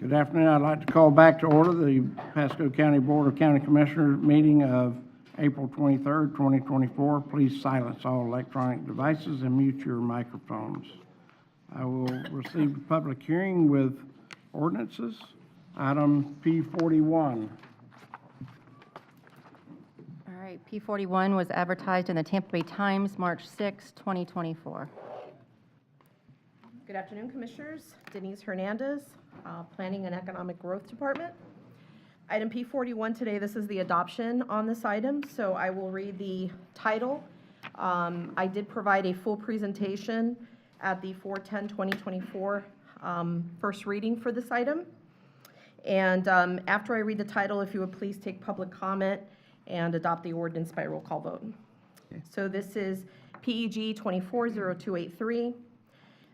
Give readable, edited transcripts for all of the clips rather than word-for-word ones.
Good afternoon. I'd like to call back to order the Pasco County Board of County Commissioners meeting of April 23rd, 2024. Please silence all electronic devices and mute your microphones. I will receive the public hearing with ordinances. Item P41. All right, P41 was advertised in the Tampa Bay Times, March 6, 2024. Good afternoon, Commissioners. Denise Hernandez, Planning and Economic Growth Department. Item P41 today, this is the adoption on this item, so I will read the title. I did provide a full presentation at the 4/10/2024 first reading for this item. And after I read the title, if you would please take public comment and adopt the ordinance by roll call vote. Okay. So this is PEG 240283.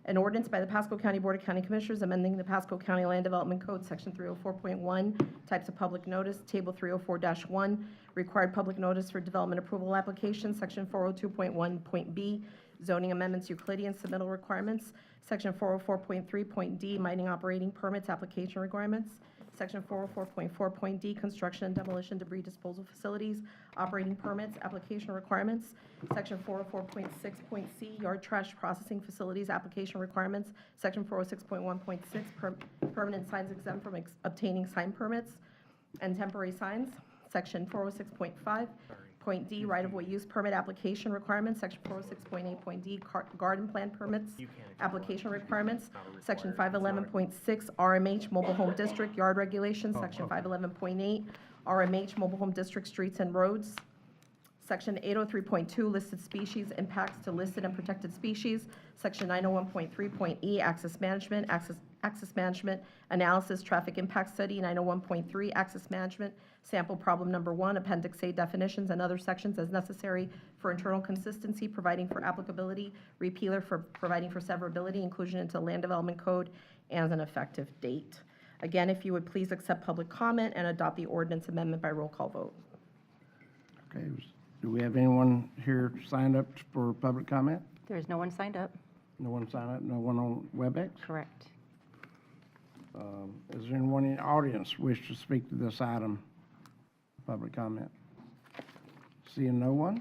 An ordinance by the Pasco County Board of County Commissioners amending the Pasco County Land Development Code, Section 304.1, types of public notice, Table 304-1, required public notice for development approval application, Section 402.1.b, zoning amendments, Euclidean submittal requirements, Section 404.3.d, mining operating permits, application requirements, Section 404.4.d, construction and demolition debris disposal facilities, operating permits, application requirements, Section 404.6.c, yard trash processing facilities, application requirements, Section 406.1.6, permanent signs exempt from obtaining sign permits and temporary signs, Section 406.5.d, right-of-way use permit application requirements, Section 406.8.d, garden plan permits, application requirements, Section 511.6, RMH mobile home district yard regulations, Section 511.8, RMH mobile home district streets and roads, Section 803.2, listed species impacts to listed and protected species, Section 901.3.e, access management, access management analysis, traffic impact study, 901.3, access management, sample problem number 1, Appendix A definitions and other sections as necessary for internal consistency, providing for applicability, repealer for providing for severability, inclusion into land development code, and an effective date. Again, if you would please accept public comment and adopt the ordinance amendment by roll call vote. Okay. Do we have anyone here signed up for public comment? There is no one signed up. No one signed up? No one on WebEx? Correct. Is there anyone in the audience wish to speak to this item? Public comment? Seeing no one?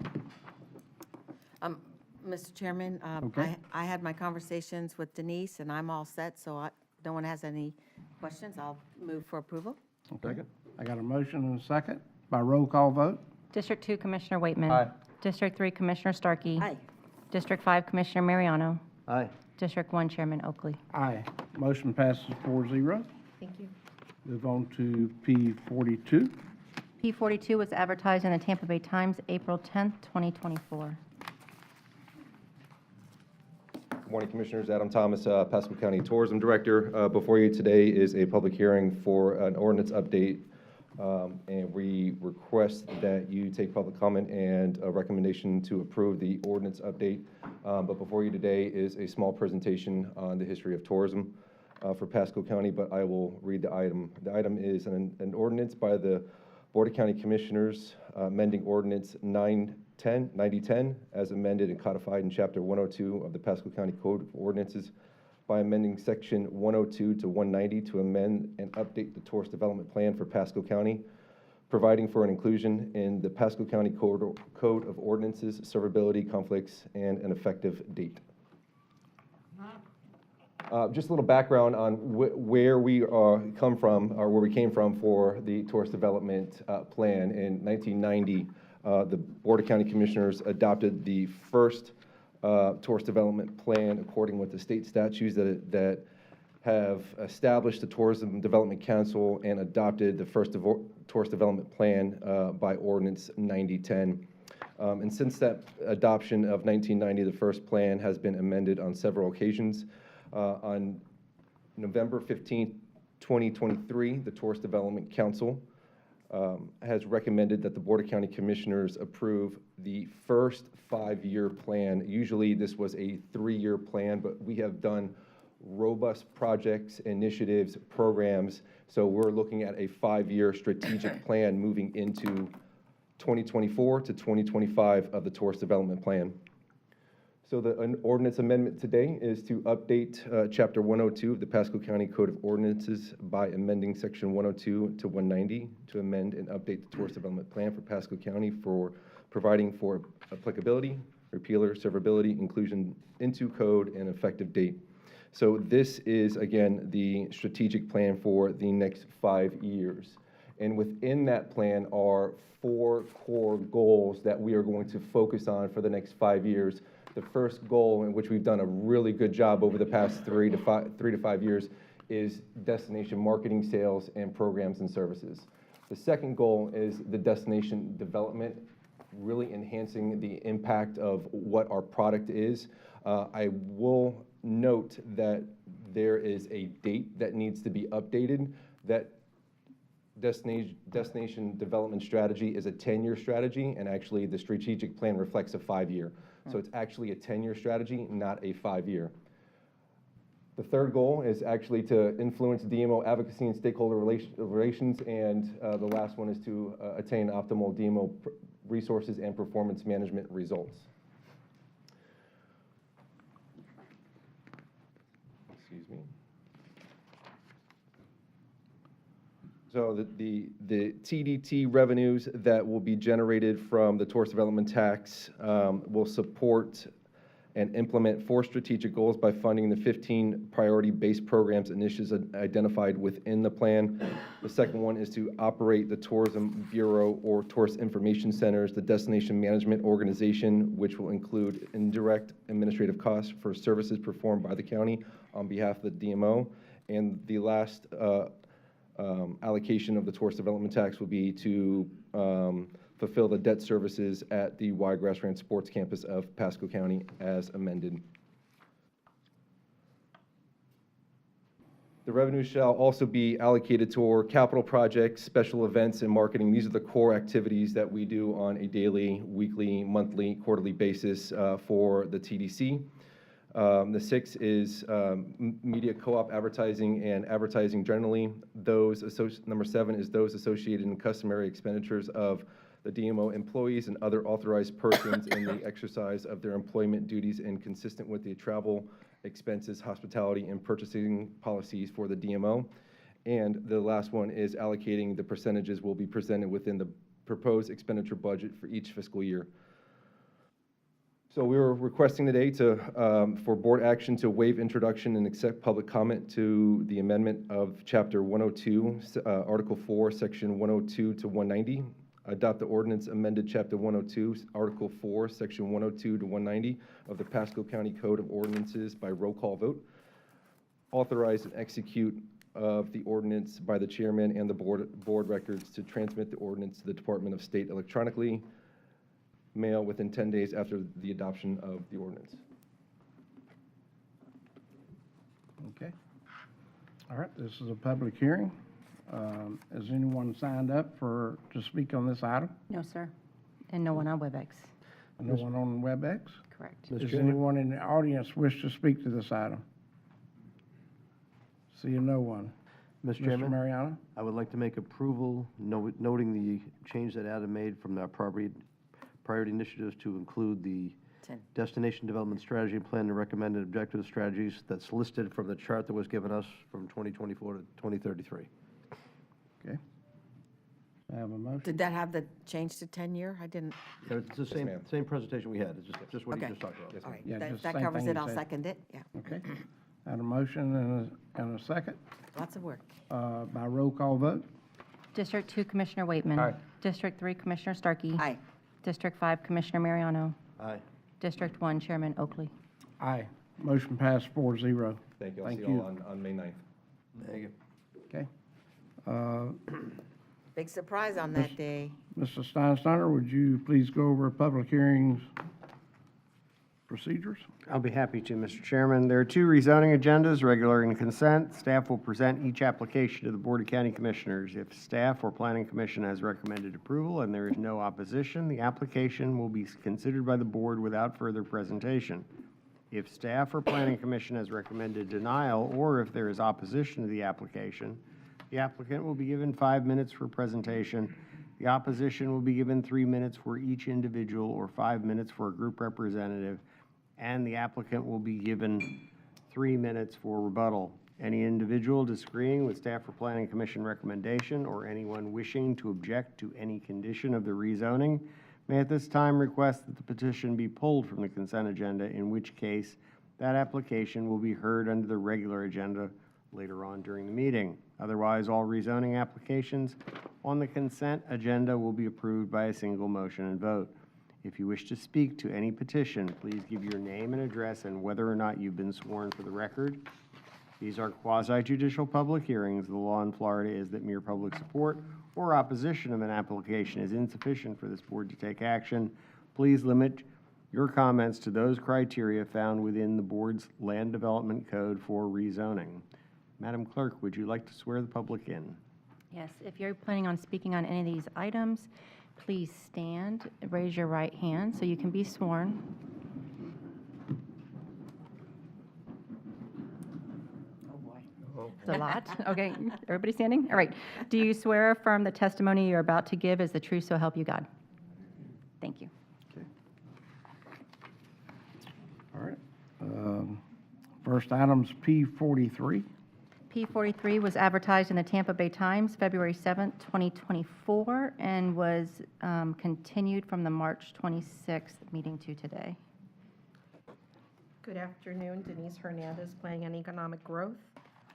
Mr. Chairman, Okay. I had my conversations with Denise, and I'm all set, so no one has any questions. I'll move for approval. Okay. I got a motion and a second by roll call vote. District 2, Commissioner Waitman. Aye. District 3, Commissioner Starkey. Aye. District 5, Commissioner Mariano. Aye. District 1, Chairman Oakley. Aye. Motion passes 4-0. Thank you. Move on to P42. P42 was advertised in the Tampa Bay Times, April 10th, 2024. Good morning, Commissioners. Adam Thomas, Pasco County Tourism Director. Before you today is a public hearing for an ordinance update, and we request that you take public comment and a recommendation to approve the ordinance update. But before you today is a small presentation on the history of tourism for Pasco County, but I will read the item. The item is an ordinance by the Board of County Commissioners amending Ordinance 9010 as amended and codified in Chapter 102 of the Pasco County Code of Ordinances by amending Section 102 to 190 to amend and update the tourist development plan for Pasco County, providing for an inclusion in the Pasco County Code of Ordinances, servability, conflicts, and an effective date. Just a little background on where we come from, or where we came from for the tourist development plan. In 1990, the Board of County Commissioners adopted the first tourist development plan according with the state statutes that have established the Tourism Development Council and adopted the first tourist development plan by Ordinance 9010. And since that adoption of 1990, the first plan has been amended on several occasions. On November 15, 2023, the Tourist Development Council has recommended that the Board of County Commissioners approve the first 5-year plan. Usually this was a 3-year plan, but we have done robust projects, initiatives, programs, so we're looking at a 5-year strategic plan moving into 2024 to 2025 of the Tourist Development Plan. So the ordinance amendment today is to update Chapter 102 of the Pasco County Code of Ordinances by amending Section 102 to 190 to amend and update the Tourist Development Plan for Pasco County for providing for applicability, repealer, severability, inclusion into code, and effective date. So this is, again, the strategic plan for the next 5 years. And within that plan are 4 core goals that we are going to focus on for the next 5 years. The first goal, in which we've done a really good job over the past 3 to 5 years, is destination marketing, sales, and programs and services. The second goal is the destination development, really enhancing the impact of what our product is. I will note that there is a date that needs to be updated. That destination development strategy is a 10-year strategy, and actually the strategic plan reflects a 5-year. So it's actually a 10-year strategy, not a 5-year. The third goal is actually to influence DMO advocacy and stakeholder relations, and the last one is to attain optimal DMO resources and performance management results. Excuse me. So the TDT revenues that will be generated from the tourist development tax will support and implement 4 strategic goals by funding the 15 priority-based programs initiatives identified within the plan. The second one is to operate the Tourism Bureau or Tourist Information Centers, the destination management organization, which will include indirect administrative costs for services performed by the county on behalf of the DMO. And the last allocation of the tourist development tax will be to fulfill the debt services at the Wiregrass Ranch Sports Campus of Pasco County as amended. The revenue shall also be allocated toward capital projects, special events, and marketing. These are the core activities that we do on a daily, weekly, monthly, quarterly basis for the TDC. The 6 is media co-op advertising and advertising generally. Number 7 is those associated in customary expenditures of the DMO employees and other authorized persons in the exercise of their employment duties and consistent with the travel expenses, hospitality, and purchasing policies for the DMO. And the last one is allocating the percentages will be presented within the proposed expenditure budget for each fiscal year. So we were requesting today for board action to waive introduction and accept public comment to the amendment of Chapter 102, Article 4, Section 102 to 190. Adopt the ordinance amended Chapter 102, Article 4, Section 102 to 190 of the Pasco County Code of Ordinances by roll call vote. Authorize and execute of the ordinance by the chairman and the board records to transmit the ordinance to the Department of State electronically. Mail within 10 days after the adoption of the ordinance. Okay. All right, this is a public hearing. Has anyone signed up to speak on this item? No, sir. And no one on WebEx. No one on WebEx? Correct. Does anyone in the audience wish to speak to this item? Seeing no one. Mr. Mr. Chairman, Mariano? I would like to make approval, noting the change that Adam made from the priority initiatives to include the 10. destination development strategy plan and recommended objective strategies that's listed from the chart that was given us from 2024 to 2033. Okay. I have a motion. Did that have the change to 10-year? I didn't, So it's the ma'am. same presentation we had, it's just what you Okay. just talked about. all right. Yeah, That just that same covers thing it. you I'll said. second it. Yeah. Okay. I had a motion and a second Lots of work. by roll call vote. District 2, Commissioner Waitman. Aye. District 3, Commissioner Starkey. Aye. District 5, Commissioner Mariano. Aye. District 1, Chairman Oakley. Aye. Motion passed 4-0. Thank you. I'll Thank see you. you all on May 9th. Thank you. Okay. Big surprise on that day. Mr. Steinsteiner, would you please go over public hearings procedures? I'll be happy to, Mr. Chairman. There are 2 rezoning agendas, regular and consent. Staff will present each application to the Board of County Commissioners. If staff or Planning Commission has recommended approval and there is no opposition, the application will be considered by the board without further presentation. If staff or Planning Commission has recommended denial, or if there is opposition to the application, the applicant will be given 5 minutes for presentation. The opposition will be given 3 minutes for each individual or 5 minutes for a group representative. and the applicant will be given 3 minutes for rebuttal. Any individual disagreeing with staff or planning commission recommendation or anyone wishing to object to any condition of the rezoning may at this time request that the petition be pulled from the consent agenda, in which case that application will be heard under the regular agenda later on during the meeting. Otherwise, all rezoning applications on the consent agenda will be approved by a single motion and vote. If you wish to speak to any petition, please give your name and address and whether or not you've been sworn for the record. These are quasi-judicial public hearings. The law in Florida is that mere public support or opposition of an application is insufficient for this board to take action. Please limit your comments to those criteria found within the board's land development code for rezoning. Madam Clerk, would you like to swear the public in? Yes, if you're planning on speaking on any of these items, please stand, raise your right hand so you can be sworn. It's a lot. Okay, everybody standing? All right. Do you swear or affirm the testimony you're about to give is the truth, so help you God? Thank you. All right. First item's P43. P43 was advertised in the Tampa Bay Times, February 7th, 2024, and was continued from the March 26th meeting to today. Good afternoon, Denise Hernandez, Planning and Economic Growth.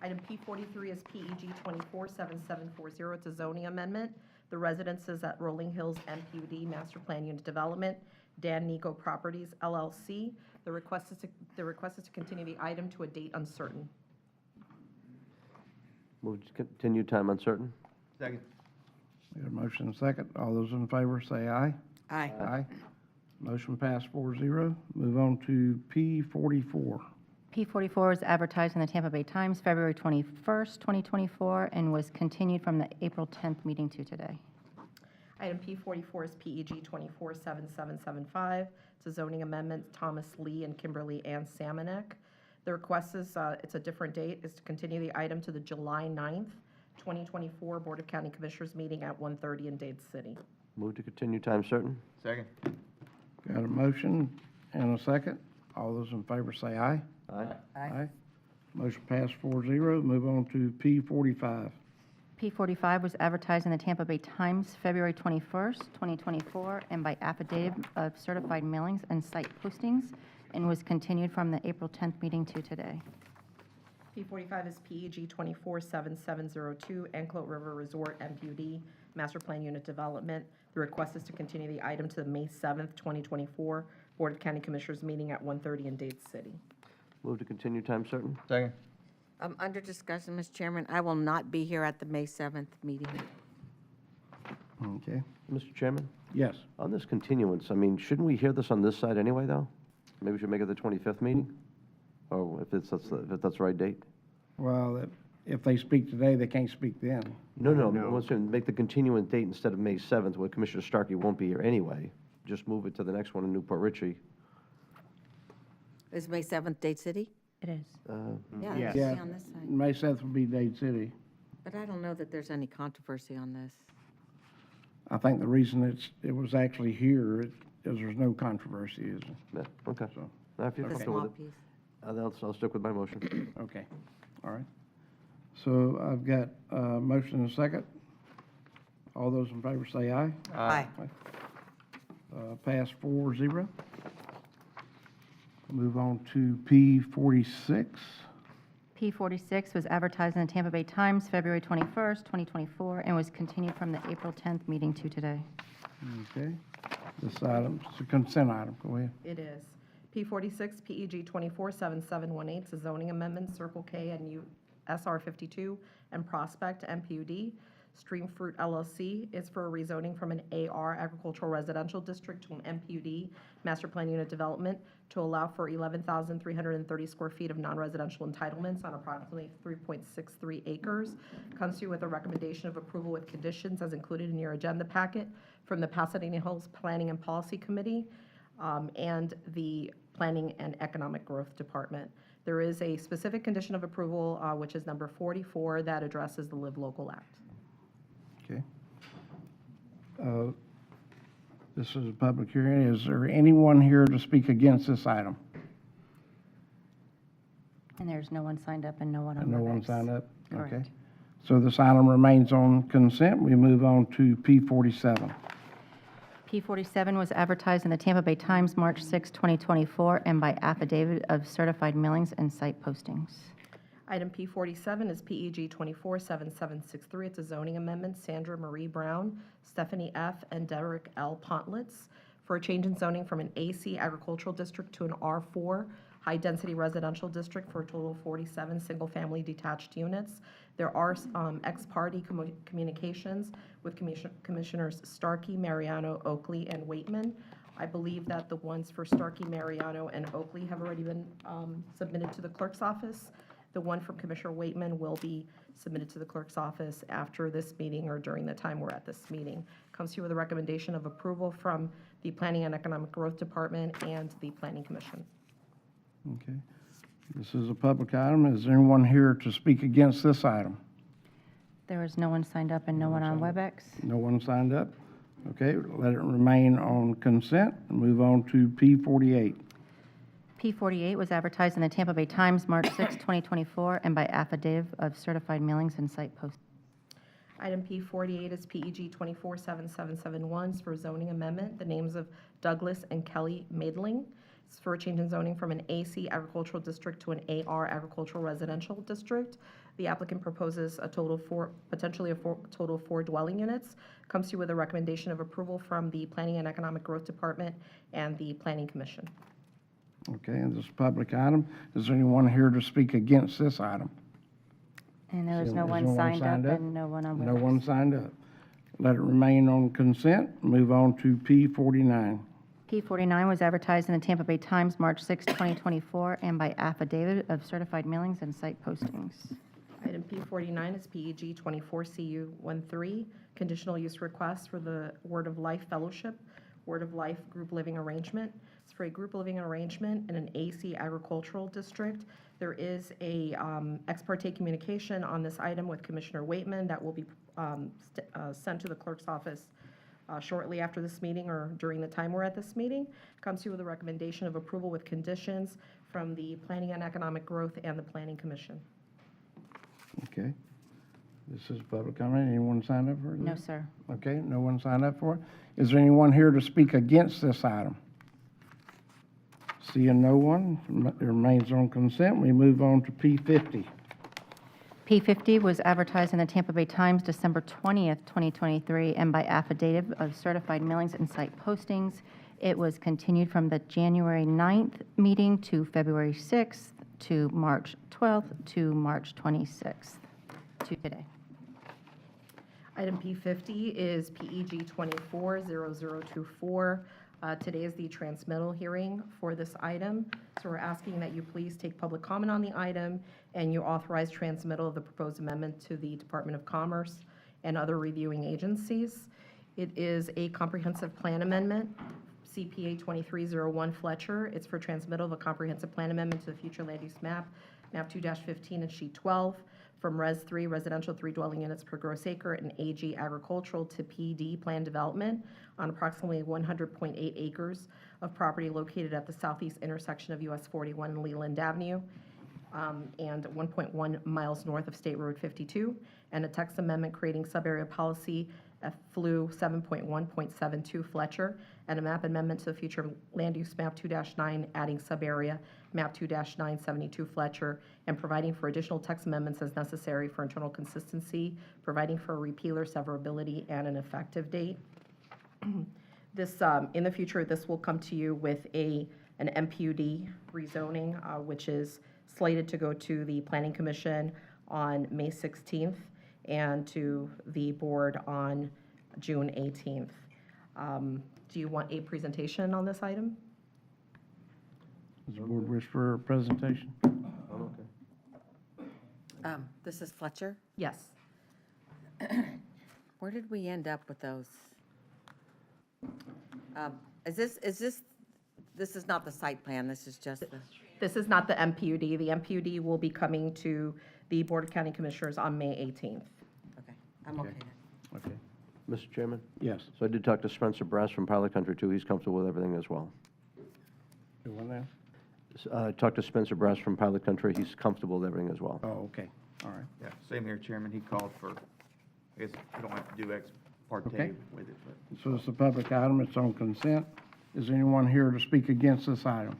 Item P43 is PEG 247740. It's a zoning amendment. The residences at Rolling Hills MPUD Master Plan Unit Development, Dan Nico Properties LLC. The request is to continue the item to a date uncertain. Move to continue time uncertain. Second. We have a motion and a second. All those in favor say aye. Aye. Aye. Motion passed 4-0. Move on to P44. P44 was advertised in the Tampa Bay Times, February 21st, 2024, and was continued from the April 10th meeting to today. Item P44 is PEG 247775. It's a zoning amendment, Thomas Lee and Kimberly Ann Samanek. The request is, it's a different date, is to continue the item to the July 9th, 2024 Board of County Commissioners meeting at 1:30 in Dade City. Move to continue time certain. Second. Got a motion and a second. All those in favor say aye. Aye. Aye. Motion passed 4-0. Move on to P45. P45 was advertised in the Tampa Bay Times, February 21st, 2024, and by affidavit of certified mailings and site postings, and was continued from the April 10th meeting to today. P45 is PEG 247702, Anclote River Resort MPUD Master Plan Unit Development. The request is to continue the item to the May 7th, 2024 Board of County Commissioners meeting at 1:30 in Dade City. Move to continue time certain. Second. Under discussion, Mr. Chairman, I will not be here at the May 7th meeting. Okay. Mr. Chairman, Yes. on this continuance, I mean, shouldn't we hear this on this side anyway, though? Maybe we should make it the 25th meeting? Or if that's the right date? Well, if they speak today, they can't speak then. No, No. let's make the continuance date instead of May 7th, where Commissioner Starkey won't be here anyway. Just move it to the next one in Newport Richey. Is May 7th Dade City? It is. Yeah, Yes. it's Yeah. on this side. May 7th will be Dade City. But I don't know that there's any controversy on this. I think the reason it was actually here is there's no controversy, is it? Yeah, okay. So, Now, if you're The comfortable small with it, piece. I'll stick with my motion. okay. All right. So I've got a motion and a second. All those in favor say aye. Aye. Pass 4-0. Move on to P46. P46 was advertised in the Tampa Bay Times, February 21st, 2024, and was continued from the April 10th meeting to today. Okay. This item's a consent item. Go ahead. It is. P46, PEG 247718, it's a zoning amendment, Circle K and SR 52 and Prospect MPUD. Stream Fruit LLC is for a rezoning from an AR agricultural residential district to an MPUD master plan unit development to allow for 11,330 square feet of non-residential entitlements on approximately 3.63 acres. Comes to you with a recommendation of approval with conditions as included in your agenda packet from the Pasadena Hills Planning and Policy Committee and the Planning and Economic Growth Department. There is a specific condition of approval, which is number 44, that addresses the Live Local Act. Okay. This is a public hearing. Is there anyone here to speak against this item? And there's no one signed up and no one on And no one WebEx. signed up? Okay. Correct. So this item remains on consent. We move on to P47. P47 was advertised in the Tampa Bay Times, March 6, 2024, and by affidavit of certified mailings and site postings. Item P47 is PEG 247763. It's a zoning amendment. Sandra Marie Brown, Stephanie F., and Derek L. Pontlitz for a change in zoning from an AC agricultural district to an R4 high-density residential district for a total of 47 single-family detached units. There are ex parte communications with Commissioners Starkey, Mariano, Oakley, and Waitman. I believe that the ones for Starkey, Mariano, and Oakley have already been submitted to the clerk's office. The one from Commissioner Waitman will be submitted to the clerk's office after this meeting or during the time we're at this meeting. Comes to you with a recommendation of approval from the Planning and Economic Growth Department and the Planning Commission. Okay. This is a public item. Is there anyone here to speak against this item? There is no one signed up and no one on WebEx. No one signed up? Okay, let it remain on consent. Move on to P48. P48 was advertised in the Tampa Bay Times, March 6, 2024, and by affidavit of certified mailings and site postings. Item P48 is PEG 247771 for zoning amendment. The names of Douglas and Kelly Maidling. It's for a change in zoning from an AC agricultural district to an AR agricultural residential district. The applicant proposes a total of potentially a total of 4 dwelling units. Comes to you with a recommendation of approval from the Planning and Economic Growth Department and the Planning Commission. Okay, and this is a public item. Is there anyone here to speak against this item? And there is no Is one there signed up and no one on WebEx. No one signed up. Let it remain on consent. Move on to P49. P49 was advertised in the Tampa Bay Times, March 6, 2024, and by affidavit of certified mailings and site postings. Item P49 is PEG 24CU13, conditional use request for the Word of Life Fellowship, Word of Life Group Living Arrangement. It's for a group living arrangement in an AC agricultural district. There is a ex parte communication on this item with Commissioner Waitman that will be sent to the clerk's office shortly after this meeting or during the time we're at this meeting. Comes to you with a recommendation of approval with conditions from the Planning and Economic Growth and the Planning Commission. Okay. This is public comment. Anyone signed up for this? No, sir. Okay, no one signed up for it. Is there anyone here to speak against this item? Seeing no one, it remains on consent. We move on to P50. P50 was advertised in the Tampa Bay Times, December 20th, 2023, and by affidavit of certified mailings and site postings. It was continued from the January 9th meeting to February 6th to March 12th to March 26th to today. Item P50 is PEG 240024. Today is the transmittal hearing for this item. So we're asking that you please take public comment on the item and you authorize transmittal of the proposed amendment to the Department of Commerce and other reviewing agencies. It is a comprehensive plan amendment, CPA 2301 Fletcher. It's for transmittal of a comprehensive plan amendment to the future land use map, map 2-15 and sheet 12, from Res 3, residential 3 dwelling units per gross acre, and AG agricultural to PD plan development on approximately 100.8 acres of property located at the southeast intersection of US 41 and Leland Avenue, and 1.1 miles north of State Road 52, and a text amendment creating sub-area policy FLU 7.1.72 Fletcher, and a map amendment to the future land use map 2-9, adding sub-area map 2-972 Fletcher, and providing for additional text amendments as necessary for internal consistency, providing for a repealer severability and an effective date. This, in the future, this will come to you with an MPUD rezoning, which is slated to go to the Planning Commission on May 16th and to the board on June 18th. Do you want a presentation on this item? Does the board wish for a presentation? This is Fletcher. Yes. Where did we end up with those? This is not the site plan, this is just the, This is not the MPUD. The MPUD will be coming to the Board of County Commissioners on May 18th. okay, I'm okay then. Okay. Mr. Chairman? Yes. So I did talk to Spencer Brass from Pilot Country, too. He's comfortable with everything as well. You want that? Talked to Spencer Brass from Pilot Country. He's comfortable with everything as well. Oh, okay, all right. Yeah, same here, Chairman. He called for, I guess you don't have to do ex parte Okay. with it, but. So it's a public item, it's on consent. Is anyone here to speak against this item?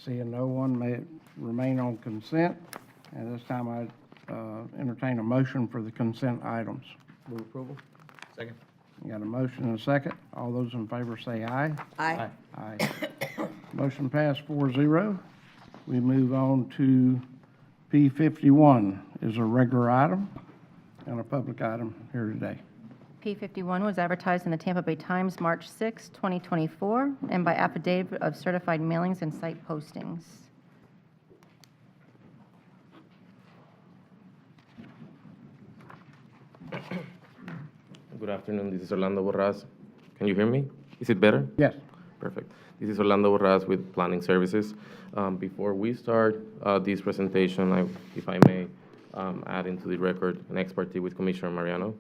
Seeing no one, may it remain on consent. And this time I entertain a motion for the consent items. Move approval? Second. You got a motion and a second. All those in favor say aye. Aye. Aye. Motion passed 4-0. We move on to P51 is a regular item and a public item here today. P51 was advertised in the Tampa Bay Times, March 6, 2024, and by affidavit of certified mailings and site postings. Good afternoon, this is Orlando Borras. Can you hear me? Is it better? Yes. Perfect. This is Orlando Borras with Planning Services. Before we start this presentation, if I may add into the record an ex parte with Commissioner Mariano.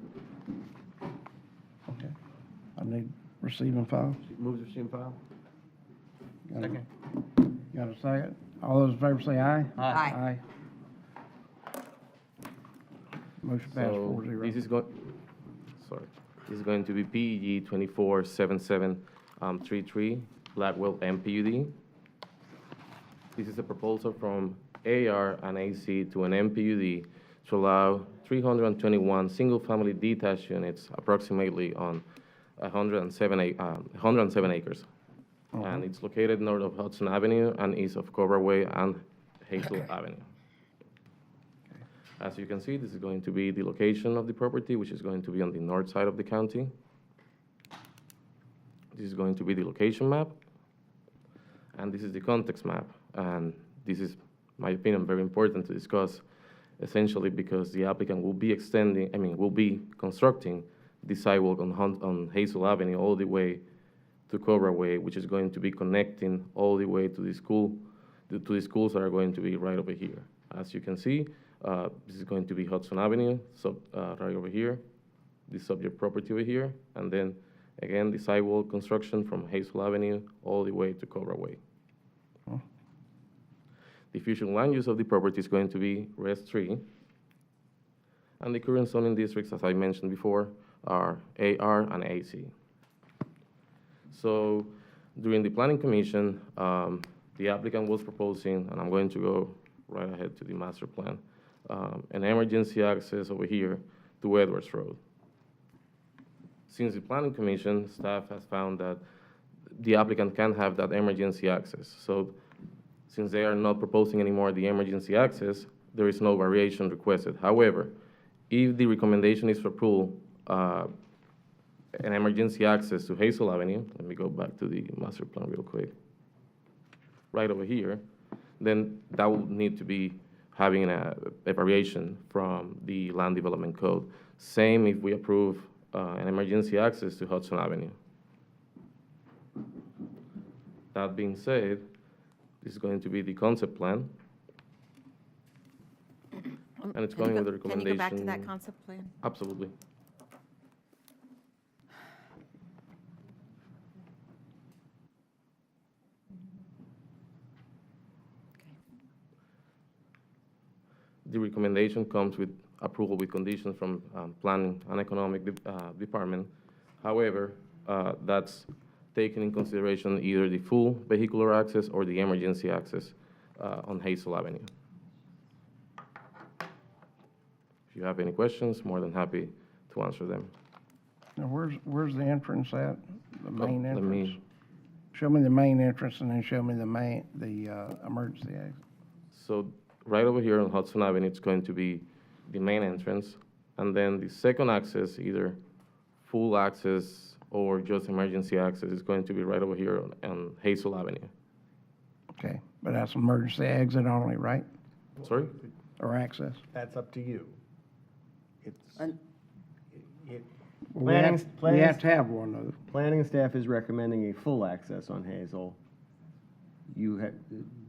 Okay. I need receive and file. Move to receive and file? Second. Got a second? All those in favor say aye. Aye. Motion passed So 4-0. this is going to be PEG 247733, Blackwell MPUD. This is a proposal from AR and AC to an MPUD to allow 321 single-family detached units, approximately on 107 acres. And it's located north of Hudson Avenue and east of Cobra Way and Hazel Avenue. As you can see, this is going to be the location of the property, which is going to be on the north side of the county. This is going to be the location map, and this is the context map. And this is, in my opinion, very important to discuss, essentially because the applicant will be will be constructing the sidewalk on Hazel Avenue all the way to Cobra Way, which is going to be connecting all the way to the school, to the schools that are going to be right over here. As you can see, this is going to be Hudson Avenue, right over here, the subject property over here, and then again the sidewalk construction from Hazel Avenue all the way to Cobra Way. The future land use of the property is going to be Res 3, and the current zoning districts, as I mentioned before, are AR and AC. So during the Planning Commission, the applicant was proposing, and I'm going to go right ahead to the master plan, an emergency access over here to Edwards Road. Since the Planning Commission, staff has found that the applicant can have that emergency access. So since they are not proposing anymore the emergency access, there is no variation requested. However, if the recommendation is for approval, an emergency access to Hazel Avenue, let me go back to the master plan real quick, right over here, then that will need to be having a variation from the land development code. Same if we approve an emergency access to Hudson Avenue. That being said, this is going to be the concept plan, and it's going with the recommendation. Can you go back to that concept plan? Absolutely. The recommendation comes with approval with conditions from Planning and Economic Department. However, that's taking in consideration either the full vehicular access or the emergency access on Hazel Avenue. If you have any questions, more than happy to answer them. Now, where's the entrance at? The main let entrance? me- Show me the main entrance and then show me the emergency exit. So right over here on Hudson Avenue, it's going to be the main entrance, and then the second access, either full access or just emergency access, is going to be right over here on Hazel Avenue. Okay, but that's emergency exit only, right? Sorry? Or access? That's up to you. It's, Un- Well, Planning- we have to have one, though. planning staff is recommending a full access on Hazel.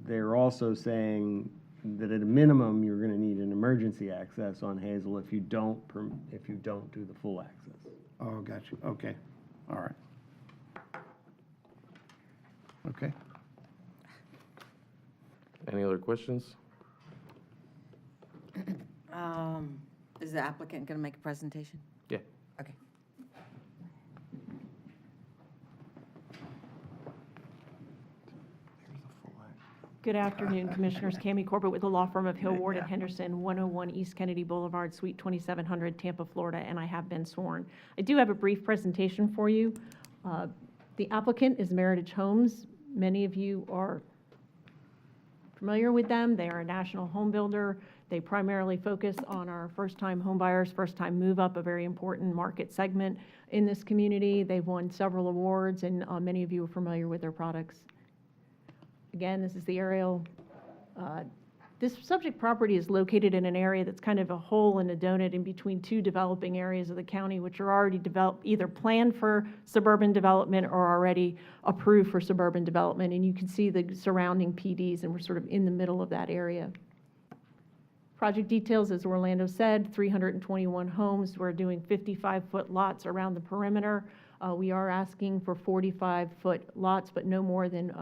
They're also saying that at a minimum, you're gonna need an emergency access on Hazel if you don't do the full access. Oh, got you, okay, all right. Okay. Any other questions? Is the applicant going to make a presentation? Yeah. Okay. Good afternoon, Commissioners. Cami Corbett with the law firm of Hill, Ward, and Henderson, 101 East Kennedy Boulevard, Suite 2700, Tampa, Florida, and I have been sworn. I do have a brief presentation for you. The applicant is Meritage Homes. Many of you are familiar with them. They are a national home builder. They primarily focus on our first-time homebuyers, first-time move-up, a very important market segment in this community. They've won several awards, and many of you are familiar with their products. Again, this is the aerial. This subject property is located in an area that's kind of a hole in a donut in between two developing areas of the county, which are already developed, either planned for suburban development or already approved for suburban development. And you can see the surrounding PDs, and we're sort of in the middle of that area. Project details, as Orlando said, 321 homes. We're doing 55-foot lots around the perimeter. We are asking for 45-foot lots, but no more than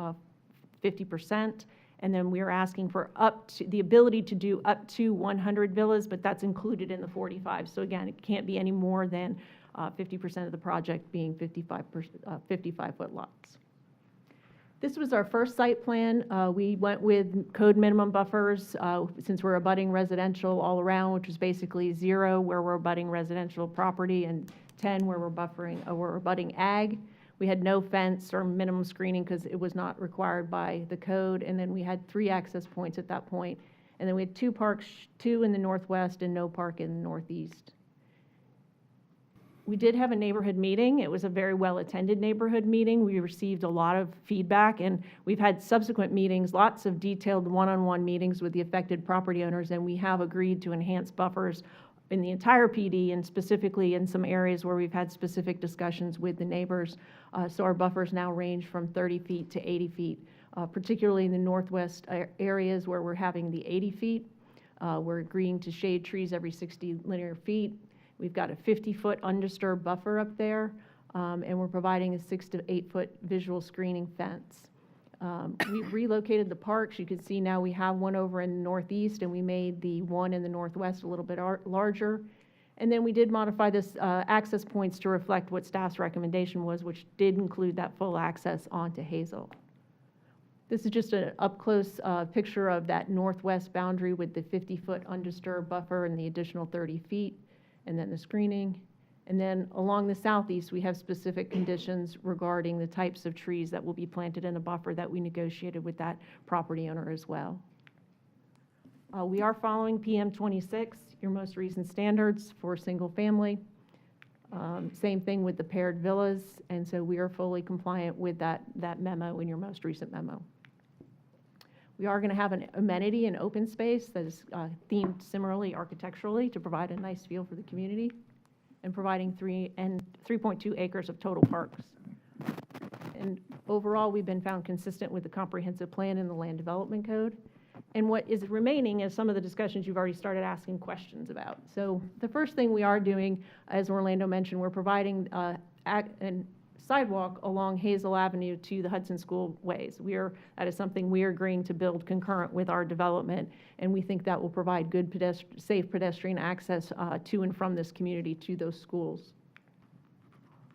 50%. And then we are asking for up to the ability to do up to 100 villas, but that's included in the 45. So again, it can't be any more than 50% of the project being 55-foot lots. This was our first site plan. We went with code minimum buffers since we're abutting residential all around, which is basically 0 where we're abutting residential property and 10 where we're abutting ag. We had no fence or minimum screening because it was not required by the code. And then we had 3 access points at that point. And then we had 2 parks, 2 in the northwest and no park in the northeast. We did have a neighborhood meeting. It was a very well-attended neighborhood meeting. We received a lot of feedback, and we've had subsequent meetings, lots of detailed one-on-one meetings with the affected property owners, and we have agreed to enhance buffers in the entire PD and specifically in some areas where we've had specific discussions with the neighbors. So our buffers now range from 30 feet to 80 feet, particularly in the northwest areas where we're having the 80 feet. We're agreeing to shade trees every 60 linear feet. We've got a 50-foot undisturbed buffer up there, and we're providing a 6 to 8-foot visual screening fence. We've relocated the parks. You can see now we have one over in the northeast, and we made the one in the northwest a little bit larger. And then we did modify this access points to reflect what staff's recommendation was, which did include that full access onto Hazel. This is just an up-close picture of that northwest boundary with the 50-foot undisturbed buffer and the additional 30 feet, and then the screening. And then along the southeast, we have specific conditions regarding the types of trees that will be planted in the buffer that we negotiated with that property owner as well. We are following PM 26, your most recent standards for single family. Same thing with the paired villas, and so we are fully compliant with that memo in your most recent memo. We are going to have an amenity and open space that is themed similarly architecturally to provide a nice feel for the community, and providing 3.2 acres of total parks. And overall, we've been found consistent with the comprehensive plan in the land development code. And what is remaining is some of the discussions you've already started asking questions about. So the first thing we are doing, as Orlando mentioned, we're providing a sidewalk along Hazel Avenue to the Hudson School ways. That is something we are agreeing to build concurrent with our development, and we think that will provide good safe pedestrian access to and from this community to those schools.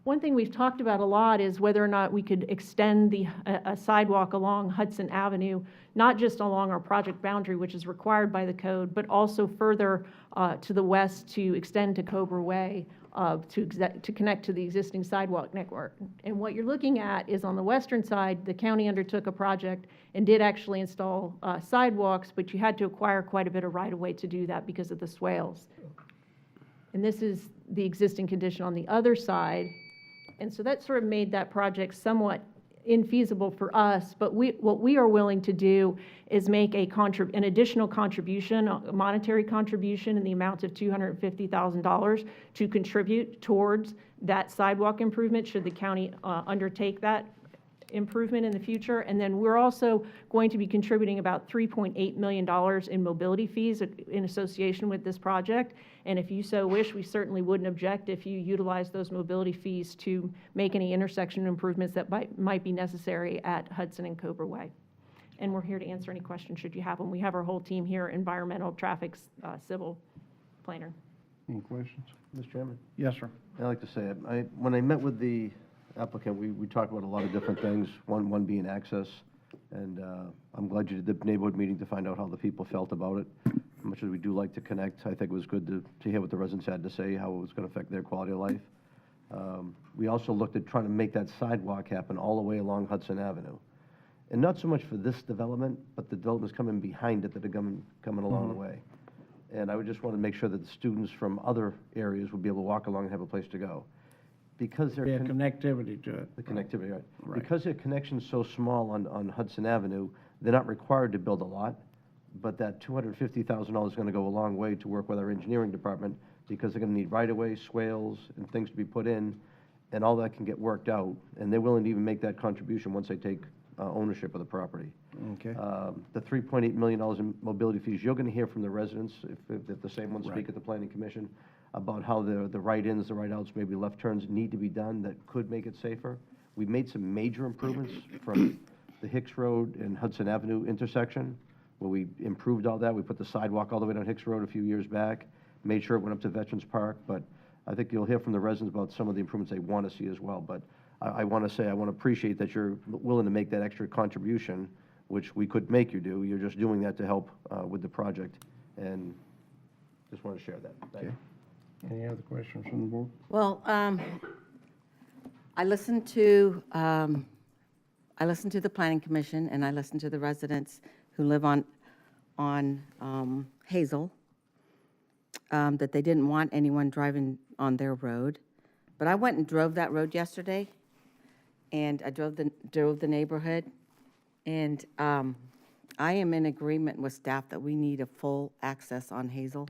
One thing we've talked about a lot is whether or not we could extend a sidewalk along Hudson Avenue, not just along our project boundary, which is required by the code, but also further to the west to extend to Cobra Way to connect to the existing sidewalk network. And what you're looking at is on the western side, the county undertook a project and did actually install sidewalks, but you had to acquire quite a bit of right-of-way to do that because of the swales. And this is the existing condition on the other side. And so that sort of made that project somewhat infeasible for us, but what we are willing to do is make an additional contribution, a monetary contribution in the amount of $250,000 to contribute towards that sidewalk improvement should the county undertake that improvement in the future. And then we're also going to be contributing about $3.8 million in mobility fees in association with this project. And if you so wish, we certainly wouldn't object if you utilize those mobility fees to make any intersection improvements that might be necessary at Hudson and Cobra Way. and we're here to answer any questions should you have them. We have our whole team here, environmental, traffic, civil planner. Any questions? Mr. Chairman? Yes, sir. I'd like to say it. When I met with the applicant, we talked about a lot of different things, one being access, and I'm glad you did the neighborhood meeting to find out how the people felt about it. As much as we do like to connect, I think it was good to hear what the residents had to say, how it was going to affect their quality of life. We also looked at trying to make that sidewalk happen all the way along Hudson Avenue. And not so much for this development, but the developments coming behind it that are coming along the way. And I would just want to make sure that the students from other areas would be able to walk along and have a place to go. Because they're Yeah, connectivity to it. the connectivity, right? Right. Because their connection's so small on Hudson Avenue, they're not required to build a lot, but that $250,000 is going to go a long way to work with our engineering department, because they're going to need right-of-way, swales, and things to be put in, and all that can get worked out, and they're willing to even make that contribution once they take ownership of the property. Okay. The $3.8 million in mobility fees, you're going to hear from the residents, if the same ones Right. speak at the planning commission, about how the right-ins, the right-outs, maybe left turns need to be done that could make it safer. We've made some major improvements from the Hicks Road and Hudson Avenue intersection, where we improved all that. We put the sidewalk all the way down Hicks Road a few years back, made sure it went up to Veterans Park, but I think you'll hear from the residents about some of the improvements they want to see as well. But I want to say, I want to appreciate that you're willing to make that extra contribution, which we could make you do. You're just doing that to help with the project, and just want to share that. Thank you. Any other questions from the board? Well, I listened to the planning commission, and I listened to the residents who live on Hazel, that they didn't want anyone driving on their road. But I went and drove that road yesterday, and I drove the neighborhood, and I am in agreement with staff that we need a full access on Hazel.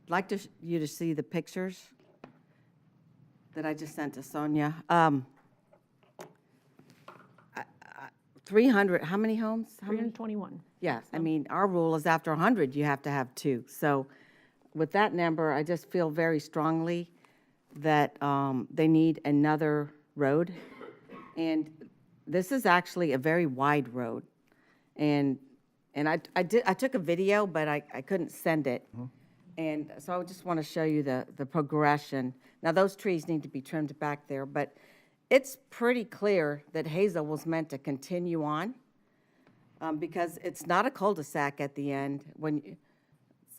I'd like you to see the pictures that I just sent to Sonia. 300, how many homes? How many? 321. Yes, I mean, our rule is after 100, you have to have two. So with that number, I just feel very strongly that they need another road. And this is actually a very wide road. And I took a video, but I couldn't send it. And so I just want to show you the progression. Now, those trees need to be trimmed back there, but it's pretty clear that Hazel was meant to continue on, because it's not a cul-de-sac at the end.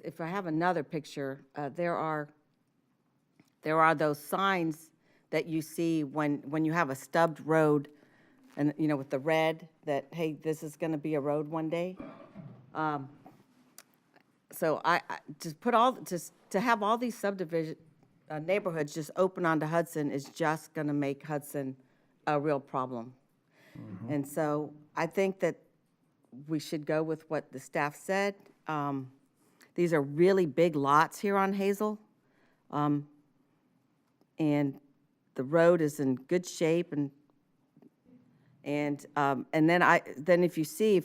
If I have another picture, there are those signs that you see when you have a stubbed road, and with the red that, hey, this is going to be a road one day. So I just to have all these subdivision neighborhoods just open onto Hudson is just going to make Hudson a real problem. And so I think that we should go with what the staff said. These are really big lots here on Hazel, and the road is in good shape. And then if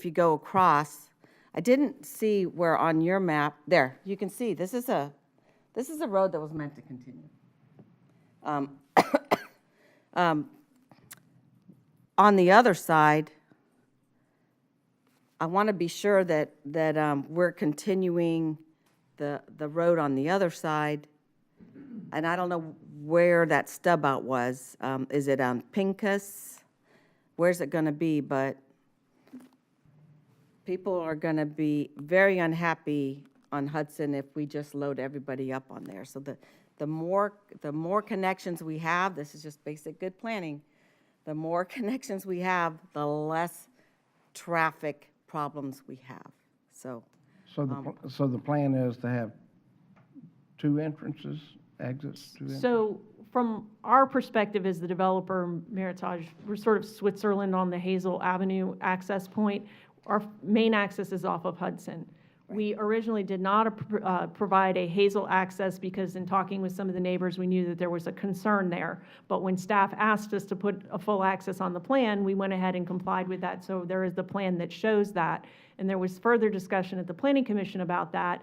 you go across, I didn't see where on your map, there, you can see, this is a road that was meant to continue. On the other side, I want to be sure that we're continuing the road on the other side, and I don't know where that stub out was. Is it on Pincus? Where's it going to be? But people are going to be very unhappy on Hudson if we just load everybody up on there. So the more connections we have, this is just basic good planning, the more connections we have, the less traffic problems we have. So So the plan is to have two entrances, exits, two entrances? So from our perspective as the developer, Meritage, we're sort of Switzerland on the Hazel Avenue access point. Our main access is off of Hudson. We originally did not provide a Hazel access because in talking with some of the neighbors, we knew that there was a concern there. But when staff asked us to put a full access on the plan, we went ahead and complied with that. So there is the plan that shows that. And there was further discussion at the Planning Commission about that.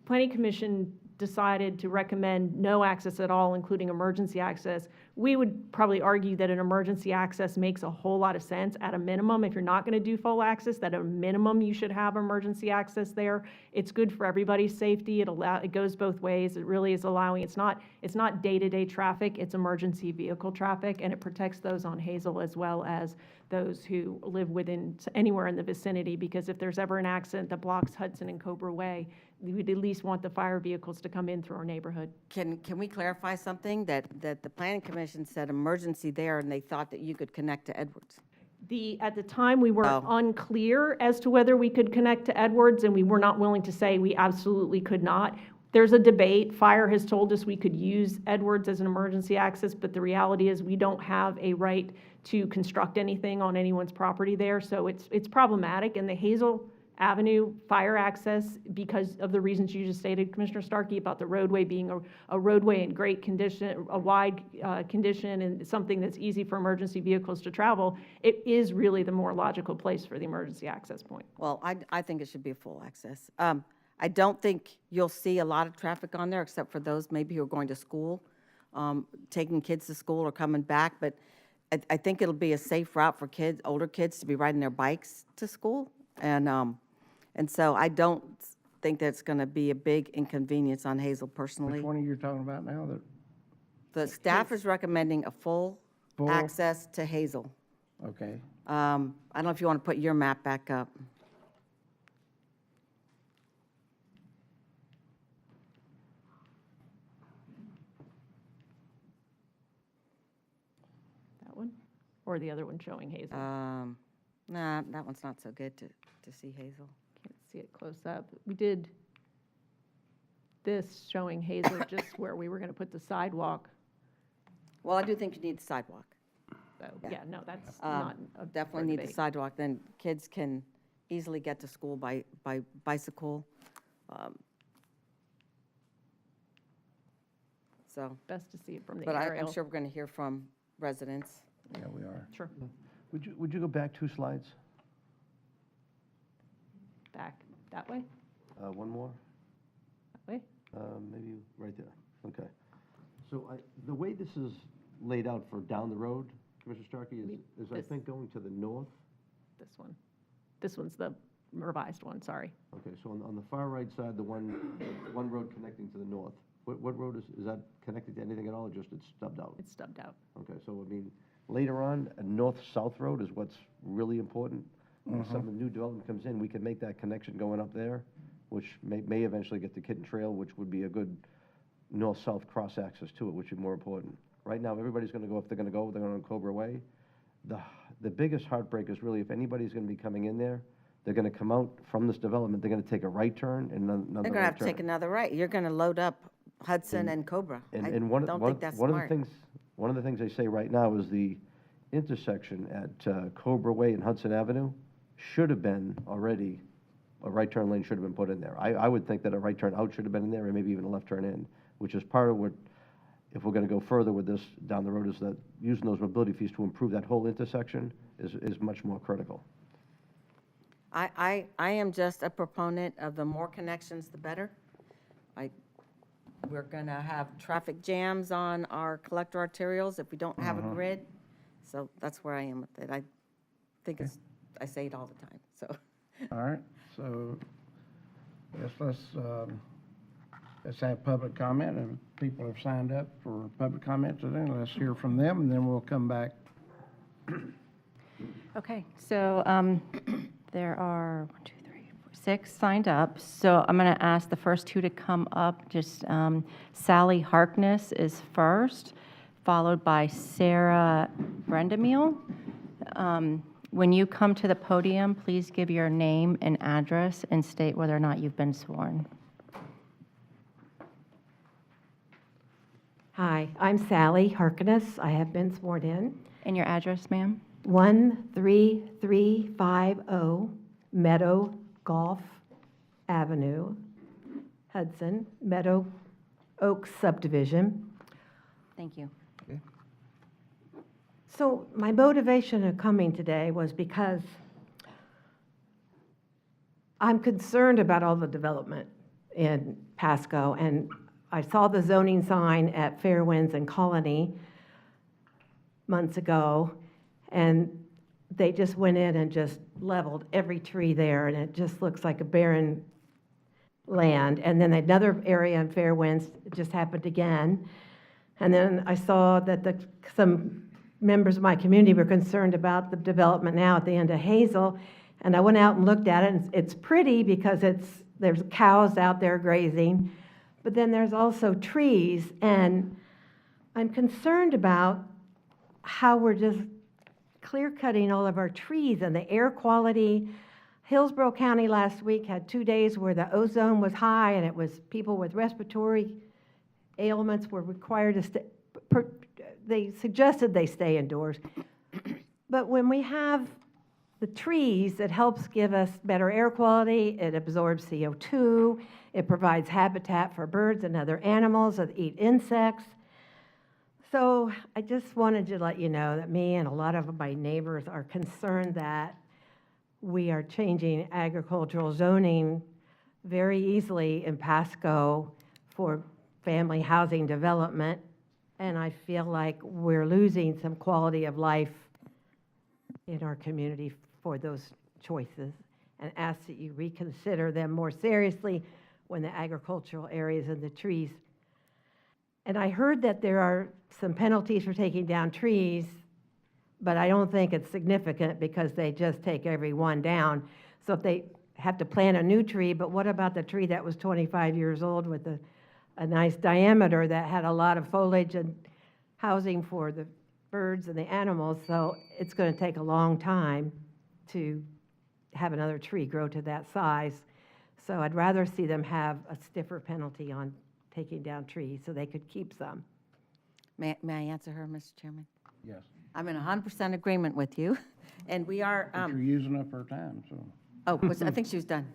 Planning Commission decided to recommend no access at all, including emergency access, we would probably argue that an emergency access makes a whole lot of sense at a minimum. If you're not going to do full access, that at a minimum you should have emergency access there. It's good for everybody's safety. It goes both ways. It really is allowing, it's not day-to-day traffic, it's emergency vehicle traffic, and it protects those on Hazel as well as those who live within, anywhere in the vicinity, because if there's ever an accident that blocks Hudson and Cobra Way, we'd at least want the fire vehicles to come in through our neighborhood. Can we clarify something? That the planning commission said emergency there, and they thought that you could connect to Edwards. At the time, we were Oh. unclear as to whether we could connect to Edwards, and we were not willing to say we absolutely could not. There's a debate. Fire has told us we could use Edwards as an emergency access, but the reality is we don't have a right to construct anything on anyone's property there, so it's problematic. And the Hazel Avenue fire access, because of the reasons you just stated, Commissioner Starkey, about the roadway being a roadway in great condition, a wide condition, and something that's easy for emergency vehicles to travel, it is really the more logical place for the emergency access point. Well, I think it should be a full access. I don't think you'll see a lot of traffic on there, except for those maybe who are going to school, taking kids to school or coming back, but I think it'll be a safe route for kids, older kids, to be riding their bikes to school, and so I don't think that's going to be a big inconvenience on Hazel personally. Which one are you talking about now? The staff is recommending a full Full? access to Hazel. Okay. I don't know if you want to put your map back up. That one? Or the other one showing Hazel? Nah, that one's not so good to see Hazel. Can't see it close up. We did this showing Hazel just where we were going to put the sidewalk. Well, I do think you need the sidewalk. So, Yeah. yeah, no, that's not a Definitely need the sidewalk, then kids can easily get to school by bicycle. So, Best to see it from the but aerial. I'm sure we're going to hear from residents. Yeah, we are. Sure. Would you go back 2 slides? Back that way, One more? that way. Maybe right there. Okay. So the way this is laid out for down the road, Commissioner Starkey, is I This. think going to the north. This one. This one's the revised one, sorry. Okay, so on the far right side, the one road connecting to the north, what road is that connected to anything at all, or just it's stubbed out? It's stubbed out. Okay, so I mean, later on, a north-south road is what's really important. When some of the new development comes in, we can make that connection going up there, which may eventually get to Kitten Trail, which would be a good north-south cross-access to it, which is more important. Right now, everybody's gonna go, if they're gonna go, they're going to Cobra Way. The biggest heartbreak is really if anybody's gonna be coming in there, they're gonna come out from this development, they're gonna take a right turn and another They're going to have to right take turn. another right. You're going to load up Hudson and Cobra. I And don't think that's one of smart. one of the things they say right now is the intersection at Cobra Way and Hudson Avenue should have been already, a right turn lane should have been put in there. I would think that a right turn out should have been in there, and maybe even a left turn in, which is part of what, if we're gonna go further with this down the road, is that using those mobility fees to improve that whole intersection is much more critical. I am just a proponent of the more connections, the better. We're going to have traffic jams on our collector arterials if we don't have a grid. So that's where I am with it. I think I say it all the time, so. All right, so I guess let's have public comment, and people have signed up for public comment today. Let's hear from them, and then we'll come back. Okay, so there are 6 signed up. So I'm going to ask the first 2 to come up. Just Sally Harkness is first, followed by Sarah Brendamiel. When you come to the podium, please give your name and address and state whether or not you've been sworn. Hi, I'm Sally Harkness. I have been sworn in. And your address, ma'am? 13350 Meadow Golf Avenue, Hudson, Meadow Oaks subdivision. Thank you. So my motivation of coming today was because I'm concerned about all the development in Pasco, and I saw the zoning sign at Fairwinds and Colony months ago, and they just went in and just leveled every tree there, and it just looks like a barren land. And then another area in Fairwinds just happened again. And then I saw that some members of my community were concerned about the development now at the end of Hazel. And I went out and looked at it, and it's pretty because there's cows out there grazing, but then there's also trees. And I'm concerned about how we're just clear cutting all of our trees and the air quality. Hillsborough County last week had 2 days where the ozone was high, and it was people with respiratory ailments were required to stay. They suggested they stay indoors. But when we have the trees, it helps give us better air quality, it absorbs CO2, it provides habitat for birds and other animals that eat insects. So I just wanted to let you know that me and a lot of my neighbors are concerned that we are changing agricultural zoning very easily in Pasco for family housing development, and I feel like we're losing some quality of life in our community for those choices, and ask that you reconsider them more seriously when the agricultural areas and the trees. And I heard that there are some penalties for taking down trees, but I don't think it's significant because they just take every one down. So if they have to plant a new tree, but what about the tree that was 25 years old with a nice diameter that had a lot of foliage and housing for the birds and the animals? So it's going to take a long time to have another tree grow to that size. So I'd rather see them have a stiffer penalty on taking down trees so they could keep some. May I answer her, Mr. Chairman? Yes. I'm in 100% agreement with you, and we are. But you're using up her time, so. Oh, I think she was done.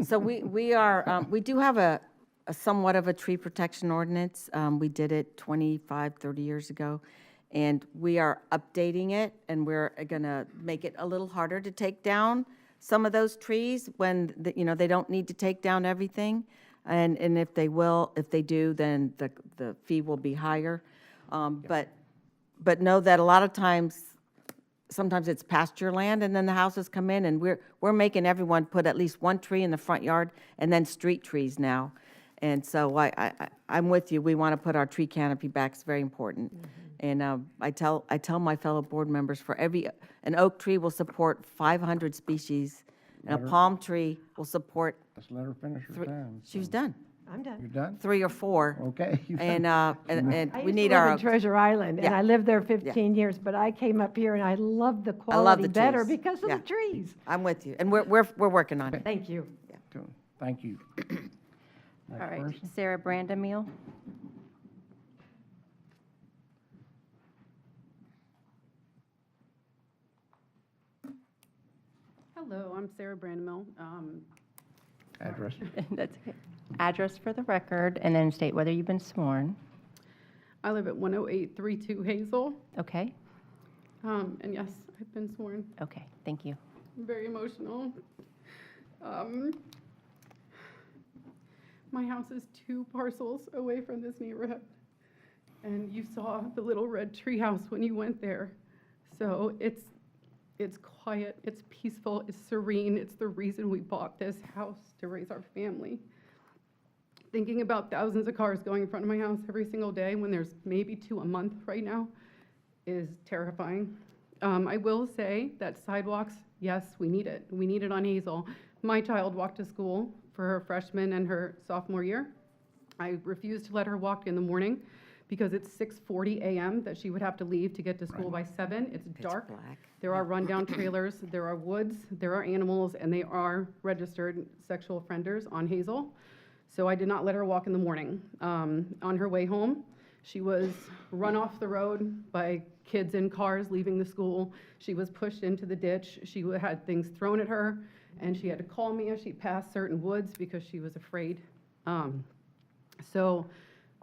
So we are, we do have a somewhat of a tree protection ordinance. We did it 25, 30 years ago, and we are updating it, and we're going to make it a little harder to take down some of those trees when, they don't need to take down everything. And if they do, then the fee will be higher. But know that a lot of times, sometimes it's pasture land, and then the houses come in, and we're making everyone put at least one tree in the front yard, and then street trees now. And so I'm with you. We want to put our tree canopy back. It's very important. Mm-hmm. And I tell my fellow board members, an oak tree will support 500 species, and a palm tree will support. Let's let her finish her time. She was done. I'm done. You're done? 3 or 4. Okay. And I we used need to live our. in Treasure Island, and Yeah. I lived there 15 years, but I came up here and I love the quality better trees. because of Yeah. the trees. I'm with you, and we're working on it. Thank you. Cool. Thank you. All Next right, person. Sarah Brandemule. Hello, I'm Sarah Brandemill. Address. That's okay. Address for the record, and then state whether you've been sworn. I live at 10832 Hazel, Okay? and yes, I've been sworn. Okay, thank you. I'm very emotional. My house is 2 parcels away from this neighborhood, and you saw the little red tree house when you went there. So it's quiet, it's peaceful, it's serene. It's the reason we bought this house, to raise our family. Thinking about thousands of cars going in front of my house every single day when there's maybe 2 a month right now is terrifying. I will say that sidewalks, yes, we need it. We need it on Hazel. My child walked to school for her freshman and her sophomore year. I refused to let her walk in the morning because it's 6:40 a.m. that she would have to leave to get to school by 7. It's dark. Black. There are rundown trailers, there are woods, there are animals, and they are registered sexual offenders on Hazel. So I did not let her walk in the morning. On her way home, she was run off the road by kids in cars leaving the school. She was pushed into the ditch. She had things thrown at her, and she had to call me as she passed certain woods because she was afraid. So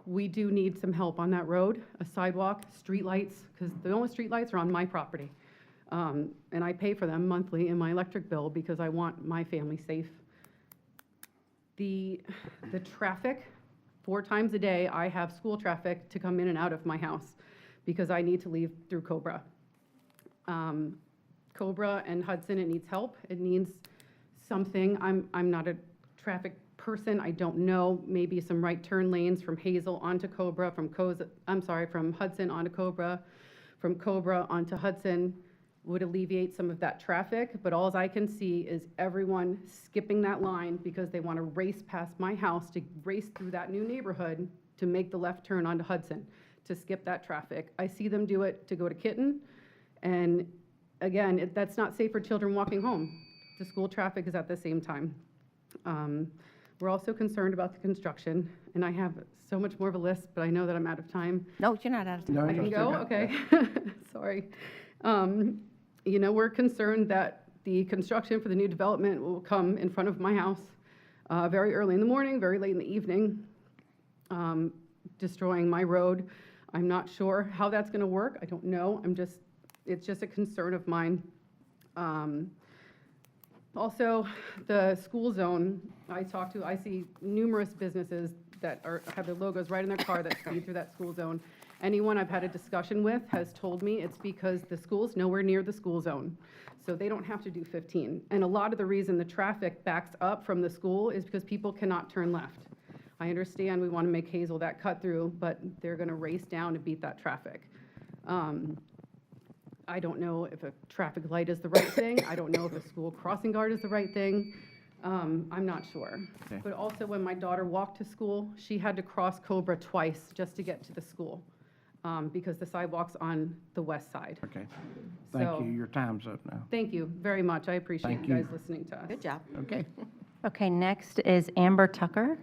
we do need some help on that road, a sidewalk, streetlights, because the only streetlights are on my property. And I pay for them monthly in my electric bill because I want my family safe. The traffic 4 times a day, I have school traffic to come in and out of my house because I need to leave through Cobra. Cobra and Hudson, it needs help. It needs something. I'm not a traffic person. I don't know. Maybe some right turn lanes from Hazel onto Cobra, from Hudson onto Cobra, from Cobra onto Hudson would alleviate some of that traffic. But all I can see is everyone skipping that line because they want to race past my house to race through that new neighborhood to make the left turn onto Hudson, to skip that traffic. I see them do it to go to Kitten. And again, that's not safe for children walking home. The school traffic is at the same time. We're also concerned about the construction, and I have so much more of a list, but I know that I'm out of time. No, you're not out of time. No, I can go? Okay. Sorry. You know, we're concerned that the construction for the new development will come in front of my house very early in the morning, very late in the evening, destroying my road. I'm not sure how that's going to work. I don't know. It's just a concern of mine. Also, the school zone, I see numerous businesses that have their logos right in their car that speed through that school zone. Anyone I've had a discussion with has told me it's because the school's nowhere near the school zone. So they don't have to do 15. And a lot of the reason the traffic backs up from the school is because people cannot turn left. I understand we want to make Hazel that cut through, but they're going to race down to beat that traffic. I don't know if a traffic light is the right thing. I don't know if a school crossing guard is the right thing. I'm not sure. Okay. But also when my daughter walked to school, she had to cross Cobra twice just to get to the school because the sidewalk's on the west side. Okay. Thank So- you. Your time's up now. Thank you very much. I appreciate Thank you you. guys listening to us. Good job. Okay. Okay, next is Amber Tucker.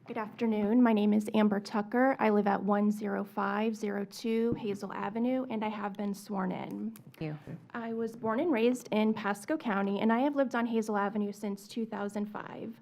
Good afternoon. My name is Amber Tucker. I live at 10502 Hazel Avenue, and I have been sworn in. Thank you. I was born and raised in Pasco County, and I have lived on Hazel Avenue since 2005.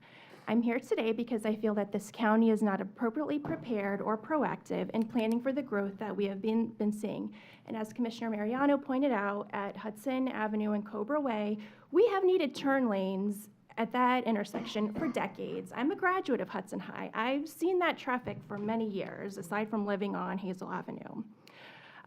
I'm here today because I feel that this county is not appropriately prepared or proactive in planning for the growth that we have been seeing. And as Commissioner Mariano pointed out, at Hudson Avenue and Cobra Way, we have needed turn lanes at that intersection for decades. I'm a graduate of Hudson High. I've seen that traffic for many years, aside from living on Hazel Avenue.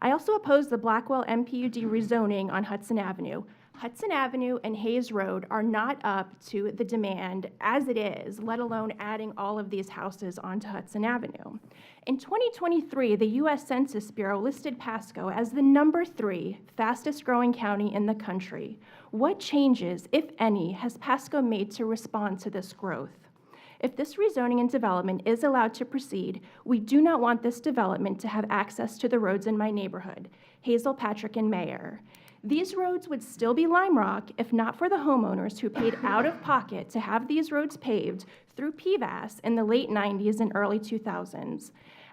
I also oppose the Blackwell MPUD rezoning on Hudson Avenue. Hudson Avenue and Hayes Road are not up to the demand as it is, let alone adding all of these houses onto Hudson Avenue. In 2023, the U.S. Census Bureau listed Pasco as the #3 fastest growing county in the country. What changes, if any, has Pasco made to respond to this growth? If this rezoning and development is allowed to proceed, we do not want this development to have access to the roads in my neighborhood, Hazel, Patrick, and Mayer. These roads would still be lime rock if not for the homeowners who paid out of pocket to have these roads paved through PVAS in the late 90s and early 2000s.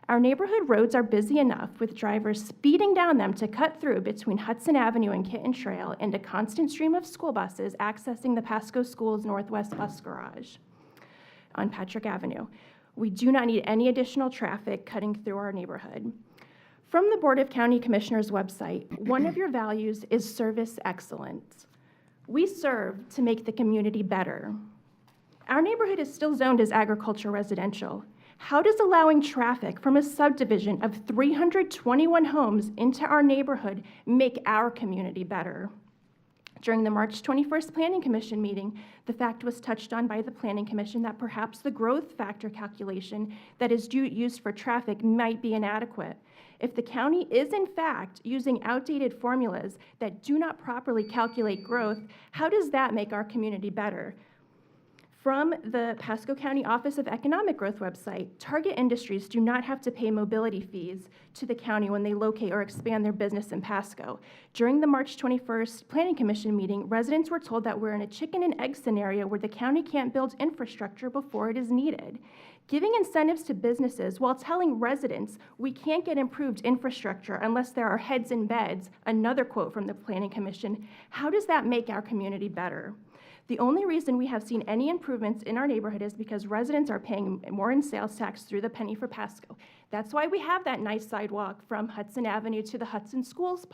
Our neighborhood roads are busy enough with drivers speeding down them to cut through between Hudson Avenue and Kitten Trail and a constant stream of school buses accessing the Pasco Schools Northwest Bus Garage on Patrick Avenue. We do not need any additional traffic cutting through our neighborhood. From the Board of County Commissioners website, one of your values is service excellence. We serve to make the community better. Our neighborhood is still zoned as agriculture residential. How does allowing traffic from a subdivision of 321 homes into our neighborhood make our community better? During the March 21st Planning Commission meeting, the fact was touched on by the Planning Commission that perhaps the growth factor calculation that is used for traffic might be inadequate. If the county is in fact using outdated formulas that do not properly calculate growth, how does that make our community better? From the Pasco County Office of Economic Growth website, target industries do not have to pay mobility fees to the county when they locate or expand their business in Pasco. During the March 21st Planning Commission meeting, residents were told that we're in a chicken and egg scenario where the county can't build infrastructure before it is needed. Giving incentives to businesses while telling residents we can't get improved infrastructure unless there are heads in beds, another quote from the Planning Commission, how does that make our community better? The only reason we have seen any improvements in our neighborhood is because residents are paying more in sales tax through the penny for Pasco. That's why we have that nice sidewalk from Hudson Avenue to the Hudson Schools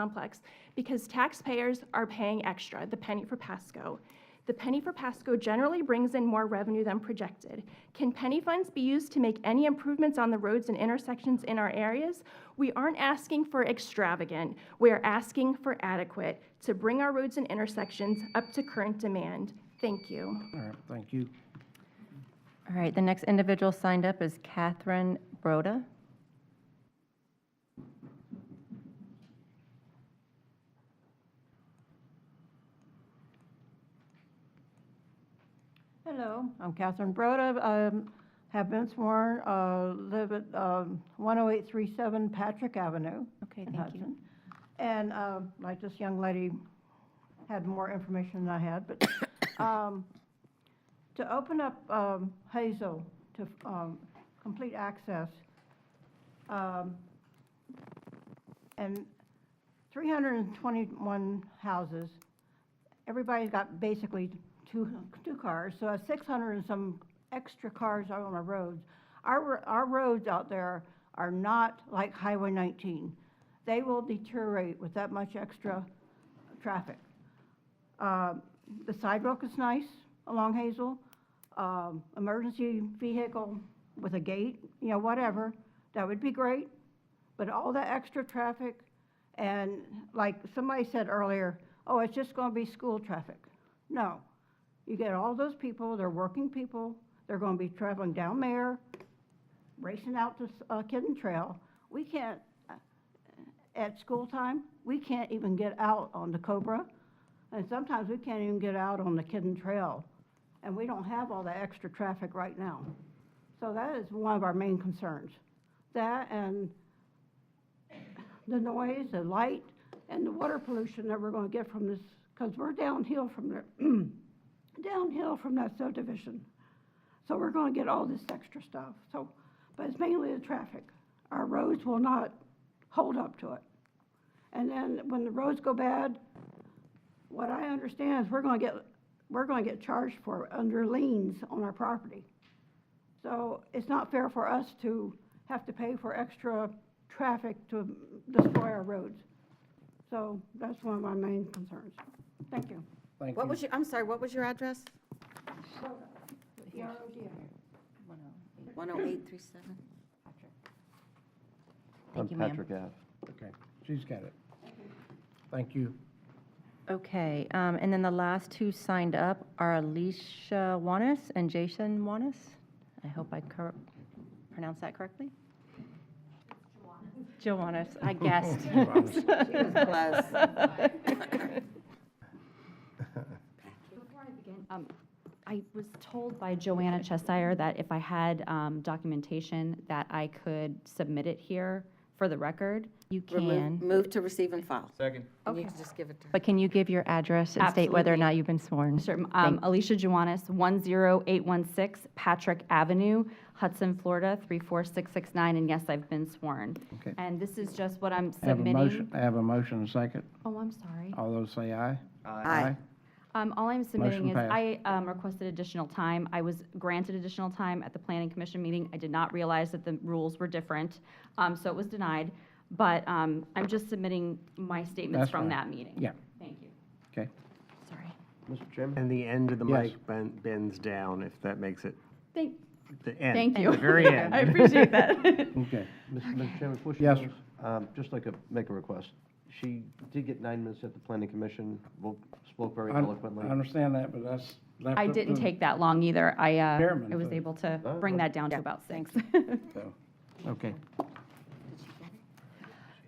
complex because taxpayers are paying extra, the penny for Pasco. The penny for Pasco generally brings in more revenue than projected. Can penny funds be used to make any improvements on the roads and intersections in our areas? We aren't asking for extravagant. We are asking for adequate to bring our roads and intersections up to current demand. Thank you. All right, thank you. All right, the next individual signed up is Catherine Broda. Hello, I'm Catherine Broda. Have been sworn, live at 10837 Patrick Avenue. Okay, in thank you. Hudson. And like this young lady had more information than I had, but to open up Hazel to complete access, and 321 houses, everybody's got basically two cars, so 600 and some extra cars out on our roads. Our roads out there are not like Highway 19. They will deteriorate with that much extra traffic. The sidewalk is nice along Hazel. Emergency vehicle with a gate, you know, whatever, that would be great. But all that extra traffic, and like somebody said earlier, oh, it's just going to be school traffic. No. You get all those people, they're working people, they're going to be traveling down there, racing out to Kidden Trail. We can't, at school time, we can't even get out on the Cobra, and sometimes we can't even get out on the Kidden Trail, and we don't have all the extra traffic right now. So that is one of our main concerns. That and the noise, the light, and the water pollution that we're going to get from this, because we're downhill from there. Downhill from that subdivision. So we're going to get all this extra stuff. So, but it's mainly the traffic. Our roads will not hold up to it. And then when the roads go bad, what I understand is we're going to get charged for under liens on our property. So it's not fair for us to have to pay for extra traffic to destroy our roads. So that's one of my main concerns. Thank you. Thank What you. was your, I'm sorry, what was your address? ERODA. 10837? Thank you, On ma'am. Patrick Ave. Okay, she's got it. Thank you. Okay, and then the last two signed up are Alicia Wanis and Jason Wanis. I hope I pronounced that correctly. Joannis, I guessed. She was close. Before I begin, I was told by Joanna Cheshire that if I had documentation that I could submit it here for the record. You can, Move to receive and file. Second. And you Okay. can just give it to her. but can you give your address and state whether or Absolutely. not you've been sworn? Sure. Thank- Alicia Joannis, 10816 Patrick Avenue, Hudson, Florida, 34669, and yes, I've been sworn. Okay. And this is just what I'm I have a motion, submitting. I have a motion and a second. Oh, I'm sorry. All those say aye. Aye. All I'm submitting Motion is, passed. I requested additional time. I was granted additional time at the Planning Commission meeting. I did not realize that the rules were different, so it was denied. But I'm just submitting my statements That's from fine. that meeting. Yeah. Thank you. Okay. Sorry. Mr. Chairman? And the end of the Yes. mic bends down, if that makes it Thank, the end. thank you. The very end. I appreciate that. Okay. Mr. Chairman, before she Yes, goes, just like make a request. She did get 9 minutes at the planning commission, spoke very I eloquently. understand that, but that's left I up didn't to- take that long either. I Chairman, was so- able to Oh, bring well. that down to about 6. so, Okay.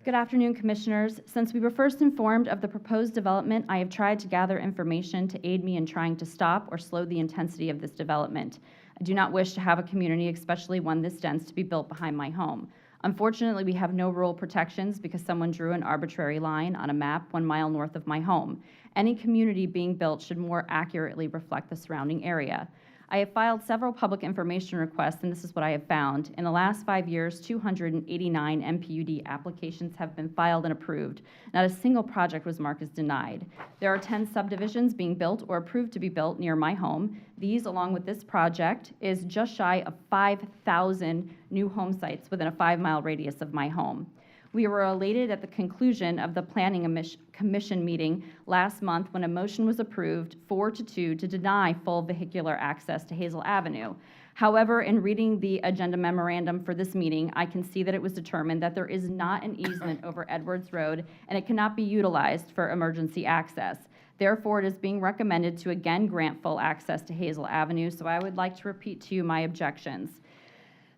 Good afternoon, Commissioners. Since we were first informed of the proposed development, I have tried to gather information to aid me in trying to stop or slow the intensity of this development. I do not wish to have a community, especially one this dense, to be built behind my home. Unfortunately, we have no rural protections because someone drew an arbitrary line on a map 1 mile north of my home. Any community being built should more accurately reflect the surrounding area. I have filed several public information requests, and this is what I have found. In the last 5 years, 289 MPUD applications have been filed and approved. Not a single project was marked as denied. There are 10 subdivisions being built or approved to be built near my home. These, along with this project, is just shy of 5,000 new home sites within a 5-mile radius of my home. We were elated at the conclusion of the Planning Commission meeting last month when a motion was approved 4-2 to deny full vehicular access to Hazel Avenue. However, in reading the agenda memorandum for this meeting, I can see that it was determined that there is not an easement over Edwards Road and it cannot be utilized for emergency access. Therefore, it is being recommended to again grant full access to Hazel Avenue, so I would like to repeat to you my objections.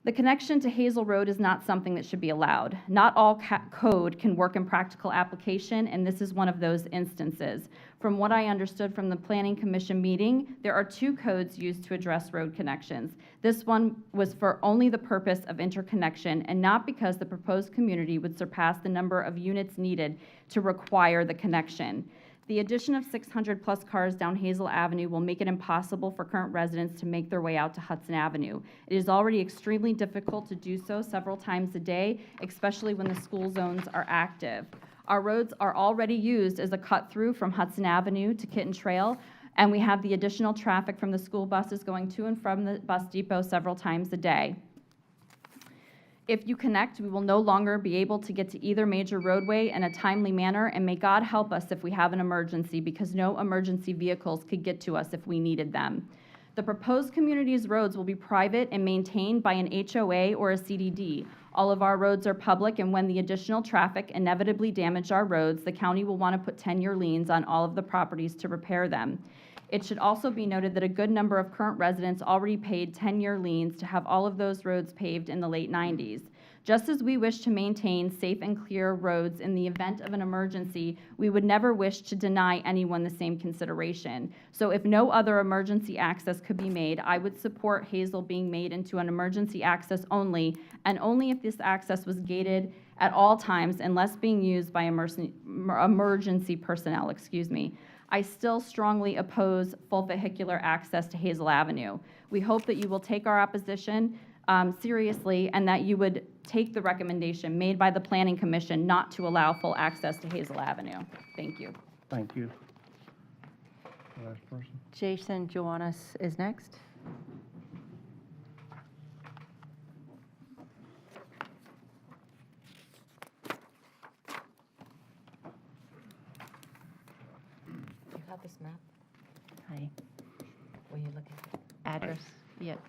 The connection to Hazel Road is not something that should be allowed. Not all code can work in practical application, and this is one of those instances. From what I understood from the Planning Commission meeting, there are 2 codes used to address road connections. This one was for only the purpose of interconnection and not because the proposed community would surpass the number of units needed to require the connection. The addition of 600-plus cars down Hazel Avenue will make it impossible for current residents to make their way out to Hudson Avenue. It is already extremely difficult to do so several times a day, especially when the school zones are active. Our roads are already used as a cut-through from Hudson Avenue to Kitten Trail, and we have the additional traffic from the school buses going to and from the bus depot several times a day. If you connect, we will no longer be able to get to either major roadway in a timely manner, and may God help us if we have an emergency, because no emergency vehicles could get to us if we needed them. The proposed community's roads will be private and maintained by an HOA or a CDD. All of our roads are public, and when the additional traffic inevitably damage our roads, the county will want to put 10-year liens on all of the properties to repair them. It should also be noted that a good number of current residents already paid 10-year liens to have all of those roads paved in the late 90s. Just as we wish to maintain safe and clear roads in the event of an emergency, we would never wish to deny anyone the same consideration. So if no other emergency access could be made, I would support Hazel being made into an emergency access only, and only if this access was gated at all times unless being used by emergency personnel, I still strongly oppose full vehicular access to Hazel Avenue. We hope that you will take our opposition seriously and that you would take the recommendation made by the Planning Commission not to allow full access to Hazel Avenue. Thank you. Thank you. Last person. Jason Joannis is next. You have this map? Hi. What are you looking at? Address? Yep.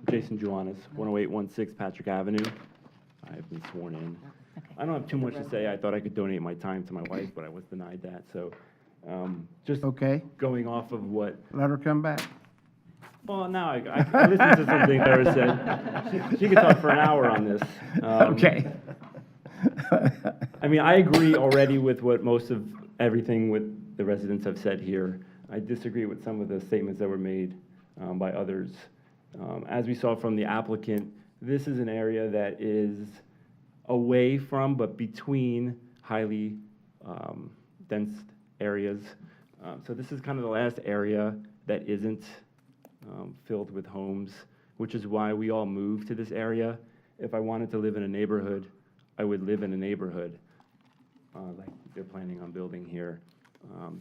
Jason Juanis, 10816 Patrick Avenue. I've been sworn in. Okay. I don't have too much to say. I thought I could donate my time to my wife, but I was denied that. So just Okay, going off of what, let her come back. well, now I listened to something Sarah said. She could talk for an hour on this. Okay. I mean, I agree already with what most of everything with the residents have said here. I disagree with some of the statements that were made by others. As we saw from the applicant, this is an area that is away from but between highly dense areas. So this is kind of the last area that isn't filled with homes, which is why we all moved to this area. If I wanted to live in a neighborhood, I would live in a neighborhood like they're planning on building here.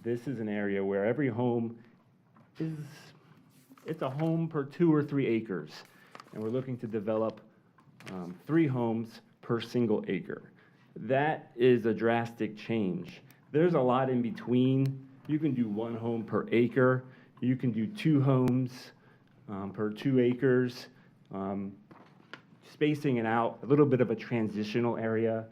This is an area where every home it's a home per 2 or 3 acres. And we're looking to develop 3 homes per single acre. That is a drastic change. There's a lot in between. You can do 1 home per acre. You can do 2 homes per 2 acres. Spacing it out, a little bit of a transitional area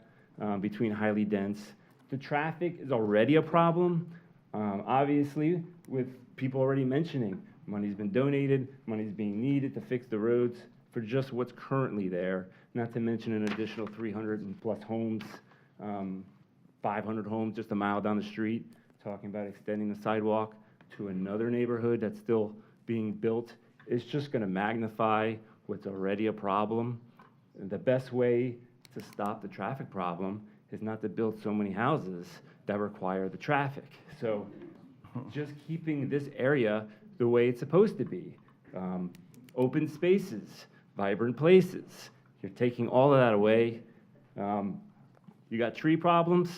between highly dense. The traffic is already a problem, obviously, with people already mentioning money's been donated, money's being needed to fix the roads for just what's currently there, not to mention an additional 300 and plus homes, 500 homes just a mile down the street, talking about extending the sidewalk to another neighborhood that's still being built. It's just going to magnify what's already a problem. And the best way to stop the traffic problem is not to build so many houses that require the traffic. So just keeping this area the way it's supposed to be. Open spaces, vibrant places. You're taking all of that away. You got tree problems.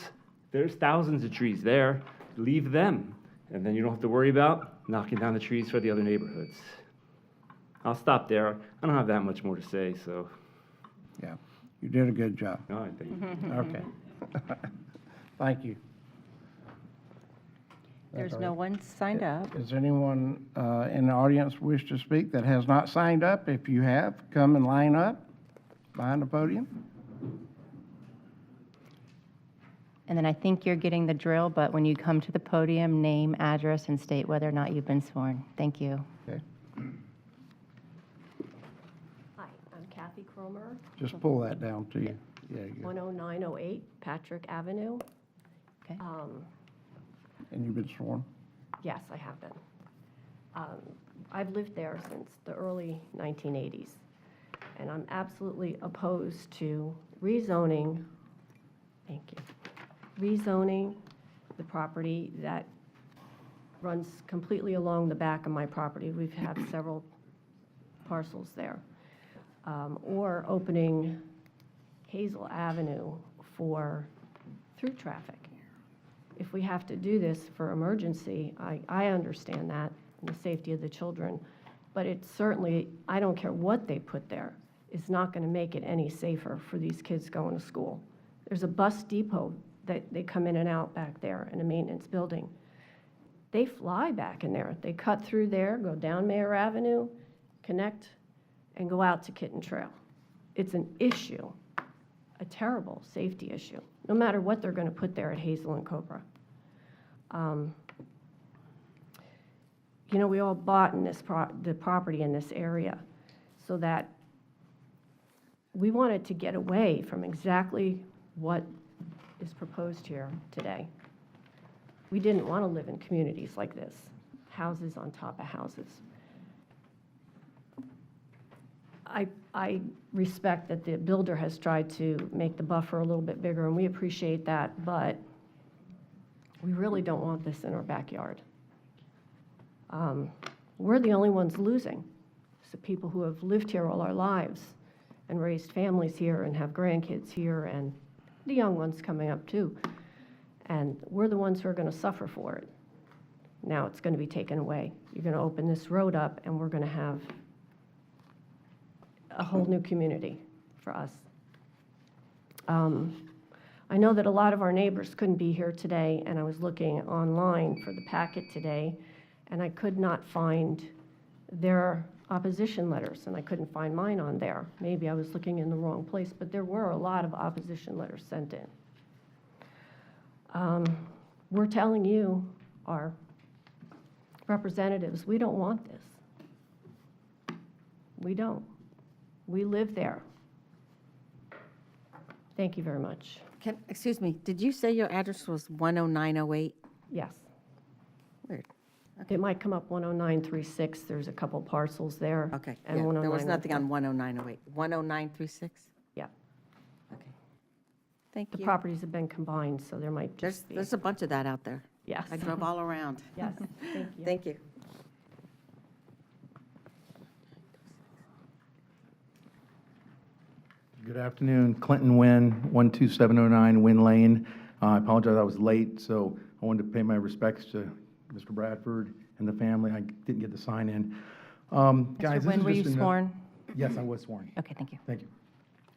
There's thousands of trees there. Leave them. And then you don't have to worry about knocking down the trees for the other neighborhoods. I'll stop there. I don't have that much more to say, so. Yeah. You did a good job. No, I think. Okay. Thank you. There's no one signed up. Does anyone in the audience wish to speak that has not signed up? If you have, come and line up behind the podium. And then I think you're getting the drill, but when you come to the podium, name, address, and state whether or not you've been sworn. Thank you. Okay. Hi, I'm Kathy Cromer, Just pull that down to you. Yeah, you go. 10908 Patrick Avenue. Okay. And you've been sworn? Yes, I have been. I've lived there since the early 1980s, and I'm absolutely opposed to rezoning, thank you, rezoning the property that runs completely along the back of my property. We've had several parcels there. Or opening Hazel Avenue for through traffic. If we have to do this for emergency, I understand that, and the safety of the children, but it certainly, I don't care what they put there, it's not going to make it any safer for these kids going to school. There's a bus depot that they come in and out back there in a maintenance building. They fly back in there. They cut through there, go down Mayor Avenue, connect, and go out to Kitten Trail. It's an issue, a terrible safety issue, no matter what they're going to put there at Hazel and Cobra. You know, we all bought in this the property in this area so that we wanted to get away from exactly what is proposed here today. We didn't want to live in communities like this, houses on top of houses. I respect that the builder has tried to make the buffer a little bit bigger, and we appreciate that, but we really don't want this in our backyard. We're the only ones losing. It's the people who have lived here all our lives and raised families here and have grandkids here, and the young ones coming up too. And we're the ones who are going to suffer for it. Now it's going to be taken away. You're going to open this road up, and we're going to have a whole new community for us. I know that a lot of our neighbors couldn't be here today, and I was looking online for the packet today, and I could not find their opposition letters, and I couldn't find mine on there. Maybe I was looking in the wrong place, but there were a lot of opposition letters sent in. We're telling you, our representatives, we don't want this. We don't. We live there. Thank you very much. Excuse me, did you say your address was 10908? Yes. Weird. It might come up 10936. There's a couple parcels there. Okay, And yeah, there was 10904. nothing on 10908. 10936? Yeah. Okay. Thank The you. properties have been combined, so there might just be. There's a bunch of that out there. Yes. I drove all around. Yes, thank you. Thank you. Good afternoon, Clinton Wynn, 12709 Wynn Lane. I apologize I was late, so I wanted to pay my respects to Mr. Bradford and the family. I didn't get to sign in. Guys, Mr. Wynn, were you just sworn? Yes, I was sworn. Okay, thank you. Thank you.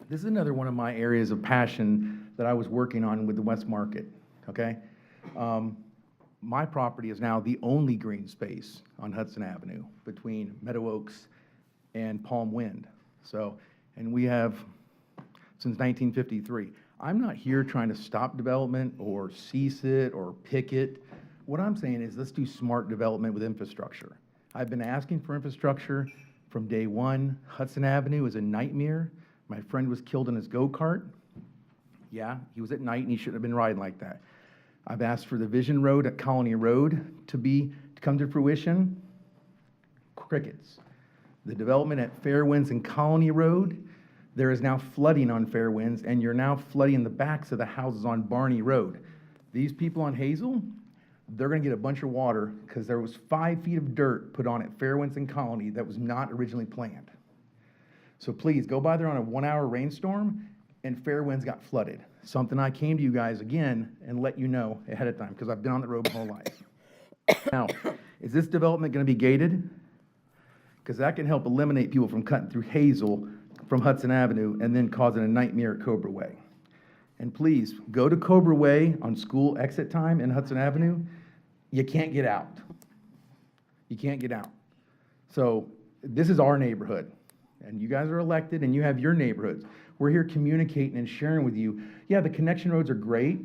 This is another one of my areas of passion that I was working on with the West Market, okay? My property is now the only green space on Hudson Avenue between Meadow Oaks and Palm Wind. So, and we have, since 1953. I'm not here trying to stop development or cease it or pick it. What I'm saying is let's do smart development with infrastructure. I've been asking for infrastructure from day one. Hudson Avenue is a nightmare. My friend was killed in his go-kart. Yeah, he was at night and he shouldn't have been riding like that. I've asked for the Vision Road at Colony Road to come to fruition. Crickets. The development at Fairwinds and Colony Road, there is now flooding on Fairwinds, and you're now flooding the backs of the houses on Barney Road. These people on Hazel, they're going to get a bunch of water because there was 5 feet of dirt put on at Fairwinds and Colony that was not originally planned. So please, go by there on a 1-hour rainstorm, and Fairwinds got flooded. Something I came to you guys again and let you know ahead of time because I've been on the road my whole life. Now, is this development going to be gated? Because that can help eliminate people from cutting through Hazel from Hudson Avenue and then causing a nightmare at Cobra Way. And please, go to Cobra Way on school exit time in Hudson Avenue. You can't get out. You can't get out. So this is our neighborhood, and you guys are elected, and you have your neighborhoods. We're here communicating and sharing with you. Yeah, the connection roads are great,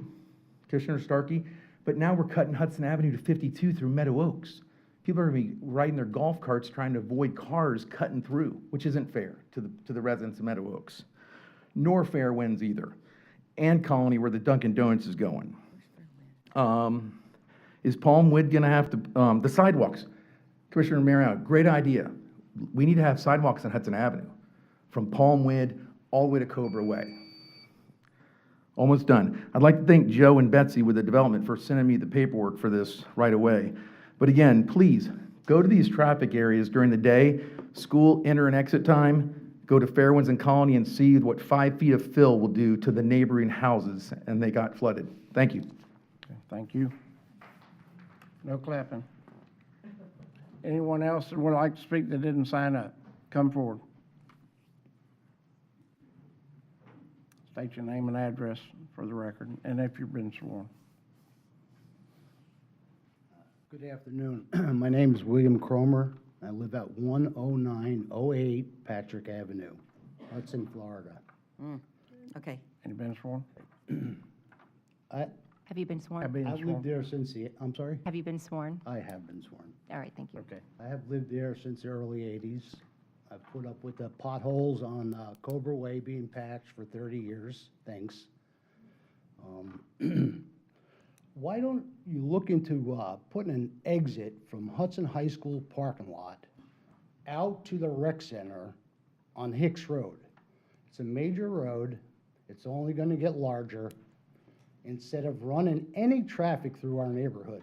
Commissioner Starkey, but now we're cutting Hudson Avenue to 52 through Meadow Oaks. People are going to be riding their golf carts trying to avoid cars cutting through, which isn't fair to the residents of Meadow Oaks, nor Fairwinds either, and Colony, where the Dunkin' Donuts is going. Is Palmwood going to have to, the sidewalks? Commissioner Mariano, great idea. We need to have sidewalks on Hudson Avenue, from Palmwood all the way to Cobra Way. Almost done. I'd like to thank Joe and Betsy with the development for sending me the paperwork for this right away. But again, please, go to these traffic areas during the day, school enter and exit time, go to Fairwinds and Colony and see what 5 feet of fill will do to the neighboring houses, and they got flooded. Thank you. Okay, thank you. No clapping. Anyone else that would like to speak that didn't sign up? Come forward. State your name and address for the record, and if you've been sworn. Good afternoon. My name is William Cromer. I live at 10908 Patrick Avenue, Hudson, Florida. Okay. Have you been sworn? Have you been sworn? I've lived there since I'm sorry? Have you been sworn? I have been sworn. All right, thank you. Okay. I have lived there since the early 80s. I've put up with the potholes on Cobra Way being patched for 30 years. Thanks. Why don't you look into putting an exit from Hudson High School parking lot out to the rec center on Hicks Road? It's a major road. It's only going to get larger instead of running any traffic through our neighborhood.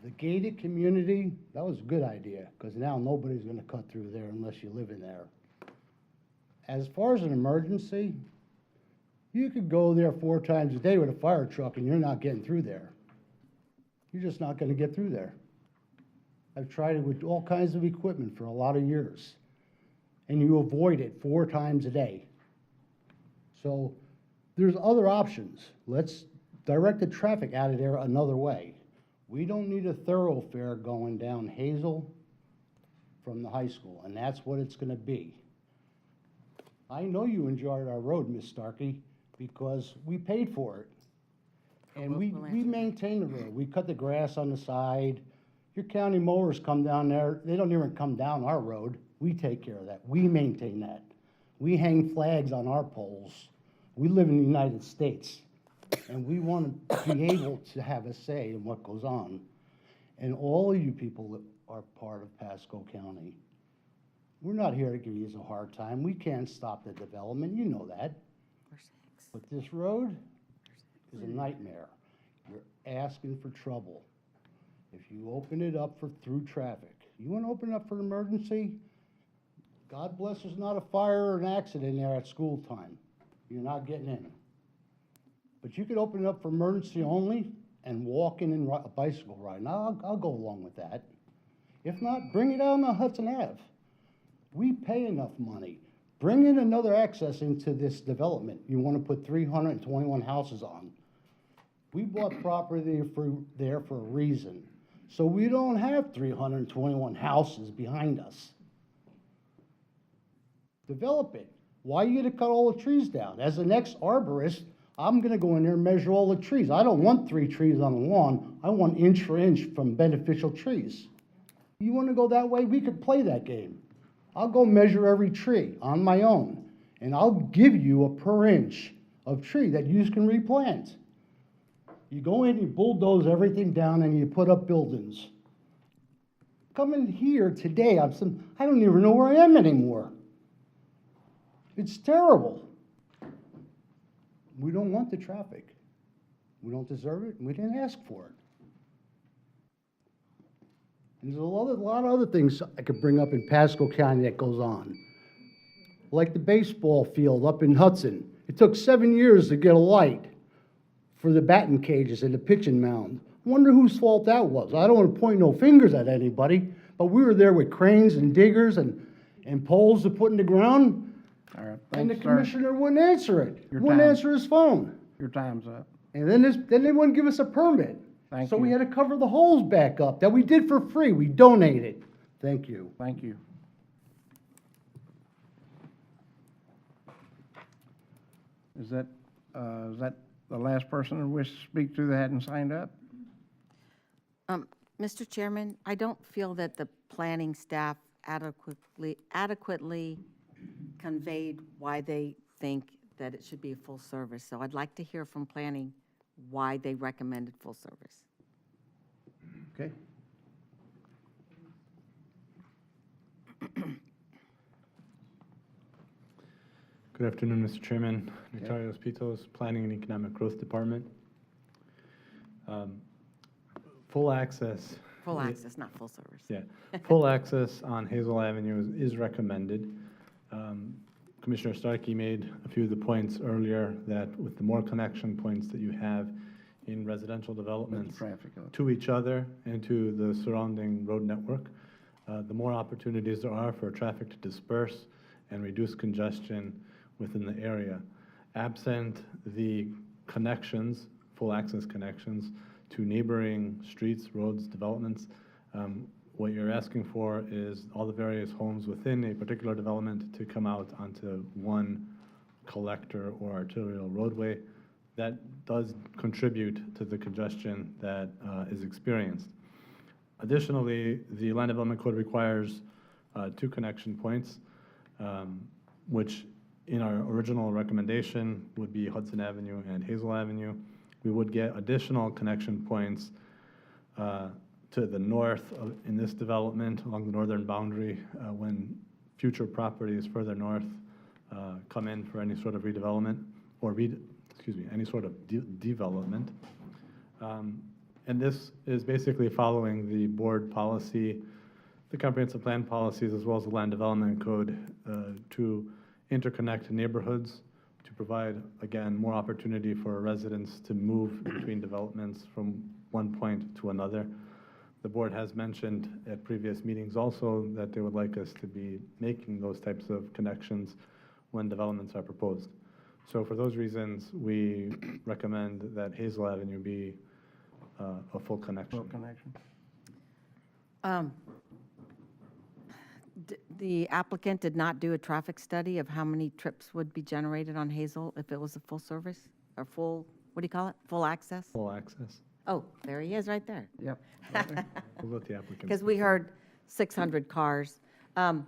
The gated community, that was a good idea, because now nobody's going to cut through there unless you live in there. As far as an emergency, you could go there 4 times a day with a fire truck and you're not getting through there. You're just not going to get through there. I've tried it with all kinds of equipment for a lot of years, and you avoid it 4 times a day. So there's other options. Let's direct the traffic out of there another way. We don't need a thoroughfare going down Hazel from the high school, and that's what it's going to be. I know you enjoyed our road, Miss Starkey, because we paid for it. And we maintain the road. We cut the grass on the side. Your county mowers come down there. They don't even come down our road. We take care of that. We maintain that. We hang flags on our poles. We live in the United States, and we want to be able to have a say in what goes on. And all of you people that are part of Pasco County, we're not here to give you a hard time. We can't stop the development. You know that. But this road is a nightmare. You're asking for trouble. If you open it up for through traffic, you want to open it up for an emergency? God bless there's not a fire or an accident there at school time. You're not getting in. But you could open it up for emergency only and walking and a bicycle ride. Now, I'll go along with that. If not, bring it out on Hudson Ave. We pay enough money. Bring in another access into this development. You want to put 321 houses on. We bought property there for a reason. So we don't have 321 houses behind us. Develop it. Why are you going to cut all the trees down? As the next arborist, I'm going to go in there and measure all the trees. I don't want 3 trees on the lawn. I want inch for inch from beneficial trees. You want to go that way? We could play that game. I'll go measure every tree on my own, and I'll give you a per inch of tree that you can replant. You go in, you bulldoze everything down, and you put up buildings. Come in here today, I don't even know where I am anymore. It's terrible. We don't want the traffic. We don't deserve it, and we didn't ask for it. And there's a lot of other things I could bring up in Pasco County that goes on. Like the baseball field up in Hudson. It took 7 years to get a light for the batting cages and the pitching mound. I wonder whose fault that was. I don't want to point no fingers at anybody, but we were there with cranes and diggers, and and poles to put in the ground, All right, and the thanks, sir. commissioner wouldn't answer it. Your Wouldn't time. answer his phone. Your time's up. And then they wouldn't give us a permit. Thank So we you. had to cover the holes back up that we did for free. We donated. Thank you. Thank you. Is that the last person who wishes to speak to that hadn't signed up? Mr. Chairman, I don't feel that the planning staff adequately conveyed why they think that it should be a full service. So I'd like to hear from planning why they recommended full service. Okay. Good afternoon, Mr. Chairman. Notarios Pitos, Planning and Economic Growth Department. Full access. Full access, not full service. Yeah, full access on Hazel Avenue is recommended. Commissioner Starkey made a few of the points earlier that with the more connection points that you have in residential developments to each other and to the surrounding road network, the more opportunities there are for traffic to disperse and reduce congestion within the area. Absent the connections, full access connections to neighboring streets, roads, developments, what you're asking for is all the various homes within a particular development to come out onto one collector or arterial roadway. That does contribute to the congestion that is experienced. Additionally, the Land Development Code requires 2 connection points, which in our original recommendation would be Hudson Avenue and Hazel Avenue. We would get additional connection points to the north in this development along the northern boundary when future properties further north come in for any sort of redevelopment or any sort of development. And this is basically following the board policy, the comprehensive plan policies, as well as the land development code to interconnect neighborhoods, to provide, again, more opportunity for residents to move between developments from one point to another. The board has mentioned at previous meetings also that they would like us to be making those types of connections when developments are proposed. So for those reasons, we recommend that Hazel Avenue be a full connection. Full connection. The applicant did not do a traffic study of how many trips would be generated on Hazel if it was a full service or full, what do you call it? Full access? Full access. Oh, there he is right there. Yep. We'll let the applicant. Because we heard 600 cars. And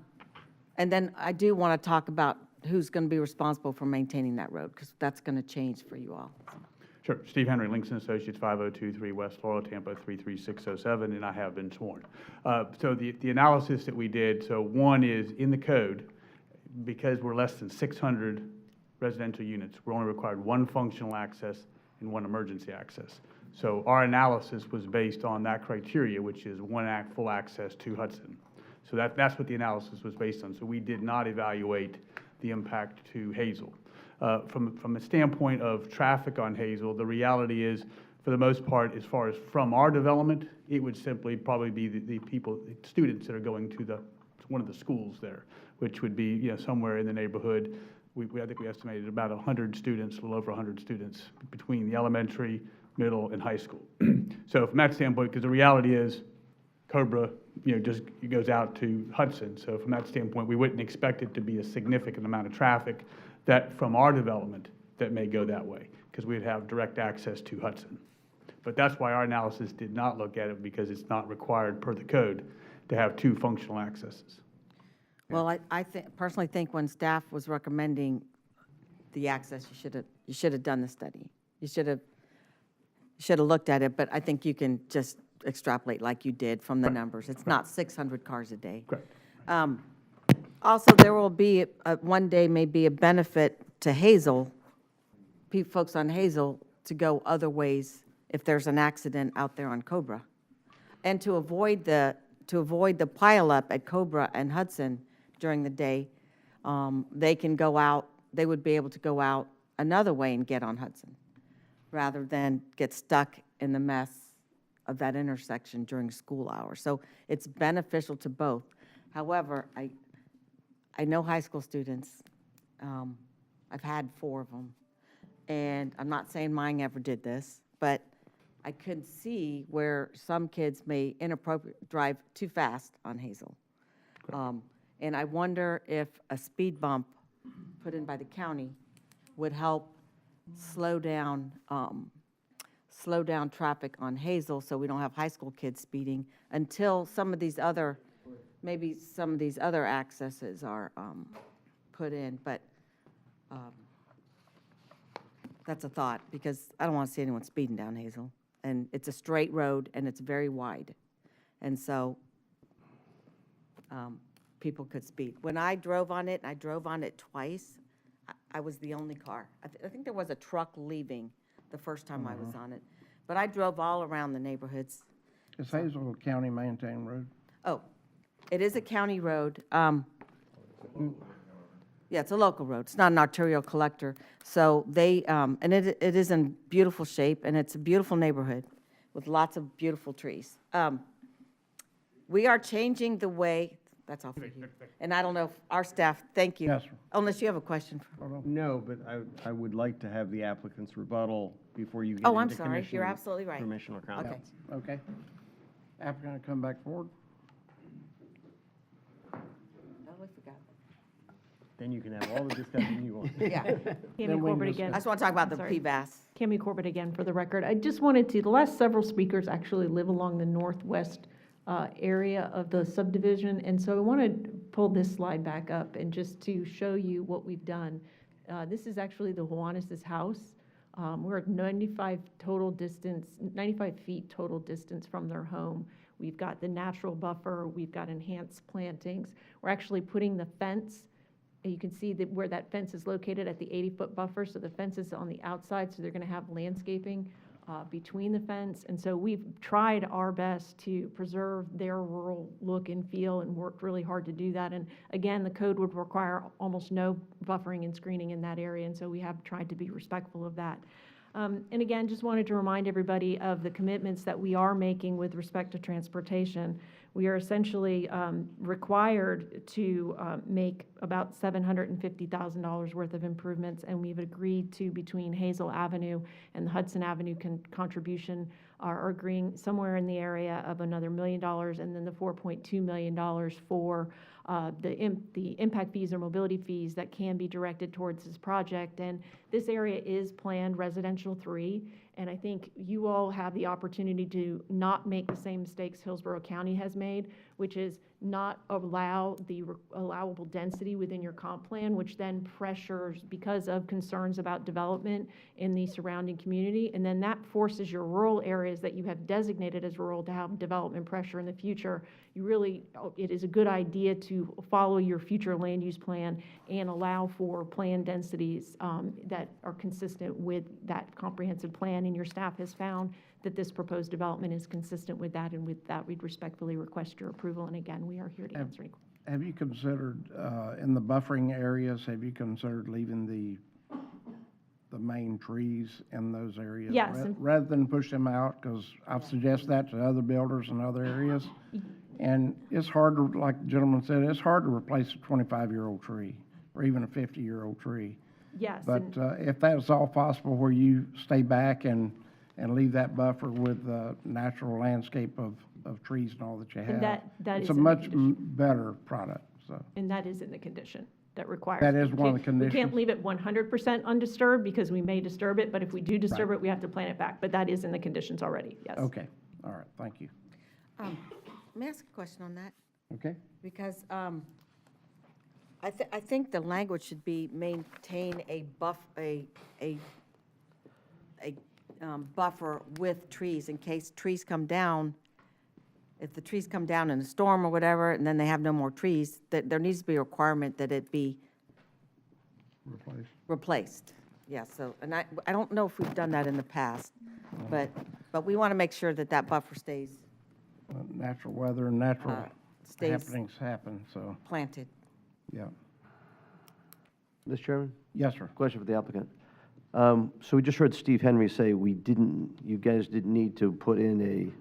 then I do want to talk about who's going to be responsible for maintaining that road, because that's going to change for you all. Sure. Steve Henry, Links and Associates, 5023 West Laurel, Tampa 33607, and I have been sworn. So the analysis that we did, so one is in the code, because we're less than 600 residential units, we're only required 1 functional access and 1 emergency access. So our analysis was based on that criteria, which is 1 full access to Hudson. So that's what the analysis was based on. So we did not evaluate the impact to Hazel. From a standpoint of traffic on Hazel, the reality is, for the most part, as far as from our development, it would simply probably be the people, the students that are going to one of the schools there, which would be somewhere in the neighborhood. I think we estimated about 100 students, a little over 100 students between the elementary, middle, and high school. So from that standpoint, because the reality is, Cobra, just goes out to Hudson. So from that standpoint, we wouldn't expect it to be a significant amount of traffic that from our development that may go that way, because we'd have direct access to Hudson. But that's why our analysis did not look at it, because it's not required per the code to have 2 functional accesses. Well, I personally think when staff was recommending the access, you should have done the study. You should have looked at it, but I think you can just extrapolate like you did from the numbers. It's not 600 cars a day. Correct. Also, there will be, one day may be a benefit to Hazel, folks on Hazel, to go other ways if there's an accident out there on Cobra. And to avoid the pileup at Cobra and Hudson during the day, they would be able to go out another way and get on Hudson, rather than get stuck in the mess of that intersection during school hours. So it's beneficial to both. However, I know high school students. I've had 4 of them. And I'm not saying mine ever did this, but I could see where some kids may drive too fast on Hazel. And I wonder if a speed bump put in by the county would help slow down traffic on Hazel so we don't have high school kids speeding until some of these other, maybe some of these other accesses are put in. But that's a thought, because I don't want to see anyone speeding down Hazel. And it's a straight road, and it's very wide. And so people could speed. When I drove on it, and I drove on it twice, I was the only car. I think there was a truck leaving the first time I was on it. But I drove all around the neighborhoods. Is Hazel a county maintained road? Oh, it is a county road. Yeah, it's a local road. It's not an arterial collector. So they, and it is in beautiful shape, and it's a beautiful neighborhood with lots of beautiful trees. We are changing the way, that's all for you. And I don't know if our staff, thank you. Yes, sir. Unless you have a question. No, but I would like to have the applicant's rebuttal before you get Oh, I'm into sorry. You're absolutely right. Commissioner comments. Okay. Applicant, come back forward. Totally forgot. Then you can have all the discussion you want. Yeah. Tammy Corbett again. I just want to talk about the Sorry. PVAS. Tammy Corbett again for the record. I just wanted to, the last several speakers actually live along the northwest area of the subdivision, and so I want to pull this slide back up and just to show you what we've done. This is actually the Juanes' house. We're at 95 feet total distance from their home. We've got the natural buffer, we've got enhanced plantings. We're actually putting the fence. You can see that where that fence is located at the 80-foot buffer, so the fence is on the outside, so they're going to have landscaping between the fence. And so we've tried our best to preserve their rural look and feel and worked really hard to do that. And again, the code would require almost no buffering and screening in that area, and so we have tried to be respectful of that. And again, just wanted to remind everybody of the commitments that we are making with respect to transportation. We are essentially required to make about $750,000 worth of improvements, and we've agreed to, between Hazel Avenue and the Hudson Avenue contribution, are agreeing somewhere in the area of another $1 million, and then the $4.2 million for the impact fees or mobility fees that can be directed towards this project. And this area is planned residential 3, and I think you all have the opportunity to not make the same mistakes Hillsborough County has made, which is not allow the allowable density within your comp plan, which then pressures because of concerns about development in the surrounding community. And then that forces your rural areas that you have designated as rural to have development pressure in the future. It is a good idea to follow your future land use plan and allow for plan densities that are consistent with that comprehensive plan. And your staff has found that this proposed development is consistent with that, and with that, we'd respectfully request your approval. And again, we are here to answer any questions. Have you considered, in the buffering areas, have you considered leaving the main trees in those areas? Yes. Rather than push them out, because I've suggested that to other builders in other areas. And it's hard to, like the gentleman said, it's hard to replace a 25-year-old tree or even a 50-year-old tree. Yes. But if that is all possible, where you stay back and leave that buffer with the natural landscape of trees and all that you have, that it's is a in the much condition. better product, so. And that is in the condition that requires. That is one of the We conditions. can't leave it 100% undisturbed because we may disturb it, but if we do disturb it, we have to plant it back. But that is in the conditions already, yes. Okay, all right, thank you. May I ask a question on that? Okay. Because I think the language should be maintain a buffer with trees in case trees come down. If the trees come down in a storm or whatever, and then they have no more trees, that there needs to be a requirement that it be replaced. Yeah, so, and I don't know if we've done that in the past, but we want to make sure that that buffer stays Natural weather and natural stays happenings happen, so, planted. yeah. Mr. Chairman? Yes, sir. Question for the applicant. So we just heard Steve Henry say you guys didn't need to put in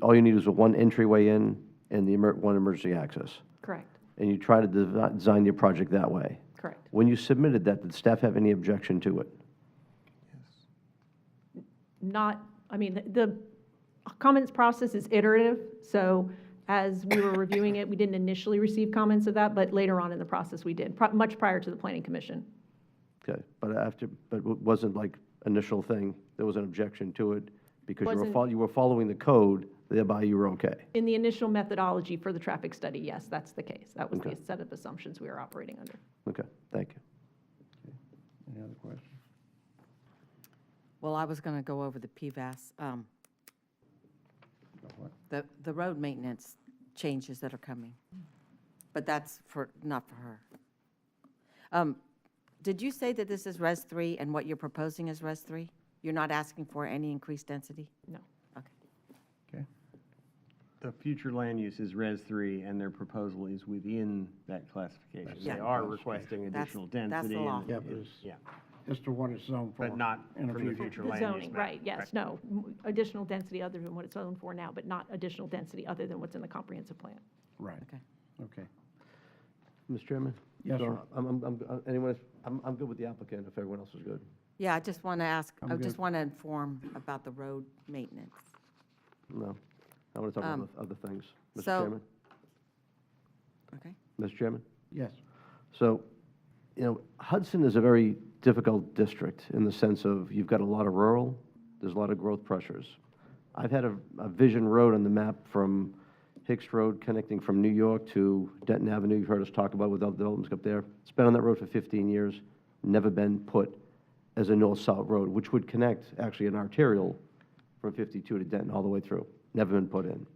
all you need is a one entryway in and one emergency access. Correct. and you try to design your project that way. Correct. When you submitted that, did staff have any objection to it? Not, I mean, the comments process is iterative, so as we were reviewing it, we didn't initially receive comments of that, but later on in the process, we did, much prior to the Planning Commission. Okay, but it wasn't like initial thing, there was an objection to it because you were following the code, thereby you were okay? In the initial methodology for the traffic study, yes, that's the case. That was the set of assumptions we were operating under. Okay, thank you. Any other questions? Well, I was going to go over the PVAS, the road maintenance changes that are coming, but that's not for her. Did you say that this is Res 3 and what you're proposing is Res 3? You're not asking for any increased density? No. Okay. The future land use is Res 3, and their proposal is within that classification. Yeah. They are requesting additional density. That's the law. Yeah. As to what it's zoned for. But not in the from the future. future The land use zoning, map. right, yes, no, additional density other than what it's zoned for now, but not additional density other than what's in the comprehensive plan. Right. Okay. Okay. Mr. Chairman? Yes, So sir. I'm good with the applicant if everyone else is good. Yeah, I just want to ask, I'm I just good. want to inform about the road maintenance. No, I want to talk about other things. Mr. so- Chairman? Okay? Mr. Chairman? Yes. So, Hudson is a very difficult district in the sense of you've got a lot of rural, there's a lot of growth pressures. I've had a vision road on the map from Hicks Road connecting from New York to Denton Avenue. You've heard us talk about with other developments up there. It's been on that road for 15 years, never been put as a north-south road, which would connect actually an arterial from 52 to Denton all the way through. Never been put in.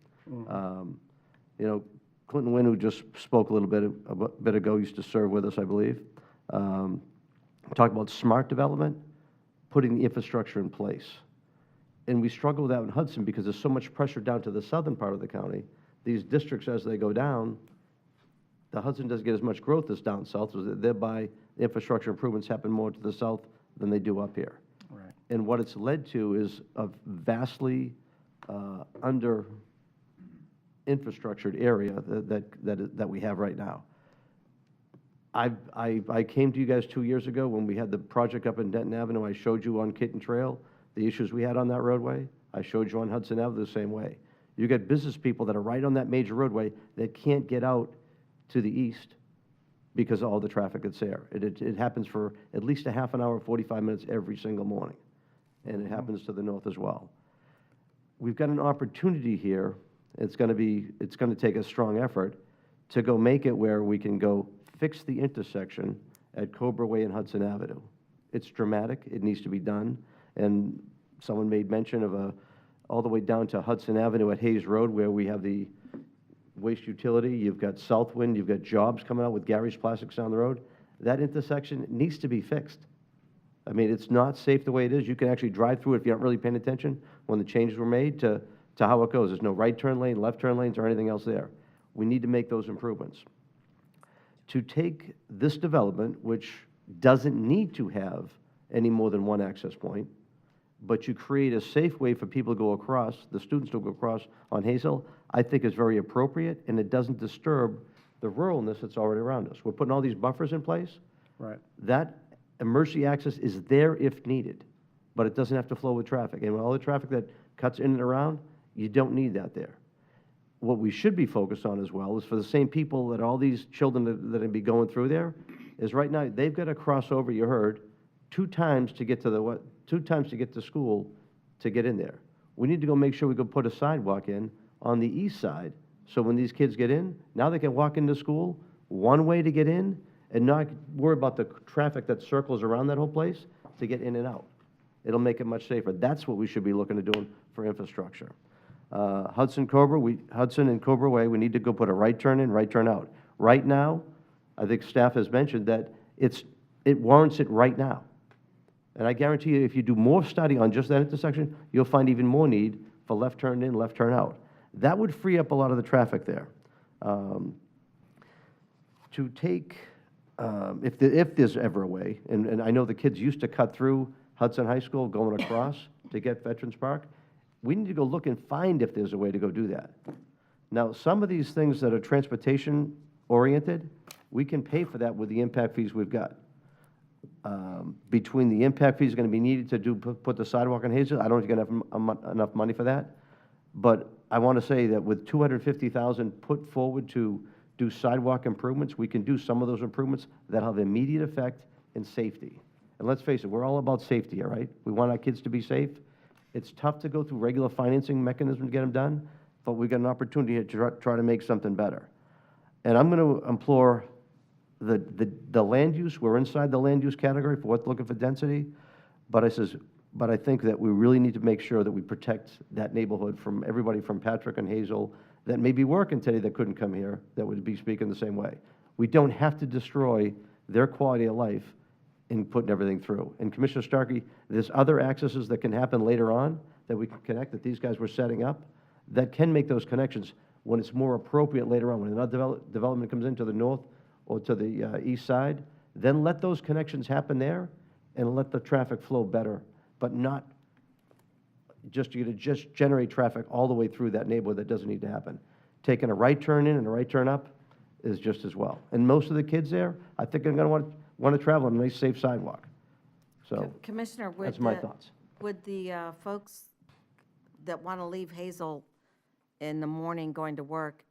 Clinton Wynn, who just spoke a bit ago, used to serve with us, I believe. Talk about smart development, putting the infrastructure in place. And we struggle with that in Hudson because there's so much pressure down to the southern part of the county. These districts, as they go down, the Hudson doesn't get as much growth as down south, so thereby infrastructure improvements happen more to the south than they do up here. Right. And what it's led to is a vastly under infrastructured area that we have right now. I came to you guys 2 years ago when we had the project up in Denton Avenue. I showed you on Kitten Trail the issues we had on that roadway. I showed you on Hudson Avenue the same way. You got business people that are right on that major roadway that can't get out to the east because of all the traffic that's there. It happens for at least a half an hour, 45 minutes every single morning. And it happens to the north as well. We've got an opportunity here. It's going to take a strong effort to go make it where we can go fix the intersection at Cobra Way and Hudson Avenue. It's dramatic. It needs to be done. And someone made mention of all the way down to Hudson Avenue at Hayes Road where we have the waste utility. You've got Southwind. You've got jobs coming out with Gary's Plastics down the road. That intersection needs to be fixed. I mean, it's not safe the way it is. You can actually drive through it if you're not really paying attention when the changes were made to how it goes. There's no right turn lane, left turn lanes, or anything else there. We need to make those improvements. To take this development, which doesn't need to have any more than one access point, but you create a safe way for people to go across, the students to go across on Hazel, I think is very appropriate, and it doesn't disturb the ruralness that's already around us. We're putting all these buffers in place. Right. That emergency access is there if needed, but it doesn't have to flow with traffic. And with all the traffic that cuts in and around, you don't need that there. What we should be focused on as well is for the same people that all these children that will be going through there, is right now, they've got to cross over, you heard, 2 times to get to 2 times to get to school to get in there. We need to go make sure we go put a sidewalk in on the east side, so when these kids get in, now they can walk into school, one way to get in, and not worry about the traffic that circles around that whole place to get in and out. It'll make it much safer. That's what we should be looking at doing for infrastructure. Hudson and Cobra Way, we need to go put a right turn in, right turn out. Right now, I think staff has mentioned that it warrants it right now. And I guarantee you, if you do more study on just that intersection, you'll find even more need for left turn in, left turn out. That would free up a lot of the traffic there. To take, if there's ever a way, and I know the kids used to cut through Hudson High School going across to get Veterans Park, we need to go look and find if there's a way to go do that. Now, some of these things that are transportation oriented, we can pay for that with the impact fees we've got. Between the impact fees going to be needed to put the sidewalk on Hazel, I don't think you're going to have enough money for that. But I want to say that with $250,000 put forward to do sidewalk improvements, we can do some of those improvements that have immediate effect in safety. And let's face it, we're all about safety, all right? We want our kids to be safe. It's tough to go through regular financing mechanisms to get them done, but we've got an opportunity to try to make something better. And I'm going to implore the land use, we're inside the land use category for what's looking for density, but I think that we really need to make sure that we protect that neighborhood from everybody from Patrick and Hazel that may be working today that couldn't come here, that would be speaking the same way. We don't have to destroy their quality of life in putting everything through. And Commissioner Starkey, there's other accesses that can happen later on that we can connect, that these guys were setting up, that can make those connections when it's more appropriate later on. When another development comes into the north or to the east side, then let those connections happen there and let the traffic flow better, but not just generate traffic all the way through that neighborhood that doesn't need to happen. Taking a right turn in and a right turn up is just as well. And most of the kids there, I think, are going to want to travel on a nice, safe sidewalk. So Commissioner, that's my thoughts. would the folks that want to leave Hazel in the morning going to work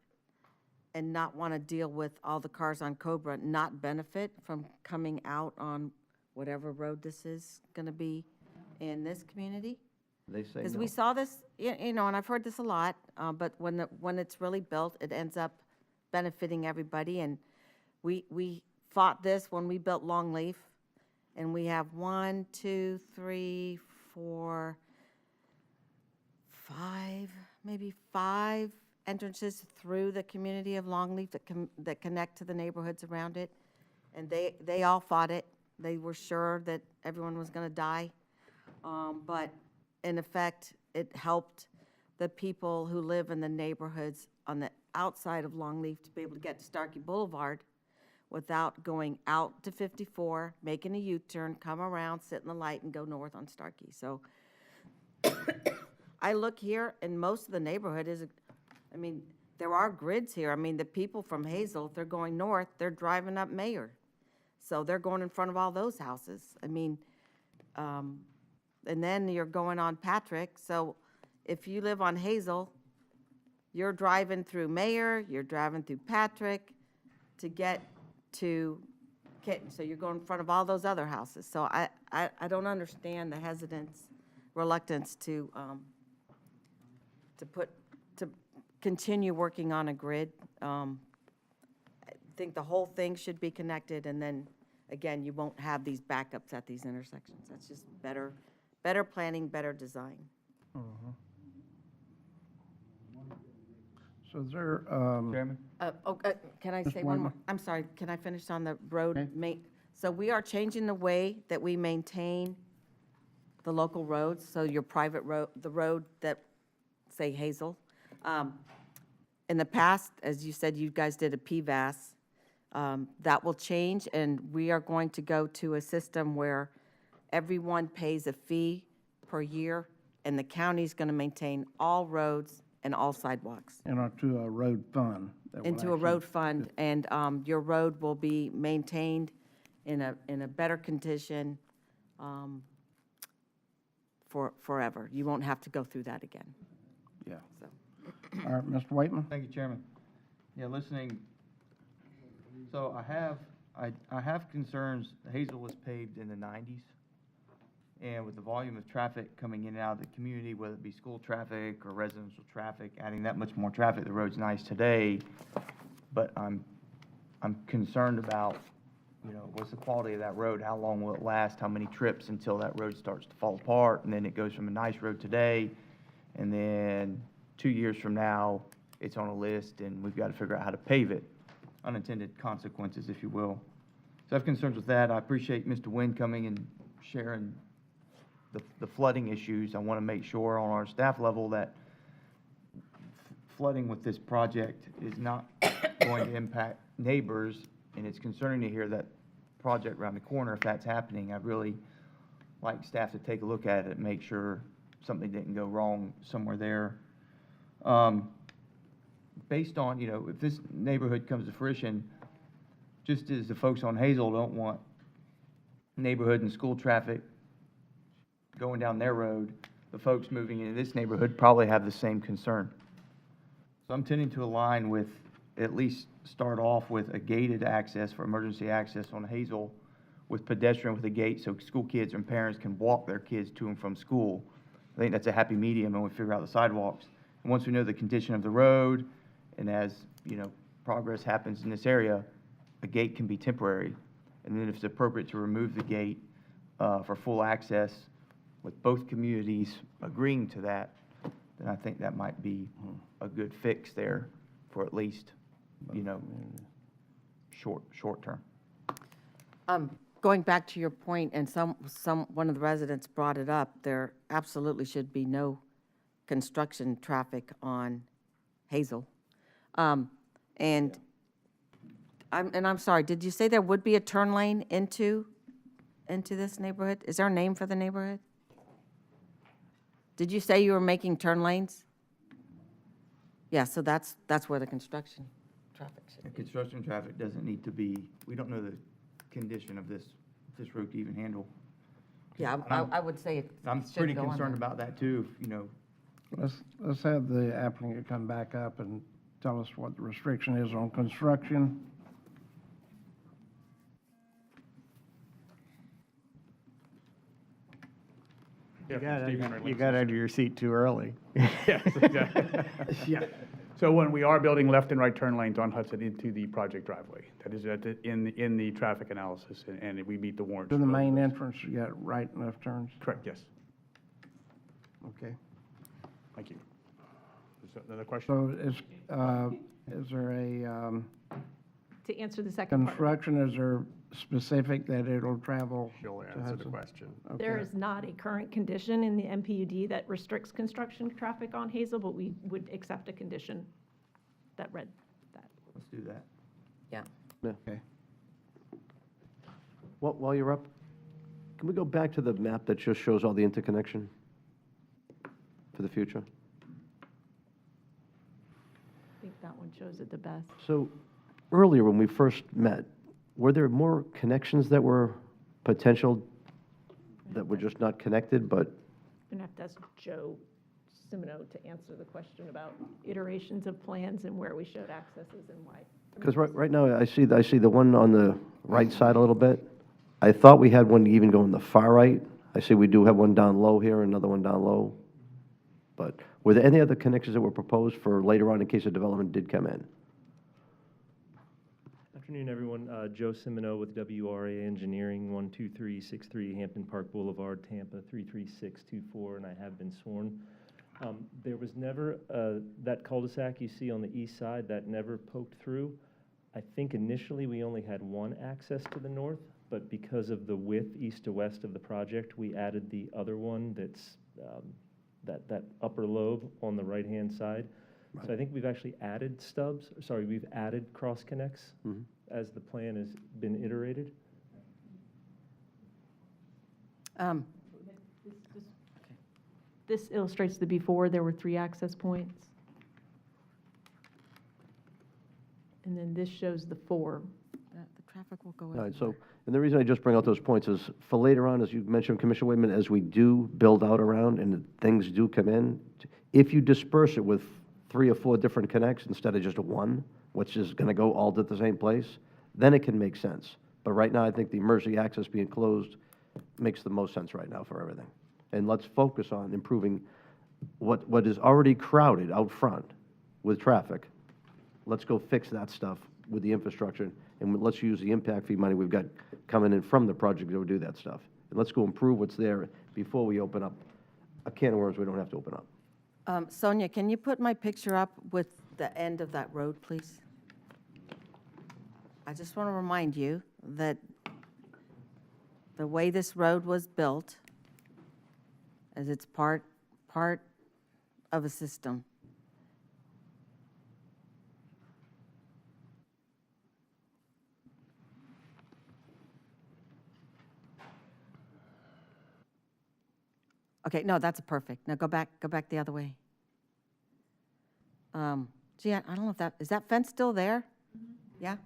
and not want to deal with all the cars on Cobra not benefit from coming out on whatever road this is going to be in this community? They say Because no. we saw this, you know, and I've heard this a lot, but when it's really built, it ends up benefiting everybody. And we fought this when we built Longleaf, and we have 1, 2, 3, 4, 5, maybe 5 entrances through the community of Longleaf that connect to the neighborhoods around it. And they all fought it. They were sure that everyone was going to die. But in effect, it helped the people who live in the neighborhoods on the outside of Longleaf to be able to get to Starkey Boulevard without going out to 54, making a U-turn, come around, sit in the light, and go north on Starkey. So I look here, and most of the neighborhood is, I mean, there are grids here. I mean, the people from Hazel, if they're going north, they're driving up Mayor. So they're going in front of all those houses. I mean, and then you're going on Patrick. So if you live on Hazel, you're driving through Mayor, you're driving through Patrick to get to Kitten. So you're going in front of all those other houses. So I don't understand the reluctance to continue working on a grid. I think the whole thing should be connected, and then, again, you won't have these backups at these intersections. That's just better planning, better design. So is there, Chairman? Can I Mr. say one more? Whitmer? I'm sorry, can I finish on the road? Okay. So we are changing the way that we maintain the local roads, so your private road, the road that, say Hazel. In the past, as you said, you guys did a PVAS. That will change, and we are going to go to a system where everyone pays a fee per year, and the county's going to maintain all roads and all sidewalks. into a road fund? that will Into a actually- road fund, and your road will be maintained in a better condition forever. You won't have to go through that again. Yeah. So. All right, Mr. Waitman? Thank you, Chairman. Yeah, listening, so I have concerns. Hazel was paved in the 90s, and with the volume of traffic coming in and out of the community, whether it be school traffic or residential traffic, adding that much more traffic, the road's nice today, but I'm concerned about, you know, what's the quality of that road? How long will it last? How many trips until that road starts to fall apart? And then it goes from a nice road today, and then 2 years from now, it's on a list, and we've got to figure out how to pave it. Unintended consequences, if you will. So I have concerns with that. I appreciate Mr. Wynn coming and sharing the flooding issues. I want to make sure on our staff level that flooding with this project is not going to impact neighbors, and it's concerning to hear that project around the corner, if that's happening. I'd really like staff to take a look at it and make sure something didn't go wrong somewhere there. based on, if this neighborhood comes to fruition, just as the folks on Hazel don't want neighborhood and school traffic going down their road, the folks moving into this neighborhood probably have the same concern. So I'm tending to align with, at least start off with a gated access for emergency access on Hazel with pedestrian with a gate so school kids and parents can walk their kids to and from school. I think that's a happy medium and we figure out the sidewalks. And once we know the condition of the road and as, progress happens in this area, a gate can be temporary. And then if it's appropriate to remove the gate for full access with both communities agreeing to that, then I think that might be a good fix there for at least, short term. Going back to your point, and one of the residents brought it up, there absolutely should be no construction traffic on Hazel. And I'm sorry, did you say there would be a turn lane into this neighborhood? Is there a name for the neighborhood? Did you say you were making turn lanes? Yeah, so that's where the construction traffic should And be. construction traffic doesn't need to be, we don't know the condition of this road to even handle. Yeah, I would say it I'm should pretty go on concerned there. about that too, Let's have the applicant come back up and tell us what the restriction is on construction. You Steve Henry, got Links out of your seat too early. Yes, exactly. Yeah. So when we are building left and right turn lanes on Hudson into the project driveway, that is in the traffic analysis, and we meet the warrants. To the for both of main those. entrance, you got right and left turns? Correct, yes. Okay. Thank you. Is there another question? So is there a To answer the second part. construction, is there specific that it'll travel? She'll to answer the Hudson? question. There Okay. is not a current condition in the MPUD that restricts construction traffic on Hazel, but we would accept a condition that read that. Let's do that. Yeah. Okay. While you're up, can we go back to the map that just shows all the interconnection for the future? I think that one shows it the best. So earlier, when we first met, were there more connections that were potential that were just not connected, but, I'm going to have to ask Joe Simino to answer the question about iterations of plans and where we showed accesses and why. because right now, I see the one on the right side a little bit. I thought we had one even going the far right. I see we do have one down low here, another one down low. But were there any other connections that were proposed for later on in case a development did come in? Afternoon, everyone. Joe Simino with WRA Engineering, 12363 Hampton Park Boulevard, Tampa, 33624, and I have been sworn. There was never, that cul-de-sac you see on the east side, that never poked through. I think initially we only had one access to the north, but because of the width east to west of the project, we added the other one that's that upper lobe on the right-hand side. Right. So I think we've actually added we've added cross connects as the plan has been iterated. This illustrates the before, there were 3 access points. And then this shows the 4. The traffic will go All right, everywhere. so, and the reason I just bring out those points is for later on, as you mentioned, Commissioner Whitman, as we do build out around and things do come in, if you disperse it with 3 or 4 different connects instead of just one, which is going to go all to the same place, then it can make sense. But right now, I think the emergency access being closed makes the most sense right now for everything. And let's focus on improving what is already crowded out front with traffic. Let's go fix that stuff with the infrastructure, and let's use the impact fee money we've got coming in from the project to go do that stuff. And let's go improve what's there before we open up a can of worms we don't have to open up. Sonia, can you put my picture up with the end of that road, please? I just want to remind you that the way this road was built, as it's part of a system. Okay, no, that's perfect. Now go back the other way. Gee, I don't know if is that fence still there? Yeah?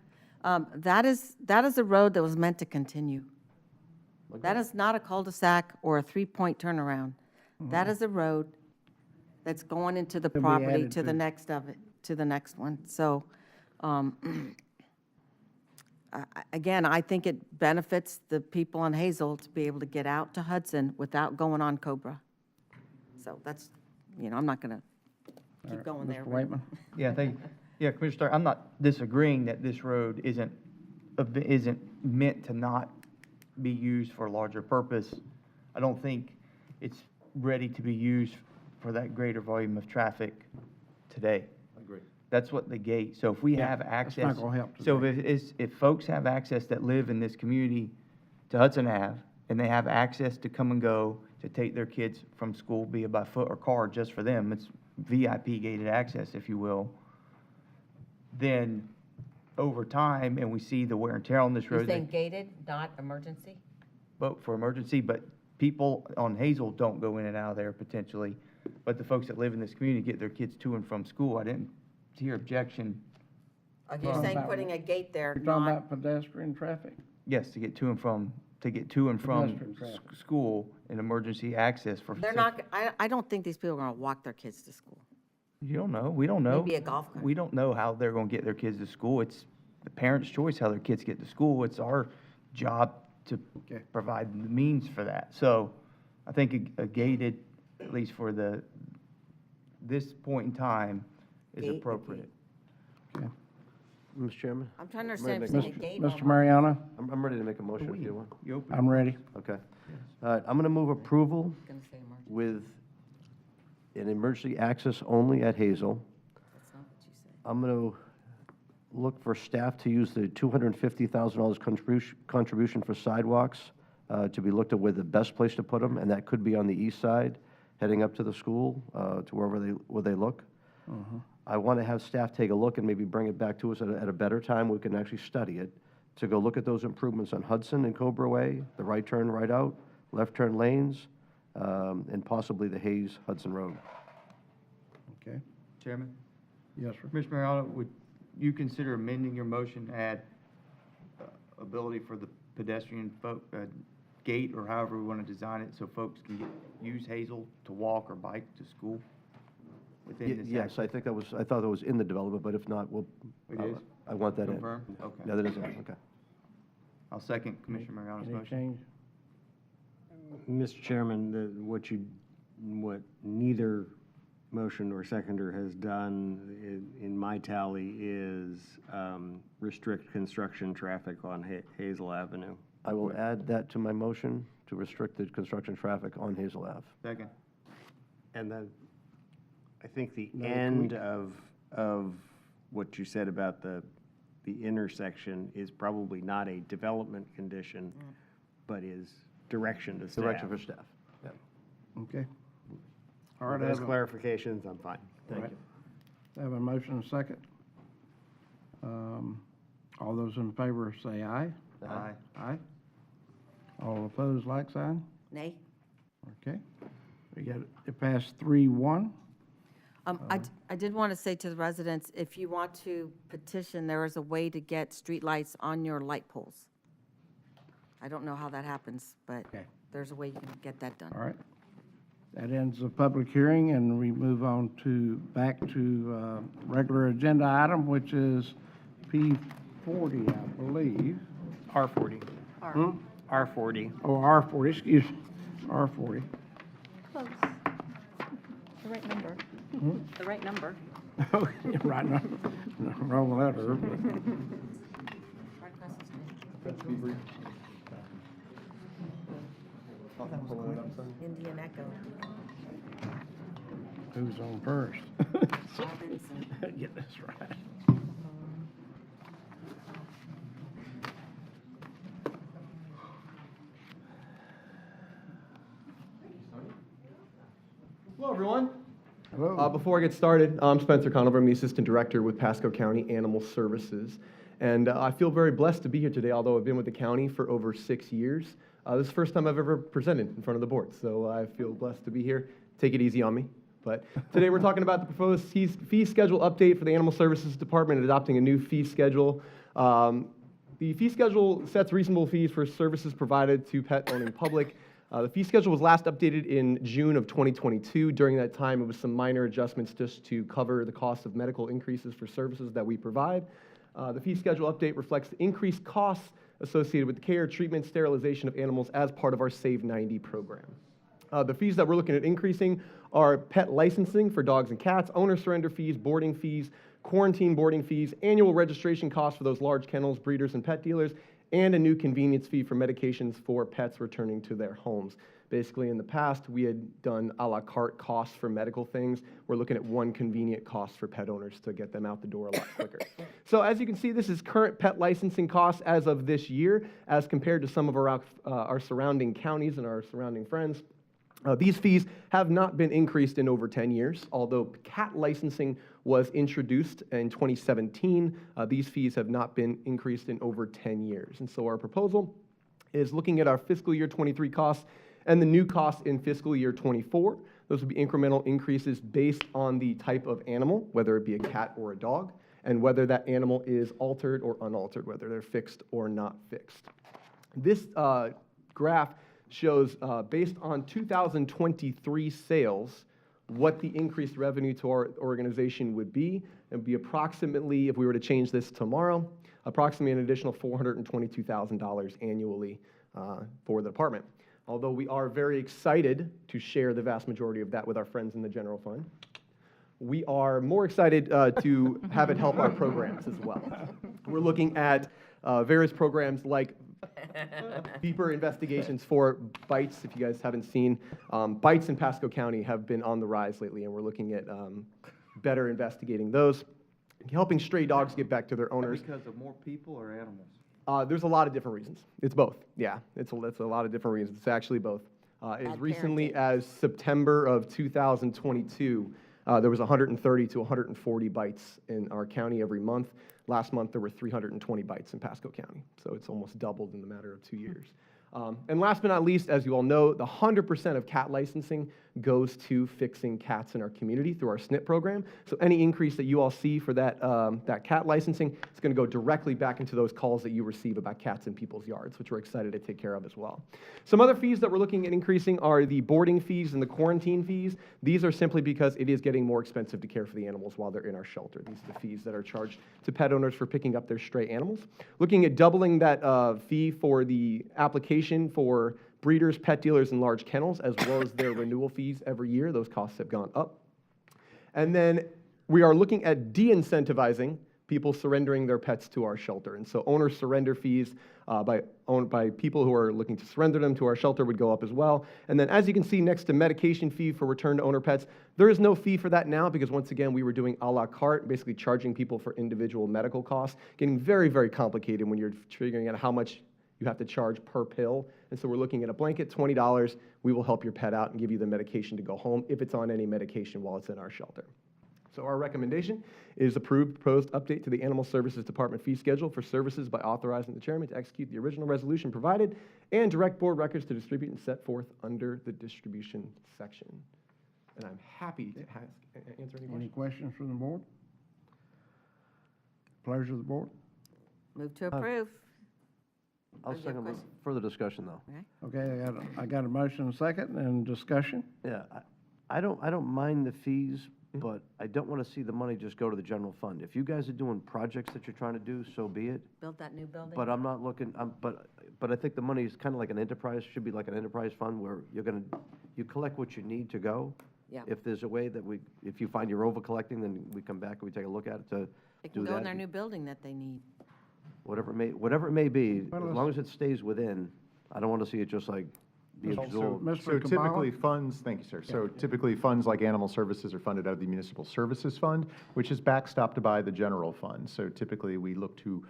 That is a road that was meant to continue. That is not a cul-de-sac or a three-point turnaround. That is a road that's going into the To be property added to the to. next of it, to the next one. So, again, I think it benefits the people on Hazel to be able to get out to Hudson without going on Cobra. So that's, I'm not going to keep going there. Mr. Waitman? Yeah, thank you. Yeah, Commissioner Stark, I'm not disagreeing that this road isn't meant to not be used for a larger purpose. I don't think it's ready to be used for that greater volume of traffic today. Agree. That's what the gate, so if we Yeah, have that's access. not gonna help So today. if folks have access that live in this community to Hudson Ave, and they have access to come and go, to take their kids from school, be it by foot or car, just for them, it's VIP gated access, if you will, then over time, and we see the wear and tear on this You're road. saying gated, not emergency? But for emergency, but people on Hazel don't go in and out of there potentially. But the folks that live in this community get their kids to and from school. I didn't hear objection. You're saying putting a gate there, You're talking not, about pedestrian traffic? Yes, to get to and from Pedestrian traffic. school and emergency access for. they're not, I don't think these people are going to walk their kids to school. You don't know. We don't know. Maybe a golf cart. We don't know how they're going to get their kids to school. It's the parents' choice how their kids get to school. It's our job to provide the means for that. So I think a gated, at least for this point in time, is Gate, appropriate. Mr. Chairman? I'm trying to understand if Ready you're to saying a gate. Mr. Mariano, I'm ready to make a motion if you want. You open. I'm ready. Okay. All right, I'm going to move approval Gonna say emergency. with an emergency access only at Hazel. That's not what you said. I'm going to look for staff to use the $250,000 contribution for sidewalks to be looked at where the best place to put them, and that could be on the east side, heading up to the school, to where they look. I want to have staff take a look and maybe bring it back to us at a better time. We can actually study it, to go look at those improvements on Hudson and Cobra Way, the right turn, right out, left turn lanes, and possibly the Hayes Hudson Road. Okay. Chairman? Yes, sir. Commissioner Mariano, would you consider amending your motion to add ability for the pedestrian gate, or however we want to design it, so folks can use Hazel to walk or bike to school within this? Yes, I think I thought that was in the development, but if not, It is? I want that in. Confirm? Okay. Yeah, that is in, okay. I'll second Commissioner Mariano's Any motion. change? Mr. Chairman, what neither motion or seconder has done in my tally is restrict construction traffic on Hazel Avenue. I will add that to my motion to restrict the construction traffic on Hazel Ave. Second. And then, I think the Another end tweak. of what you said about the intersection is probably not a development condition, but is direction to staff. Direction for staff. Yeah. Okay. All right, With I those have a- clarifications, I'm fine. Thank you. I have a motion and a second. All those in favor say aye. Aye. Aye. All opposed, like sign. Nay? Okay. We got, it passed 3-1. I did want to say to the residents, if you want to petition, there is a way to get streetlights on your light poles. I don't know how that happens, but Okay. there's a way you can get that done. All right. That ends the public hearing, and we move on back to regular agenda item, which is P40, I believe. R40. Hmm? R40. Oh, R40, excuse me, R40. Close. The right number. The right number. Oh, yeah, right, no, wrong letter. Right across the street. Indian Echo. Who's on first? Robinson. Get this right. Hello, everyone. Hello. Before I get started, I'm Spencer Conover. I'm the Assistant Director with Pasco County Animal Services. And I feel very blessed to be here today, although I've been with the county for over 6 years. This is the first time I've ever presented in front of the board, so I feel blessed to be here. Take it easy on me. But today we're talking about the proposed fee schedule update for the Animal Services Department, adopting a new fee schedule. The fee schedule sets reasonable fees for services provided to pet-owning public. The fee schedule was last updated in June of 2022. During that time, it was some minor adjustments just to cover the cost of medical increases for services that we provide. The fee schedule update reflects the increased costs associated with the care, treatment, sterilization of animals as part of our Save 90 program. The fees that we're looking at increasing are pet licensing for dogs and cats, owner surrender fees, boarding fees, quarantine boarding fees, annual registration costs for those large kennels, breeders, and pet dealers, and a new convenience fee for medications for pets returning to their homes. Basically, in the past, we had done a la carte costs for medical things. We're looking at one convenient cost for pet owners to get them out the door a lot quicker. So as you can see, this is current pet licensing costs as of this year, as compared to some of our surrounding counties and our surrounding friends. These fees have not been increased in over 10 years, although cat licensing was introduced in 2017. These fees have not been increased in over 10 years. And so our proposal is looking at our fiscal year 23 costs and the new costs in fiscal year 24. Those would be incremental increases based on the type of animal, whether it be a cat or a dog, and whether that animal is altered or unaltered, whether they're fixed or not fixed. This graph shows, based on 2023 sales, what the increased revenue to our organization would be. It would be approximately, if we were to change this tomorrow, approximately an additional $422,000 annually for the department. Although we are very excited to share the vast majority of that with our friends in the general fund, we are more excited to have it help our programs as well. We're looking at various programs like deeper investigations for bites. If you guys haven't seen, bites in Pasco County have been on the rise lately, and we're looking at better investigating those, helping stray dogs get back to their owners. Because of more people or animals? There's a lot of different reasons. It's both. Yeah, it's a lot of different reasons. It's actually both. As recently as September of 2022, there was 130 to 140 bites in our county every month. Last month, there were 320 bites in Pasco County, so it's almost doubled in the matter of 2 years. And last but not least, as you all know, the 100% of cat licensing goes to fixing cats in our community through our SNP program. So any increase that you all see for that, that cat licensing, it's going to go directly back into those calls that you receive about cats in people's yards, which we're excited to take care of as well. Some other fees that we're looking at increasing are the boarding fees and the quarantine fees. These are simply because it is getting more expensive to care for the animals while they're in our shelter. These are the fees that are charged to pet owners for picking up their stray animals. Looking at doubling that fee for the application for breeders, pet dealers, and large kennels, as well as their renewal fees every year. Those costs have gone up. And then we are looking at de-incentivizing people surrendering their pets to our shelter. And so owner surrender fees by people who are looking to surrender them to our shelter would go up as well. And then as you can see next to medication fee for return to owner pets, there is no fee for that now because once again, we were doing a la carte, basically charging people for individual medical costs, getting very, very complicated when you're figuring out how much you have to charge per pill. And so we're looking at a blanket, $20. We will help your pet out and give you the medication to go home if it's on any medication while it's in our shelter. So our recommendation is approved proposed update to the Animal Services Department fee schedule for services by authorizing the chairman to execute the original resolution provided and direct board records to distribute and set forth under the distribution section. And I'm happy to answer any questions. Any questions from the board? Pleasure of the board? Move to approve. I'll second with further discussion, though. Okay, I got a motion and a second, and discussion. Yeah, I don't mind the fees, but I don't want to see the money just go to the general fund. If you guys are doing projects that you're trying to do, so be it. Build that new building. But I'm not looking, but I think the money is kind of like an enterprise, should be like an enterprise fund where you collect what you need to go. Yeah. If there's a way that if you find you're over collecting, then we come back and we take a look at it to They do can go in that. their new building that they need. Whatever it may be, as long as it stays within, I don't want to see it just like be absorbed. Mr. So typically funds, thank you, sir. So typically funds like animal services are funded out of the municipal services fund, which is backstopped by the general fund. So typically we look to,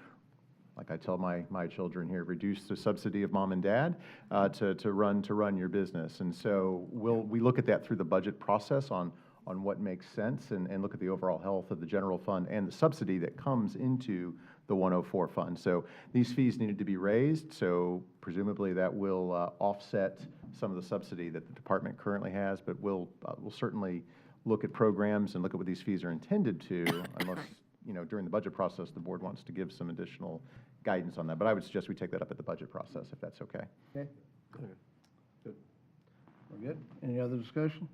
like I tell my children here, reduce the subsidy of mom and dad to run your business. And so we look at that through the budget process on what makes sense and look at the overall health of the general fund and the subsidy that comes into the 104 fund. So these fees needed to be raised, so presumably that will offset some of the subsidy that the department currently has, but we'll certainly look at programs and look at what these fees are intended to, unless, during the budget process, the board wants to give some additional guidance on that. But I would suggest we take that up at the budget process, if that's okay. Okay. Good. We're good. Any other discussion?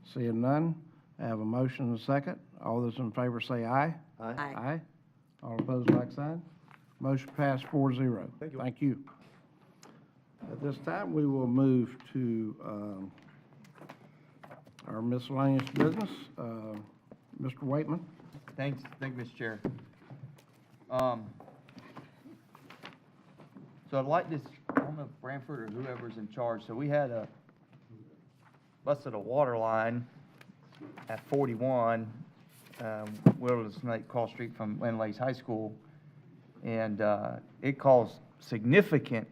Seeing none, I have a motion and a second. All those in favor say aye. Aye. Aye. All opposed, like sign. Motion passed 4-0. Thank you. At this time, we will move to our miscellaneous business. Mr. Waitman. Thank you, Mr. Chair. So I'd like this, I don't know if Branford or whoever's in charge, so we had busted a water line at 41, Wilderness Lake Cross Street from Lynn High School, and it caused significant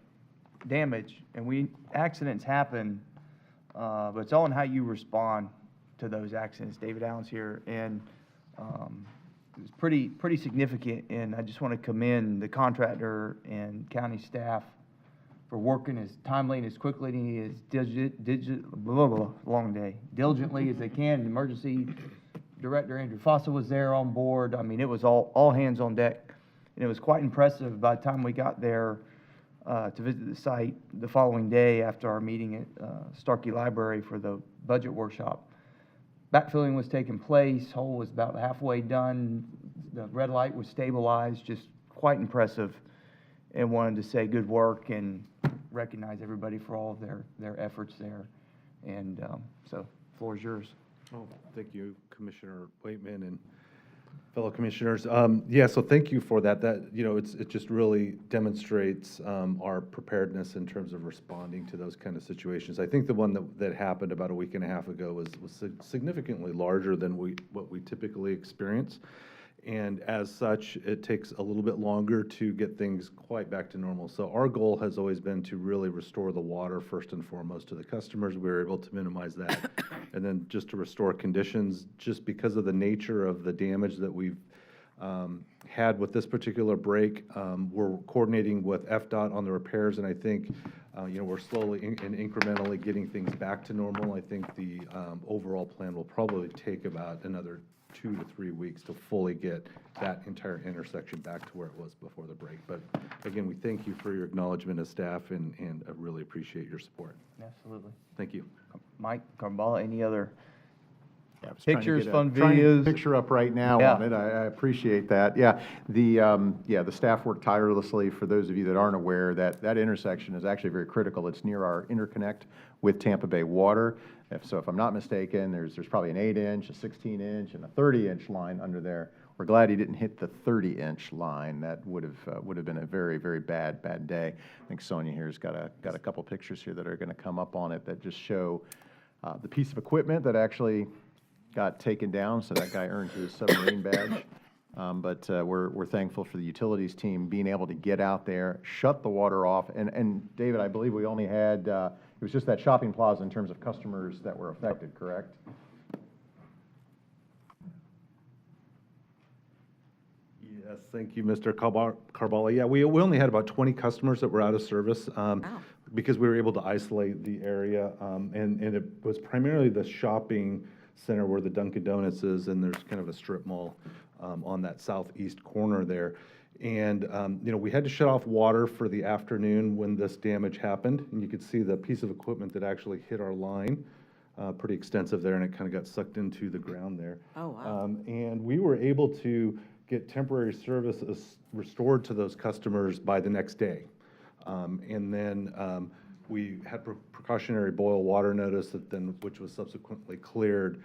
damage, and accidents happen, but it's all in how you respond to those accidents. David Allen's here, and it was pretty significant, and I just want to commend the contractor and county staff for working as timely and as quickly and as long day, diligently as they can. The emergency director, Andrew Fossa, was there on board. I mean, it was all hands on deck, and it was quite impressive by the time we got there to visit the site the following day after our meeting at Starkey Library for the budget workshop. Backfilling was taking place, hole was about halfway done, the red light was stabilized, just quite impressive, and wanted to say good work and recognize everybody for all of their efforts there. And so, floor is yours. Oh, thank you, Commissioner Waitman and fellow commissioners. Yeah, so thank you for that. It just really demonstrates our preparedness in terms of responding to those kind of situations. I think the one that happened about a week and a half ago was significantly larger than what we typically experience. And as such, it takes a little bit longer to get things quite back to normal. So our goal has always been to really restore the water first and foremost to the customers. We were able to minimize that. And then just to restore conditions, just because of the nature of the damage that we've had with this particular break, we're coordinating with FDOT on the repairs, and I think we're slowly and incrementally getting things back to normal. I think the overall plan will probably take about another 2 to 3 weeks to fully get that entire intersection back to where it was before the break. But again, we thank you for your acknowledgement as staff, and I really appreciate your support. Absolutely. Thank you. Mike Carballa, any other I was trying to pictures, get fun trying to get a videos? picture up right now Yeah. on it. I appreciate that. Yeah, the staff worked tirelessly. For those of you that aren't aware, that intersection is actually very critical. It's near our interconnect with Tampa Bay Water. If I'm not mistaken, there's probably an 8-inch, a 16-inch, and a 30-inch line under there. We're glad he didn't hit the 30-inch line. That would have been a very, very bad day. I think Sonia here's got a couple pictures here that are going to come up on it that just show the piece of equipment that actually got taken down, so that guy earned his submarine badge. But we're thankful for the utilities team being able to get out there, shut the water off. And David, I believe we only had, it was just that shopping plaza in terms of customers that were affected, correct? Yes, thank you, Mr. Carballa. Yeah, we only had about 20 customers that were out of service because we were able to isolate the area. And it was primarily the shopping center where the Dunkin' Donuts is, and there's kind of a strip mall on that southeast corner there. And, we had to shut off water for the afternoon when this damage happened. And you could see the piece of equipment that actually hit our line, pretty extensive there, and it kind of got sucked into the ground there. Oh, wow. And we were able to get temporary services restored to those customers by the next day. And then we had precautionary boil water notice which was subsequently cleared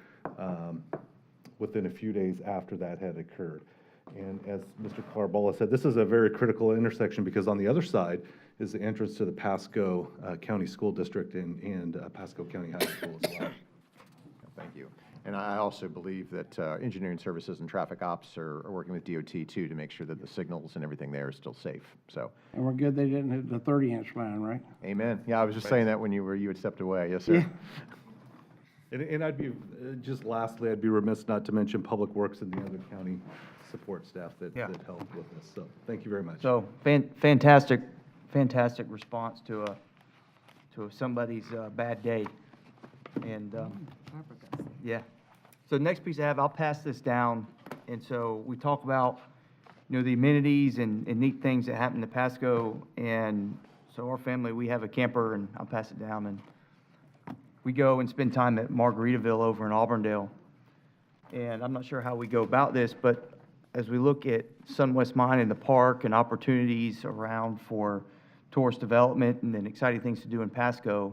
within a few days after that had occurred. And as Mr. Carballa said, this is a very critical intersection because on the other side is the entrance to the Pasco County School District and Pasco County High School as well. Thank you. And I also believe that engineering services and traffic ops are working with DOT too to make sure that the signals and everything there is still safe. So. And we're good they didn't hit the 30-inch line, right? Amen. Yeah, I was just saying that when you had stepped away. Yes, sir. Yeah. And I'd be, just lastly, I'd be remiss not to mention Public Works and the other county support staff that helped with this. So thank you very much. So fantastic response to somebody's bad day. And yeah, So the next piece I have, I'll pass this down, and so we talk about, the amenities and neat things that happen to Pasco, and so our family, we have a camper, and I'll pass it down, and we go and spend time at Margaritaville over in Auburndale. And I'm not sure how we go about this, but as we look at Sunwest Mine and the park and opportunities around for tourist development and then exciting things to do in Pasco,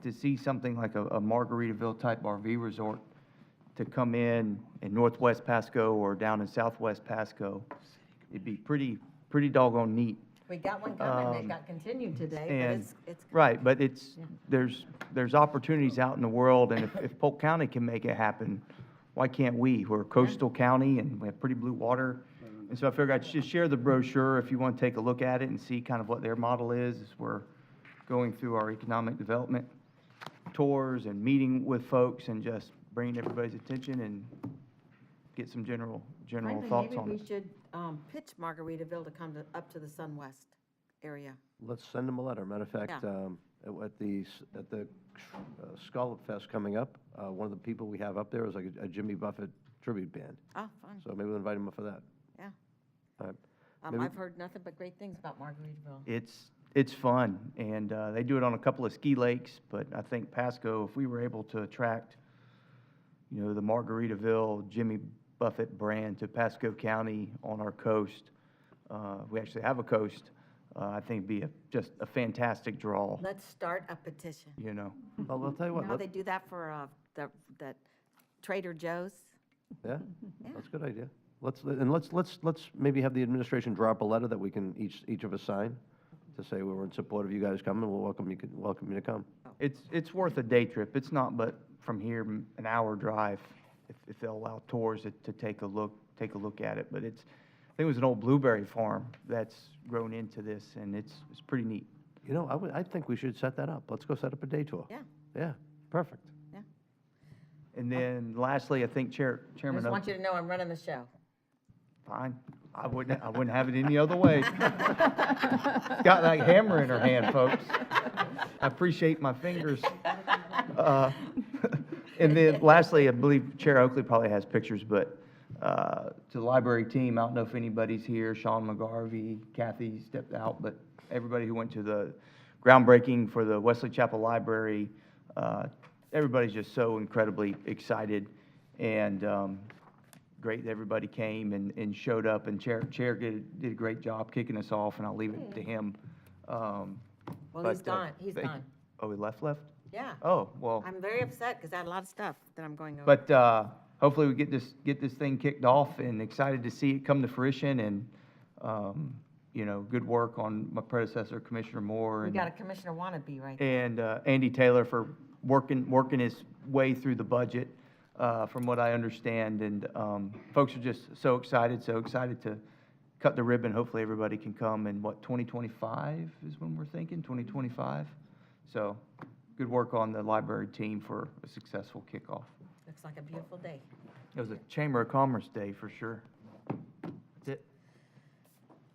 to see something like a Margaritaville-type RV resort to come in northwest Pasco or down in southwest Pasco, it'd be pretty doggone neat. We got one coming, it got continued today, And, but it's. right, but there's opportunities out in the world, and if Polk County can make it happen, why can't we? We're a coastal county, and we have pretty blue water. And so I figured I'd just share the brochure if you want to take a look at it and see kind of what their model is, as we're going through our economic development tours and meeting with folks and just bringing everybody's attention and get some general Frankly, thoughts on maybe we it. should pitch Margaritaville to come up to the Sunwest area. Let's send them a letter. Matter of fact, Yeah. at the Scallop Fest coming up, one of the people we have up there is like a Jimmy Buffett tribute band. Oh, fun. So maybe we'll invite him up for that. Yeah. All right. Maybe- I've heard nothing but great things about Margaritaville. It's fun, and they do it on a couple of ski lakes, but I think Pasco, if we were able to attract, the Margaritaville Jimmy Buffett brand to Pasco County on our coast, we actually have a coast, I think it'd be just a fantastic draw, Let's start a petition. Well, I'll tell you You what, know how they do that for that Trader Joe's? yeah, that's a good idea. Let's maybe have the administration draw up a letter that we can each of us sign to say we're in support of you guys coming, we'll welcome you to come. It's worth a day trip. It's not but from here an hour drive if they'll allow tours to take a look at it. But I think it was an old blueberry farm that's grown into this, and it's pretty neat. I think we should set that up. Let's go set up a day tour. Yeah. Yeah, perfect. Yeah. And then lastly, I think I Chairman just want you to know I'm running the show. Fine. I wouldn't have it any other way. Got that hammer in her hand, folks. I appreciate my fingers. And then lastly, I believe Chair Oakley probably has pictures, but to the library team, I don't know if anybody's here. Sean McGarvey, Kathy stepped out, but everybody who went to the groundbreaking for the Wesley Chapel Library, everybody's just so incredibly excited, and great that everybody came and showed up, and Chair did a great job kicking us off, and I'll leave it to him. Well, But, he's gone, he's thank- gone. Oh, he left? Yeah. Oh, well. I'm very upset because I had a lot of stuff that I'm going over. But hopefully we get this thing kicked off, and excited to see it come to fruition, and, good work on my predecessor, Commissioner Moore. We and got a Commissioner wannabe right there. And Andy Taylor for working his way through the budget, from what I understand. And folks are just so excited to cut the ribbon. Hopefully, everybody can come in, 2025 is when we're thinking, 2025? So, good work on the library team for a successful kickoff. Looks like a beautiful day. It was a Chamber of Commerce day, for sure. That's it.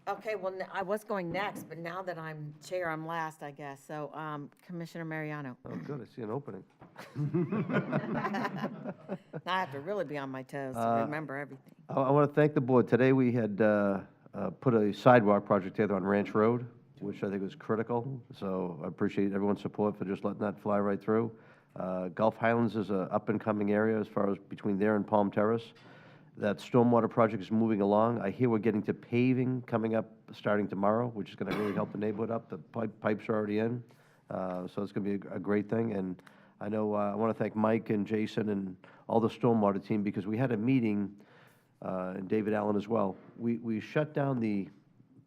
Okay, well, I was going next, but now that I'm chair, I'm last, I guess. So, Commissioner Mariano. Oh, good, I see an opening. Now I have to really be on my toes to remember everything. I want to thank the board. Today, we had put a sidewalk project together on Ranch Road, which I think was critical. So I appreciate everyone's support for just letting that fly right through. Gulf Highlands is a up-and-coming area as far as between there and Palm Terrace. That stormwater project is moving along. I hear we're getting to paving coming up starting tomorrow, which is going to really help the neighborhood up. The pipes are already in, so it's going to be a great thing. And I know I want to thank Mike and Jason and all the stormwater team, because we had a meeting, and David Allen as well. We shut down the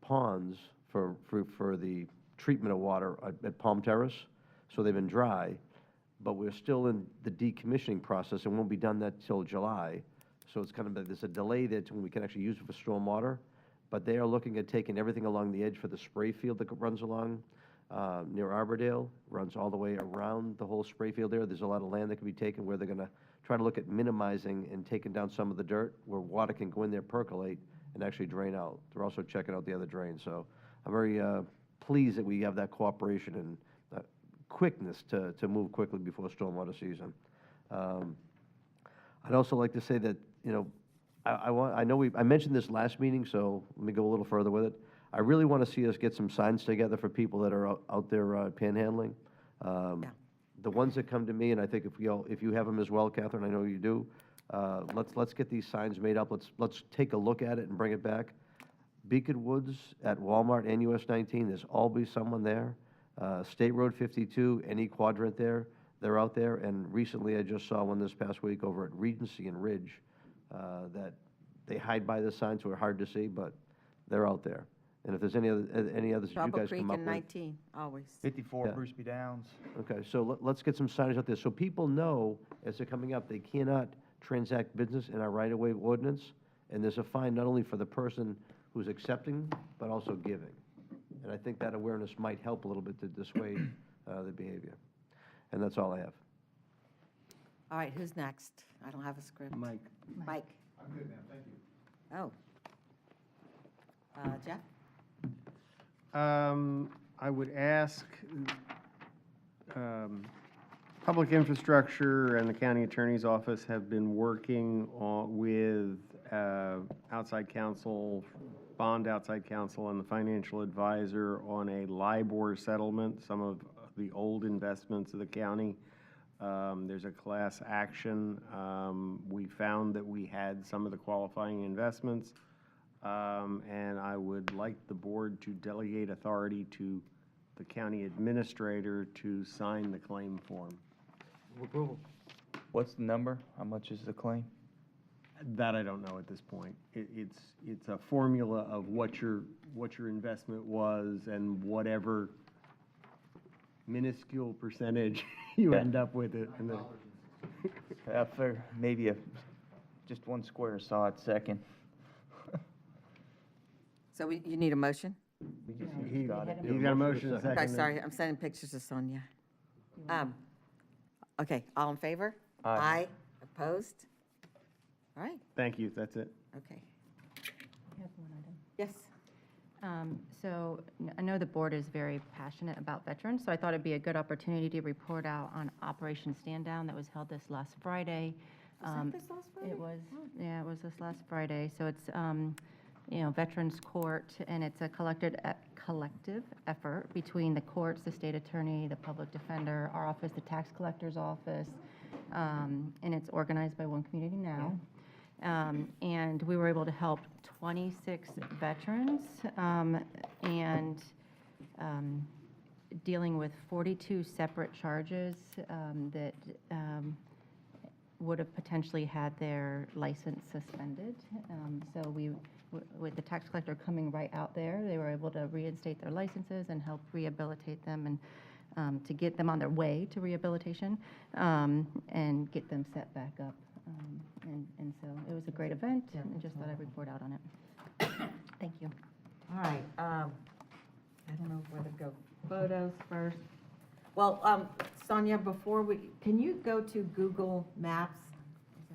ponds for the treatment of water at Palm Terrace, so they've been dry, but we're still in the decommissioning process and won't be done that till July. So it's kind of, there's a delay there to when we can actually use it for stormwater, but they are looking at taking everything along the edge for the spray field that runs along near Arbordale, runs all the way around the whole spray field there. There's a lot of land that can be taken where they're going to try to look at minimizing and taking down some of the dirt where water can go in there, percolate, and actually drain out. They're also checking out the other drains. So I'm very pleased that we have that cooperation and quickness to move quickly before stormwater season. I'd also like to say that, you know, I mentioned this last meeting, so let me go a little further with it. I really want to see us get some signs together for people that are out there panhandling. The ones that come to me, and I think if you have them as well, Catherine, I know you do, let's get these signs made up. Let's take a look at it and bring it back. Beacon Woods at Walmart and US 19, there's always someone there. State Road 52, any quadrant there, they're out there. And recently, I just saw one this past week over at Regency and Ridge that they hide by the signs, so they're hard to see, but they're out there. And if there's any others that you Trouble guys Creek come up and with. 19, always. 54 Yeah. Bruce B. Downs. Okay, so let's get some signage out there, so people know as they're coming up, they cannot transact business in our right-of-way ordinance, and there's a fine not only for the person who's accepting, but also giving. And I think that awareness might help a little bit to dissuade the behavior. And that's all I have. All right, who's next? I don't have a script. Mike. Mike. I'm good, ma'am, thank you. Oh. Jeff? I would ask Public Infrastructure and the County Attorney's Office have been working with outside counsel, bond outside counsel, and the financial advisor on a LIBOR settlement, some of the old investments of the county. There's a class action. We found that we had some of the qualifying investments. And I would like the board to delegate authority to the county administrator to sign the claim form. Approval. What's the number? How much is the claim? That I don't know at this point. It's a formula of what your investment was and whatever minuscule percentage you end up with it. And then For maybe just one square sod second. So you need a motion? He got it. got a motion, a second. Okay, sorry, I'm sending pictures to Sonia. Okay, all in favor? Aye. Opposed? All right, Thank you, that's it. okay. Yes. So I know the board is very passionate about veterans, so I thought it'd be a good opportunity to report out on Operation Stand Down that was held this last Friday. Was that this last Friday? It was, yeah, it was this last Friday. So it's, Veterans Court, and it's a collective effort between the courts, the state attorney, the public defender, our office, the tax collector's office, and it's organized by One Community Now. And we were able to help 26 veterans and dealing with 42 separate charges that would have potentially had their license suspended. So with the tax collector coming right out there, they were able to reinstate their licenses and help rehabilitate them and to get them on their way to rehabilitation and get them set back up. And so it was a great event, and just thought I'd report out on it. Thank you. All right, I don't know where to go. Photos first. Well, Sonia, can you go to Google Maps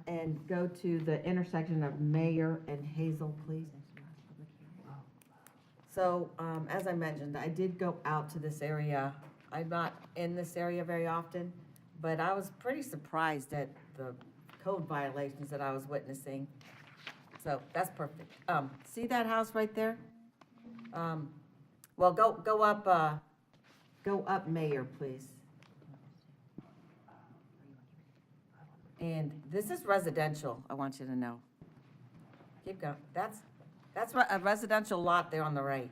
and go to the intersection of Mayor and Hazel, please? So, as I mentioned, I did go out to this area. I'm not in this area very often, but I was pretty surprised at the code violations that I was witnessing. So that's perfect. See that house right there? Well, go up Mayor, please. And this is residential, I want you to know. Keep going. That's a residential lot there on the right.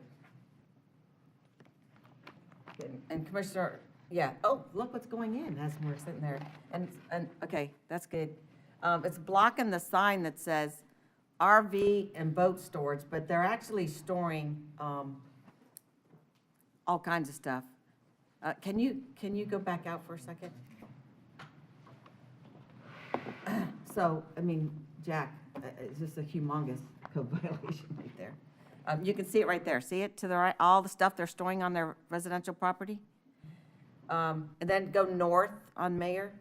And Commissioner, yeah, oh, look what's going in as we're sitting there. And okay, that's good. It's blocking the sign that says RV and boat storage, but they're actually storing all kinds of stuff. Can you go back out for a second? So, I mean, Jack, it's just a humongous code violation right there. You can see it right there. See it to the right, all the stuff they're storing on their residential property? And then go north on Mayor.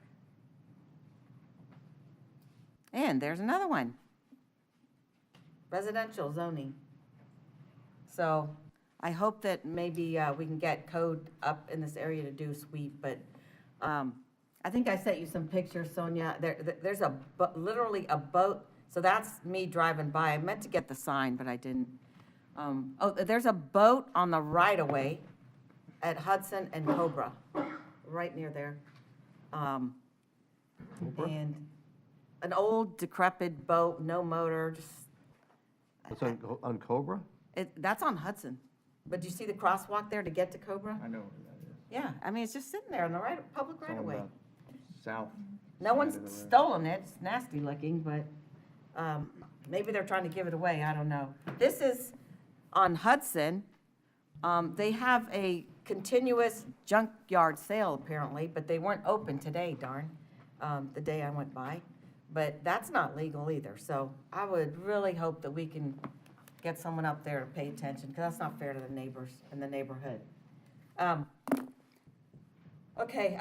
And there's another one. Residential zoning. So I hope that maybe we can get code up in this area to do a sweep, but I think I sent you some pictures, Sonia. There's literally a boat, so that's me driving by. I meant to get the sign, but I didn't. Oh, there's a boat on the right-of-way at Hudson and Cobra, right near there. And an old decrepit boat, no motor, just. It's on Cobra? That's on Hudson. But do you see the crosswalk there to get to Cobra? I know where that is. Yeah, I mean, it's just sitting there on the public It's on right-of-way. the south. No side one's of the road. stolen it, it's nasty looking, but maybe they're trying to give it away, I don't know. This is on Hudson. They have a continuous junkyard sale apparently, but they weren't open today, darn, the day I went by. But that's not legal either, so I would really hope that we can get someone up there to pay attention, because that's not fair to the neighbors in the neighborhood. Okay,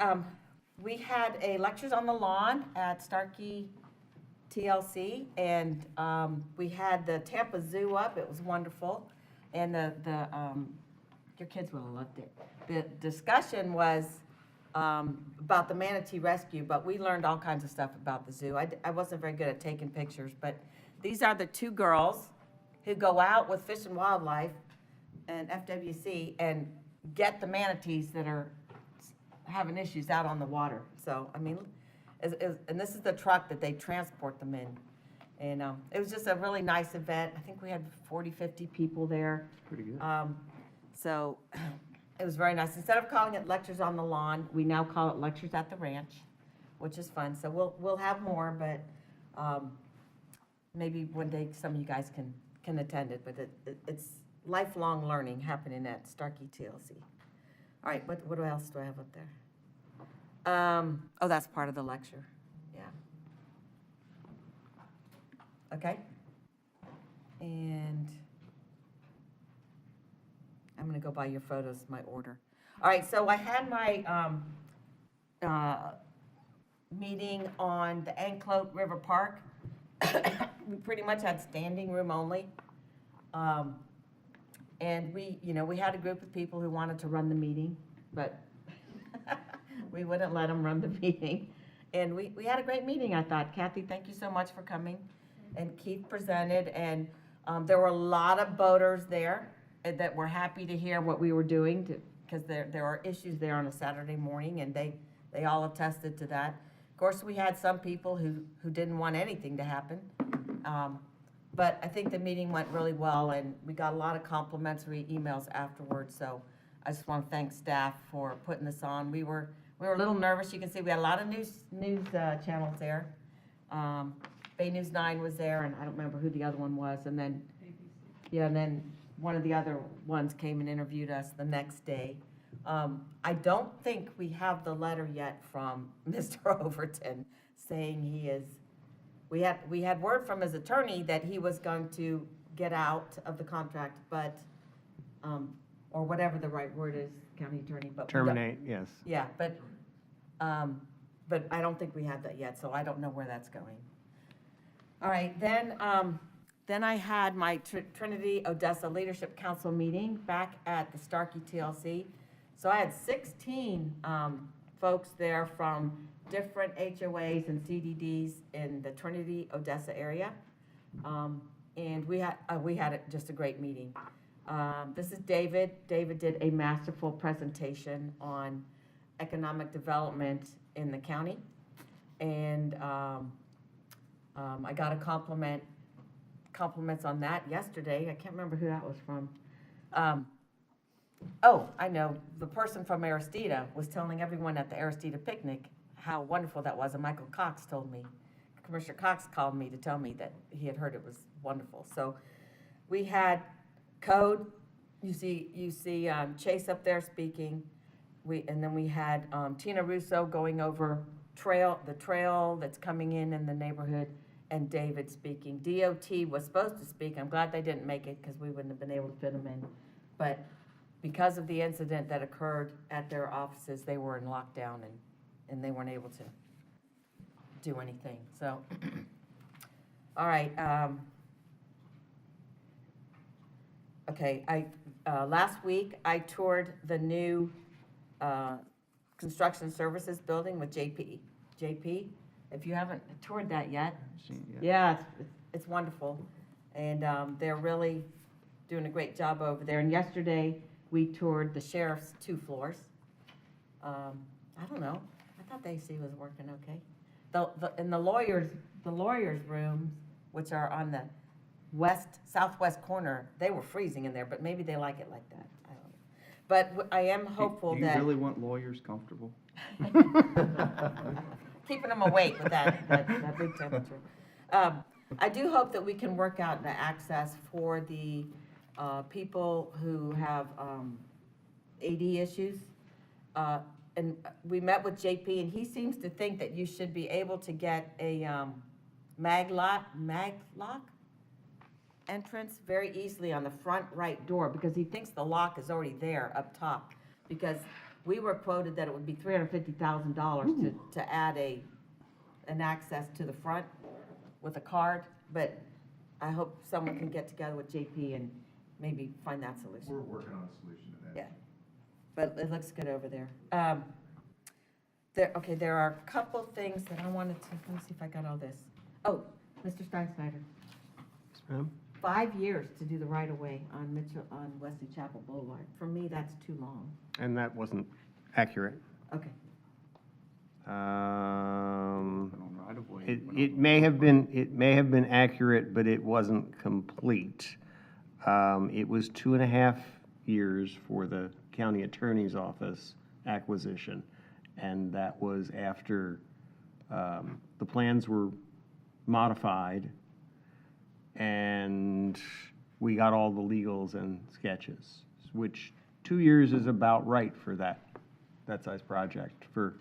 we had a Lectures on the Lawn at Starkey TLC, and we had the Tampa Zoo up. It was wonderful, and your kids would have loved it. The discussion was about the manatee rescue, but we learned all kinds of stuff about the zoo. I wasn't very good at taking pictures, but these are the two girls who go out with Fish and Wildlife and FWC and get the manatees that are having issues out on the water. So, I mean, and this is the truck that they transport them in. And it was just a really nice event. I think we had 40, 50 people there. Pretty good. So it was very nice. Instead of calling it Lectures on the Lawn, we now call it Lectures at the Ranch, which is fun. So we'll have more, but maybe one day some of you guys can attend it. But it's lifelong learning happening at Starkey TLC. All right, what else do I have up there? Oh, that's part of the lecture. Yeah. Okay. And I'm going to go by your photos, my order. All right, so I had my meeting on the Anclote River Park. We pretty much had standing room only. And we had a group of people who wanted to run the meeting, but we wouldn't let them run the meeting. And we had a great meeting, I thought. Kathy, thank you so much for coming. And Keith presented, and there were a lot of boaters there that were happy to hear what we were doing, because there are issues there on a Saturday morning, and they all attested to that. Of course, we had some people who didn't want anything to happen. But I think the meeting went really well, and we got a lot of complimentary emails afterwards, so I just want to thank staff for putting this on. We were a little nervous. You can see we had a lot of news channels there. Bay News 9 was there, and I don't remember who the other one was, and then, yeah, and then one of the other ones came and interviewed us the next day. I don't think we have the letter yet from Mr. Overton saying he is. We had word from his attorney that he was going to get out of the contract, but, or whatever the right word is, county attorney, but. Terminate, yes. Yeah, but I don't think we have that yet, so I don't know where that's going. All right, then I had my Trinity Odessa Leadership Council meeting back at the Starkey TLC. So I had 16 folks there from different HOAs and CDDs in the Trinity Odessa area. And we had just a great meeting. This is David. David did a masterful presentation on economic development in the county. And I got a compliments on that yesterday. I can't remember who that was from. Oh, I know. The person from Aristida was telling everyone at the Aristida picnic how wonderful that was. And Michael Cox told me, Commissioner Cox called me to tell me that he had heard it was wonderful. So we had code. You see Chase up there speaking. And then we had Tina Russo going over the trail that's coming in the neighborhood, and David speaking. DOT was supposed to speak. I'm glad they didn't make it, because we wouldn't have been able to fit them in. But because of the incident that occurred at their offices, they were in lockdown, and they weren't able to do anything. So, all right. Okay, last week I toured the new Construction Services Building with JP. JP, if you haven't toured that yet, yeah, it's wonderful. And they're really doing a great job over there. And yesterday, we toured the sheriff's 2 floors. I don't know, I thought the AC was working okay. In the lawyers' rooms, which are on the southwest corner, they were freezing in there, but maybe they like it like that. I don't know. But I am hopeful Do you that. really want lawyers comfortable? Keeping them awake with that big temperature. I do hope that we can work out the access for the people who have AD issues. And we met with JP, and he seems to think that you should be able to get a mag lock entrance very easily on the front right door, because he thinks the lock is already there up top. Because we were quoted that it would be $350,000 to add an access to the front with a card, but I hope someone can get together with JP and maybe find that solution. We're working on a solution to that. Yeah, but it looks good over there. There are a couple things that I wanted to, let me see if I got all this. Oh, Mr. Steinsnyder. Yes, ma'am. 5 years to do the right-of-way on Wesley Chapel Boulevard. For me, that's too long. And that wasn't accurate. Okay. It may have been accurate, but it wasn't complete. It was 2.5 years for the county attorney's office acquisition, and that was after the plans were modified and we got all the legals and sketches, which 2 years is about right for that size project, for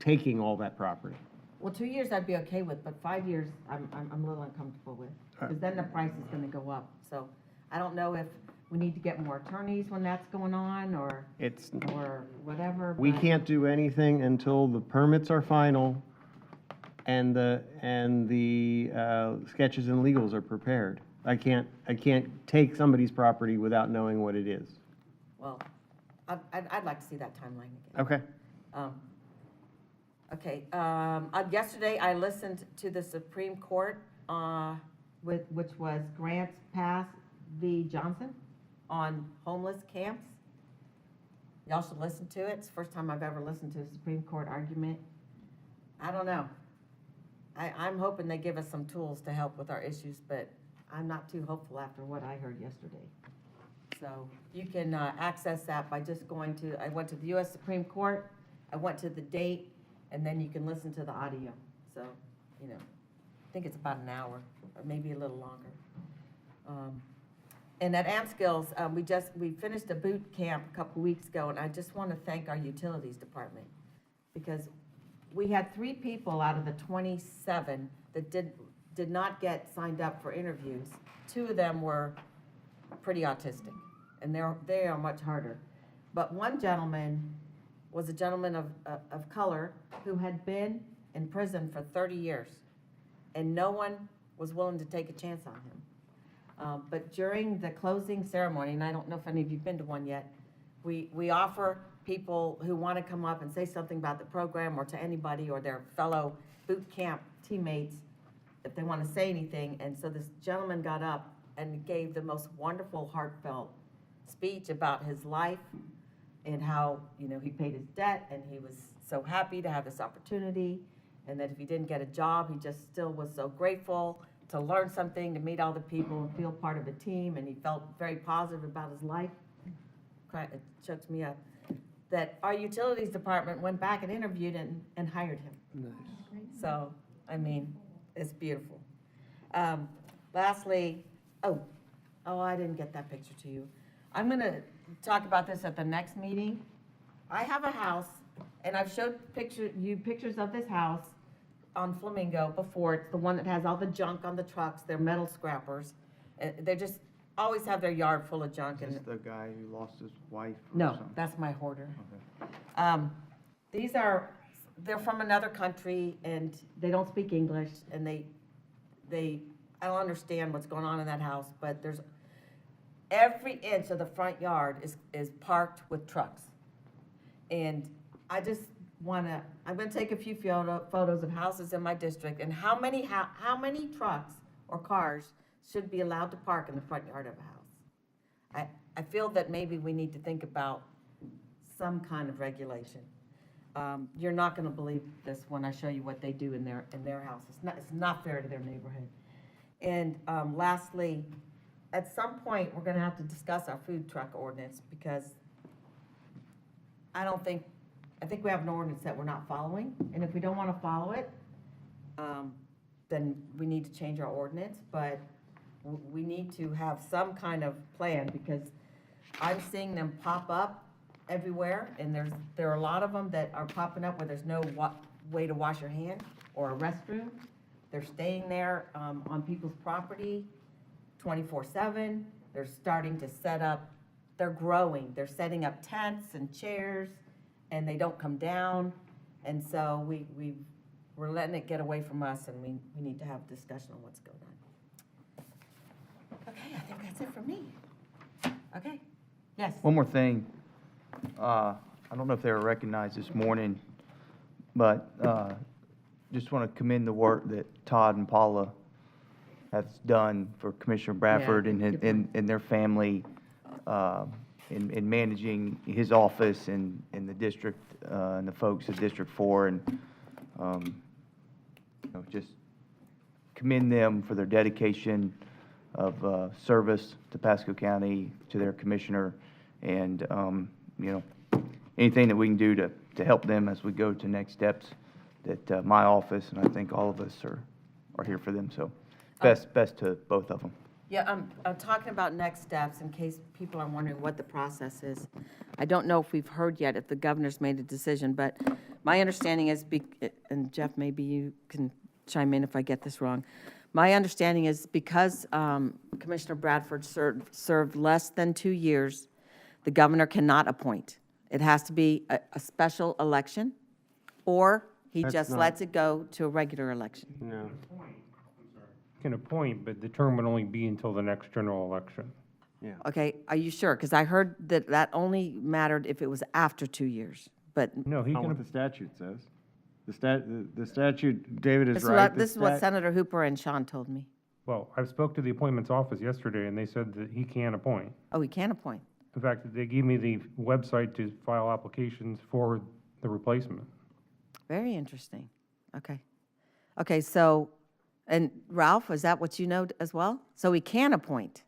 taking all that property. Well, 2 years I'd be okay with, but 5 years I'm a little uncomfortable with, because then the price is gonna go up. So I don't know if we need to get more attorneys when that's going on, or whatever. We but- can't do anything until the permits are final and the sketches and legals are prepared. I can't take somebody's property without knowing what it is. Well, I'd like to see that timeline again. Okay. Yesterday, I listened to the Supreme Court, which was Grants Pass v. Johnson on homeless camps. Y'all should listen to it. It's the first time I've ever listened to a Supreme Court argument. I don't know. I'm hoping they give us some tools to help with our issues, but I'm not too hopeful after what I heard yesterday. So you can access that by just going to, I went to the U.S. Supreme Court, I went to the date, and then you can listen to the audio. So, I think it's about an hour, or maybe a little longer. And at AmSkills, we finished a boot camp a couple weeks ago, and I just want to thank our utilities department, because we had 3 people out of the 27 that did not get signed up for interviews. 2 of them were pretty autistic, and they are much harder. But one gentleman was a gentleman of color who had been in prison for 30 years, and no one was willing to take a chance on him. But during the closing ceremony, and I don't know if any of you've been to one yet, we offer people who want to come up and say something about the program, or to anybody or their fellow boot camp teammates, if they want to say anything. And so this gentleman got up and gave the most wonderful, heartfelt speech about his life and how, he paid his debt, and he was so happy to have this opportunity, and that if he didn't get a job, he just still was so grateful to learn something, to meet all the people and feel part of a team, and he felt very positive about his life. It chokes me up. That our utilities department went back and interviewed and hired him. Nice. So, it's beautiful. Lastly, I didn't get that picture to you. I'm gonna talk about this at the next meeting. I have a house, and I've showed pictures of this house on Flamingo before. It's the one that has all the junk on the trucks. They're metal scrappers. They just always have their yard full of junk. Is this the guy who lost his wife or No, something? that's my hoarder. Okay. They're from another country, and they don't speak English, and I don't understand what's going on in that house, but there's every inch of the front yard is parked with trucks. And I just wanna, I'm gonna take a few photos of houses in my district, and how many trucks or cars should be allowed to park in the front yard of a house? I feel that maybe we need to think about some kind of regulation. You're not gonna believe this when I show you what they do in their house. It's not fair to their neighborhood. And lastly, at some point, we're gonna have to discuss our food truck ordinance, because I think we have an ordinance that we're not following, and if we don't wanna follow it, then we need to change our ordinance, but we need to have some kind of plan, because I'm seeing them pop up everywhere, and there are a lot of them that are popping up where there's no way to wash your hand or a restroom. They're staying there on people's property 24/7. They're starting to set up, they're growing. They're setting up tents and chairs, and they don't come down. And so we're letting it get away from us, and we need to have a discussion on what's going on. Okay, I think that's it for me. Okay, yes. One more thing. I don't know if they were recognized this morning, but just want to commend the work that Todd and Paula have done for Commissioner Bradford and their family in managing his office and the district and the folks of District 4, and just commend them for their dedication of service to Pasco County, to their commissioner, and anything that we can do to help them as we go to next steps, that my office, and I think all of us are here for them. So best to both of them. Yeah, I'm talking about next steps, in case people are wondering what the process is. I don't know if we've heard yet if the governor's made a decision, but my understanding is, and Jeff, maybe you can chime in if I get this wrong. My understanding is because Commissioner Bradford served less than 2 years, the governor cannot appoint. It has to be a special election, or he just lets it go to a regular election. No. Can appoint, but the term would only be until the next general election. Yeah. Okay, are you sure? Because I heard that only mattered if it was after 2 years, but. No, he Not can, what the statute says. The statute, David is This right. this is what Senator Hooper and Sean told me. well, I spoke to the appointments office yesterday, and they said that he can appoint. Oh, he can appoint. In fact, they gave me the website to file applications for the replacement. Very interesting. Okay. Okay, so, and Ralph, is that what you know as well? So he can appoint?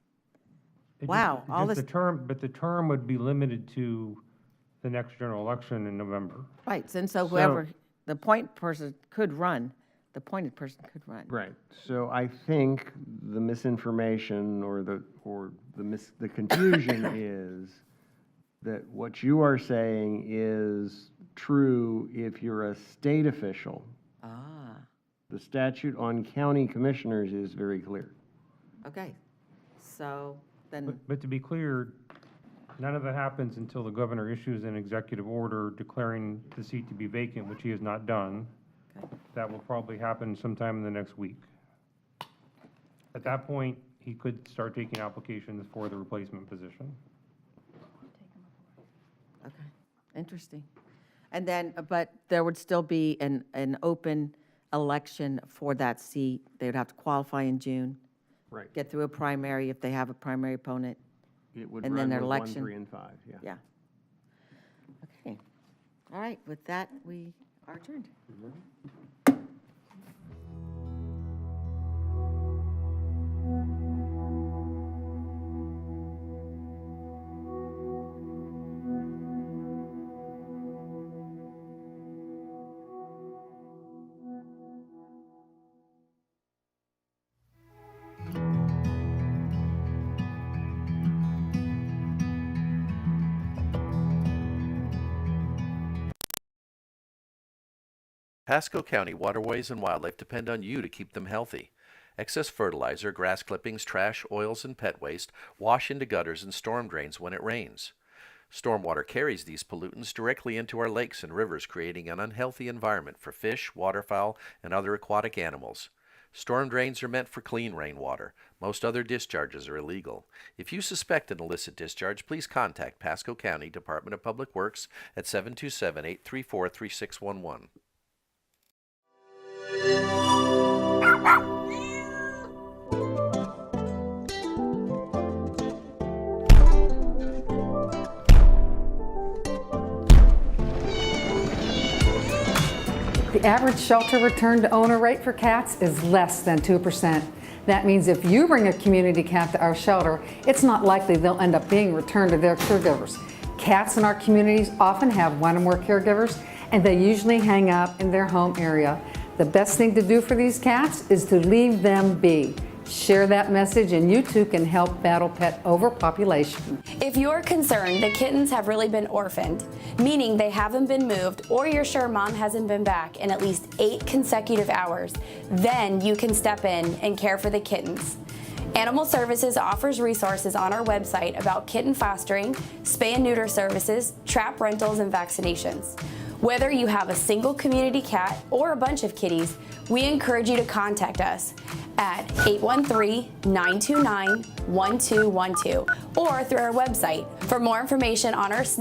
Wow, all this, The term would be limited to the next general election in November. right, and so whoever, the appointed person could run. Right. So I think the misinformation or the confusion is that what you are saying is true if you're a state official. Ah, The statute on county commissioners is very clear. okay. So then, But to be clear, none of that happens until the governor issues an executive order declaring the seat to be vacant, which he has not done. okay. That will probably happen sometime in the next week. At that point, he could start taking applications for the replacement position. Okay, interesting. And then, but there would still be an open election for that seat. They would have to qualify in June. Right. Get through a primary if they have a primary opponent. It would And then run their with 1, election. 3, and 5, yeah. Yeah. Okay. All right, with that, we are adjourned. Pasco County waterways and wildlife depend on you to keep them healthy. Excess fertilizer, grass clippings, trash, oils, and pet waste wash into gutters and storm drains when it rains. Stormwater carries these pollutants directly into our lakes and rivers, creating an unhealthy environment for fish, waterfowl, and other aquatic animals. Storm drains are meant for clean rainwater. Most other discharges are illegal. If you suspect an illicit discharge, please contact Pasco County Department of Public Works at 727-834-3611. The average shelter return to owner rate for cats is less than 2%. That means if you bring a community cat to our shelter, it's not likely they'll end up being returned to their caregivers. Cats in our communities often have one or more caregivers, and they usually hang out in their home area. The best thing to do for these cats is to leave them be. Share that message and you too can help battle pet overpopulation. If you're concerned the kittens have really been orphaned, meaning they haven't been moved, or you're sure mom hasn't been back in at least 8 consecutive hours, then you can step in and care for the kittens. Animal Services offers resources on our website about kitten fostering, spay and neuter services, trap rentals, and vaccinations. Whether you have a single community cat or a bunch of kitties, we encourage you to contact us at 813-929-1212 or through our website. For more information on our